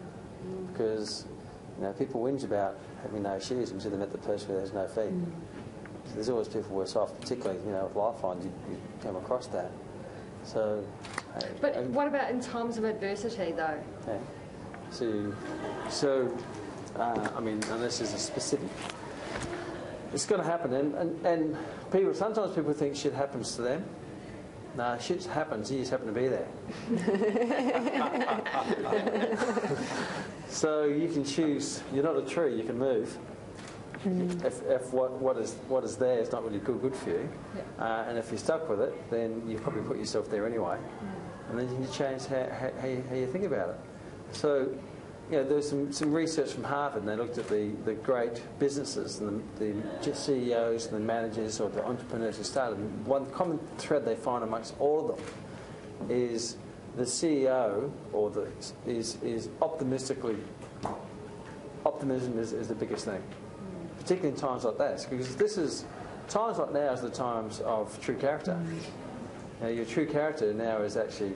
because people whinge about having no shoes until they met the person who has no feet. So there's always people worse off, particularly with Lifeline. You come across that. So. But what about in times of adversity, though? Yeah. So, unless there's a specific. It's going to happen, and sometimes people think shit happens to them. No, shit happens, you just happen to be there. So you can choose, you're not a tree, you can move. If what is there is not really good for you, and if you're stuck with it, then you probably put yourself there anyway, and then you can change how you think about it. So, there's some research from Harvard, and they looked at the great businesses and the CEOs and the managers or the entrepreneurs who started. And one common thread they find amongst all of them is the CEO is optimistically. Optimism is the biggest thing, particularly in times like that, because times like now is the times of true character. Your true character now is actually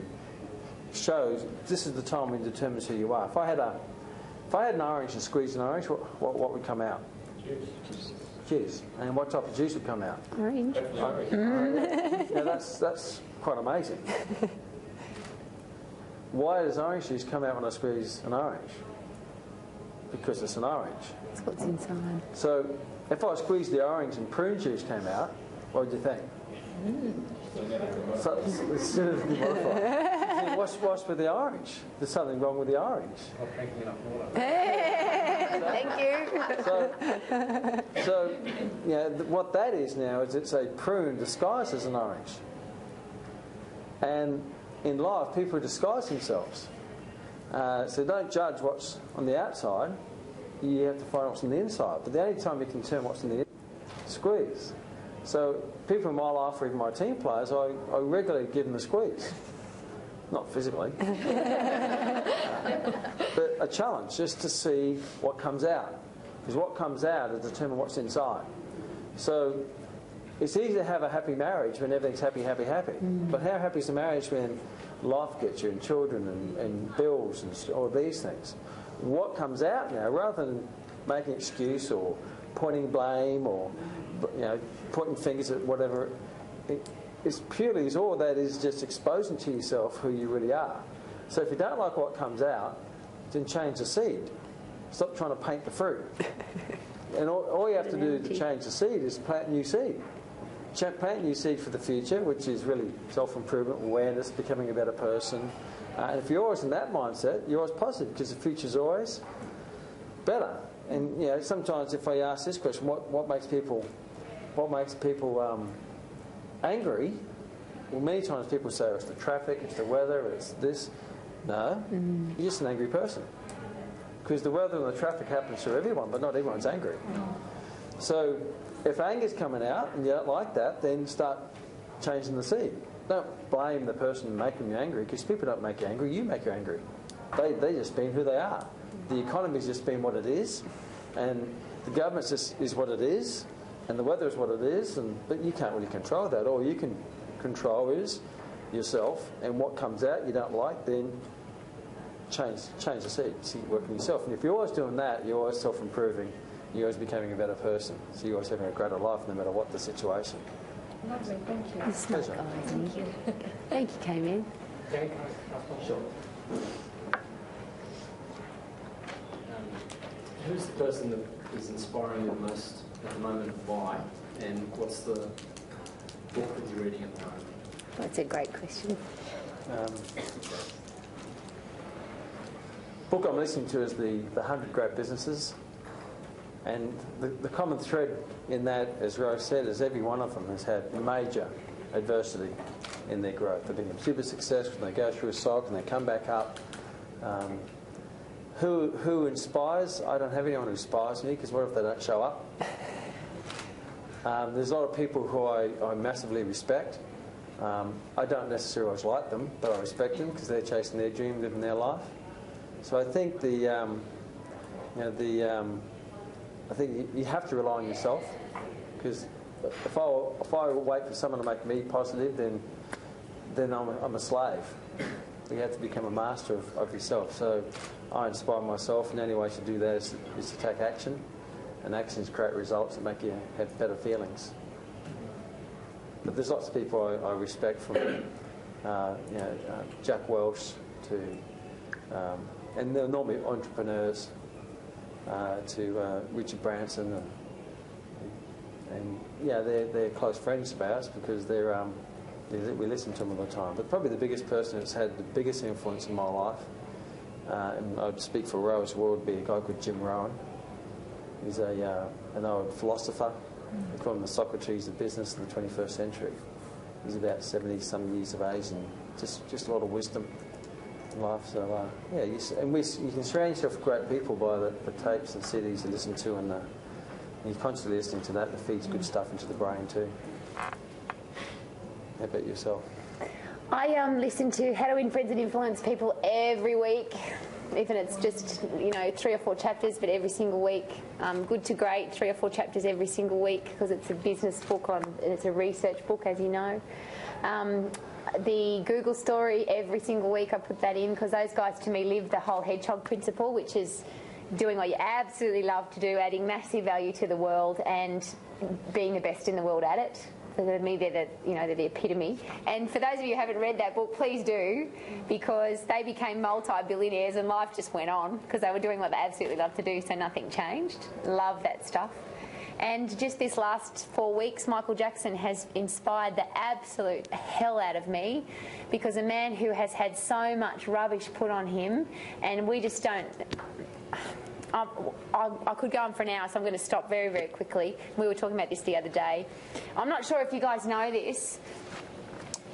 shows. This is the time when it determines who you are. If I had an orange and squeezed an orange, what would come out? Juice. And what type of juice would come out? Orange. Now that's quite amazing. Why does orange juice come out when I squeeze an orange? Because it's an orange. That's what's inside. So if I squeezed the orange and prune juice came out, what would you think? So, what's with the orange? There's something wrong with the orange. Thank you. So what that is now is it's a prune disguised as an orange. And in life, people disguise themselves. So don't judge what's on the outside. You have to find what's on the inside. But the only time you can turn what's on the inside is squeeze. So people in my life, or even my team players, I regularly give them a squeeze. Not physically. But a challenge, just to see what comes out. Because what comes out will determine what's inside. So it's easy to have a happy marriage when everything's happy, happy, happy. But how happy is a marriage when life gets you, and children, and bills, and all these things? What comes out now, rather than making an excuse or pointing blame or pointing fingers at whatever, it's purely all that is just exposing to yourself who you really are. So if you don't like what comes out, then change the seed. Stop trying to paint the fruit. And all you have to do to change the seed is plant new seed. Plant new seed for the future, which is really self-improvement, awareness, becoming a better person. And if you're always in that mindset, you're always positive, because the future's always better. And sometimes if I ask this question, what makes people angry? Well, many times people say it's the traffic, it's the weather, it's this. No, you're just an angry person. Because the weather and the traffic happens to everyone, but not everyone's angry. So if anger's coming out and you don't like that, then start changing the seed. Don't blame the person making you angry, because people don't make you angry, you make you angry. They just being who they are. The economy's just been what it is, and the government just is what it is, and the weather is what it is, but you can't really control that. All you can control is yourself, and what comes out you don't like, then change the seed. So you work on yourself. And if you're always doing that, you're always self-improving, you're always becoming a better person. So you're always having a greater life no matter what the situation. Lovely, thank you. Smart guy, isn't he? Thank you, Cayman. Sure. Who's the person that is inspiring you the most at the moment, why? And what's the book that you're reading at the moment? That's a great question. Book I'm listening to is the 100 Great Businesses, and the common thread in that, as Rowe said, is every one of them has had major adversity in their growth. They've been super successful, and they go through a cycle and they come back up. Who inspires? I don't have anyone who inspires me, because what if they don't show up? There's a lot of people who I massively respect. I don't necessarily always like them, but I respect them because they're chasing their dream, living their life. So I think I think you have to rely on yourself, because if I wait for someone to make me positive, then I'm a slave. You have to become a master of yourself. So I inspire myself, and the only way to do that is to take action, and actions create results that make you have better feelings. But there's lots of people I respect, from Jack Welch to, and they're normally entrepreneurs, to Richard Branson, and they're close friends of ours, because we listen to them all the time. But probably the biggest person that's had the biggest influence in my life, and I'd speak for Rowe as well, would be a guy called Jim Rohn. He's an old philosopher. They call him the Socrates of business in the 21st century. He's about 70-some years of age, and just a lot of wisdom in life. So you can surround yourself with great people by the tapes and CDs you listen to, and you're constantly listening to that. It feeds good stuff into the brain too. How about yourself? I listen to How to Win Friends and Influence People every week, even it's just 3 or 4 chapters, but every single week. Good to Great, 3 or 4 chapters every single week, because it's a business book and it's a research book, as you know. The Google story, every single week I put that in, because those guys to me live the whole hedgehog principle, which is doing what you absolutely love to do, adding massive value to the world and being the best in the world at it. So to me, they're the epitome. And for those of you who haven't read that book, please do, because they became multi-billionaires and life just went on, because they were doing what they absolutely loved to do, so nothing changed. Love that stuff. And just this last 4 weeks, Michael Jackson has inspired the absolute hell out of me, because a man who has had so much rubbish put on him, and we just don't... I could go on for an hour, so I'm going to stop very, very quickly. We were talking about this the other day. I'm not sure if you guys know this,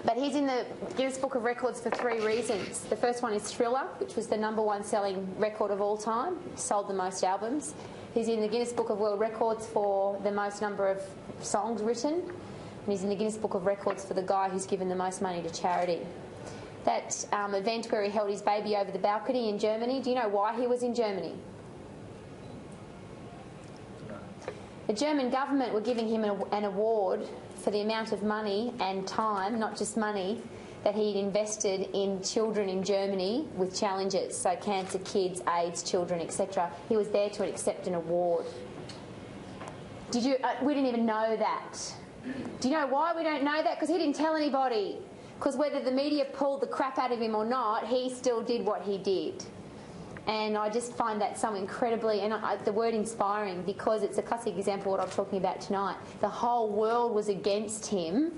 but he's in the Guinness Book of Records for 3 reasons. The first one is Thriller, which was the #1 selling record of all time, sold the most albums. He's in the Guinness Book of World Records for the most number of songs written, and he's in the Guinness Book of Records for the guy who's given the most money to charity. That event where he held his baby over the balcony in Germany, do you know why he was in Germany? The German government were giving him an award for the amount of money and time, not just money, that he'd invested in children in Germany with challenges, so cancer kids, AIDS children, etc. He was there to accept an award. We didn't even know that. Do you know why we don't know that? Because he didn't tell anybody. Because whether the media pulled the crap out of him or not, he still did what he did. And I just find that so incredibly, and the word inspiring, because it's a classic example of what I'm talking about tonight. The whole world was against him.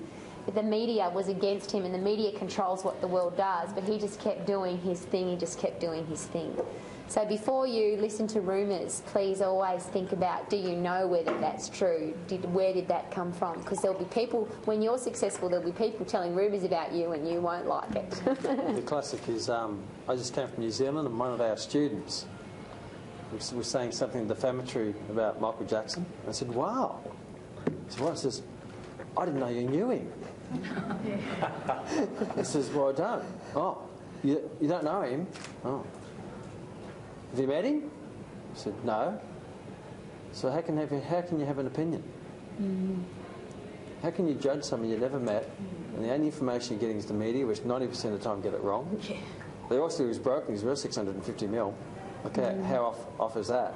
The media was against him, and the media controls what the world does. But he just kept doing his thing. He just kept doing his thing. So before you listen to rumours, please always think about, do you know whether that's true? Where did that come from? Because there'll be people, when you're successful, there'll be people telling rumours about you and you won't like it. The classic is, I just came from New Zealand, and one of our students was saying something defamatory about Michael Jackson. I said, wow. So what? He says, I didn't know you knew him. He says, well, I don't. Oh, you don't know him? Oh. Have you met him? I said, no. So how can you have an opinion? How can you judge someone you never met, and the only information you're getting is the media, which 90% of the time get it wrong? Yeah. They also was broken, he's worth 650 mil. Okay, how off is that?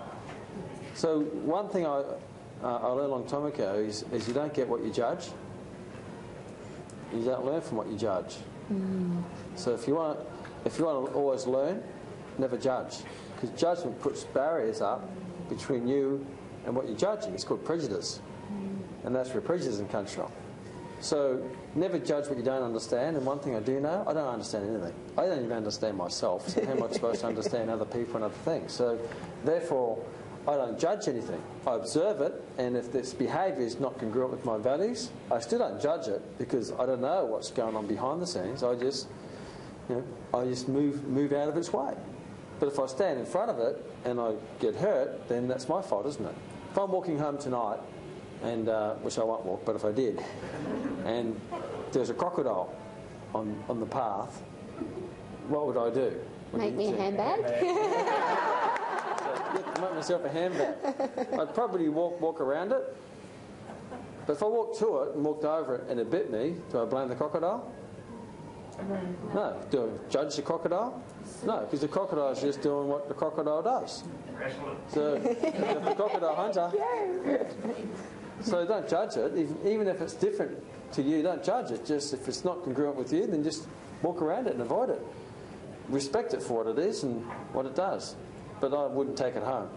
So one thing I learned a long time ago is you don't get what you judge. you don't learn from what you judge. So if you want to always learn, never judge, because judgment puts barriers up between you and what you're judging. It's called prejudice, and that's where prejudice comes from. So never judge what you don't understand. And one thing I do know, I don't understand anything. I don't even understand myself. So how am I supposed to understand other people and other things? So therefore, I don't judge anything. I observe it, and if this behaviour is not congruent with my values, I still don't judge it because I don't know what's going on behind the scenes. I just move out of its way. But if I stand in front of it and I get hurt, then that's my fault, isn't it? If I'm walking home tonight, and which I won't walk, but if I did, and there's a crocodile on the path, what would I do? Make me a handbag. Make myself a handbag. I'd probably walk around it. But if I walked to it and walked over it and it bit me, do I blame the crocodile? No. Do I judge the crocodile? No, because the crocodile is just doing what the crocodile does. So if the crocodile hunter. So don't judge it. Even if it's different to you, don't judge it. Just if it's not congruent with you, then just walk around it and avoid it. Respect it for what it is and what it does. But I wouldn't take it home.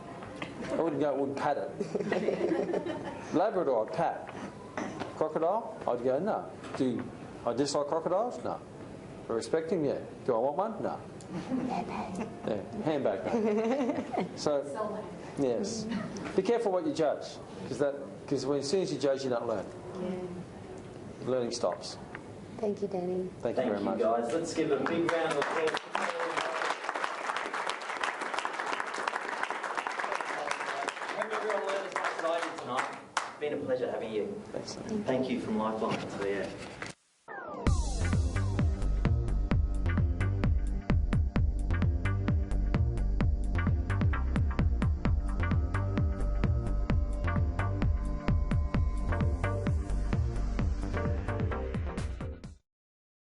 I wouldn't pat it. Labrador, I'd pat. Crocodile, I'd go, no. Do I dislike crocodiles? No. I respect him? Yeah. Do I want one? No. Yeah. Handbag, no. So, yes. Be careful what you judge, because as soon as you judge, you don't learn. Learning stops. Thank you, Danny. Thank you very much. Guys. Let's give a big round of applause. Been a pleasure having you. Excellent. Thank you from Lifeline. So, yeah.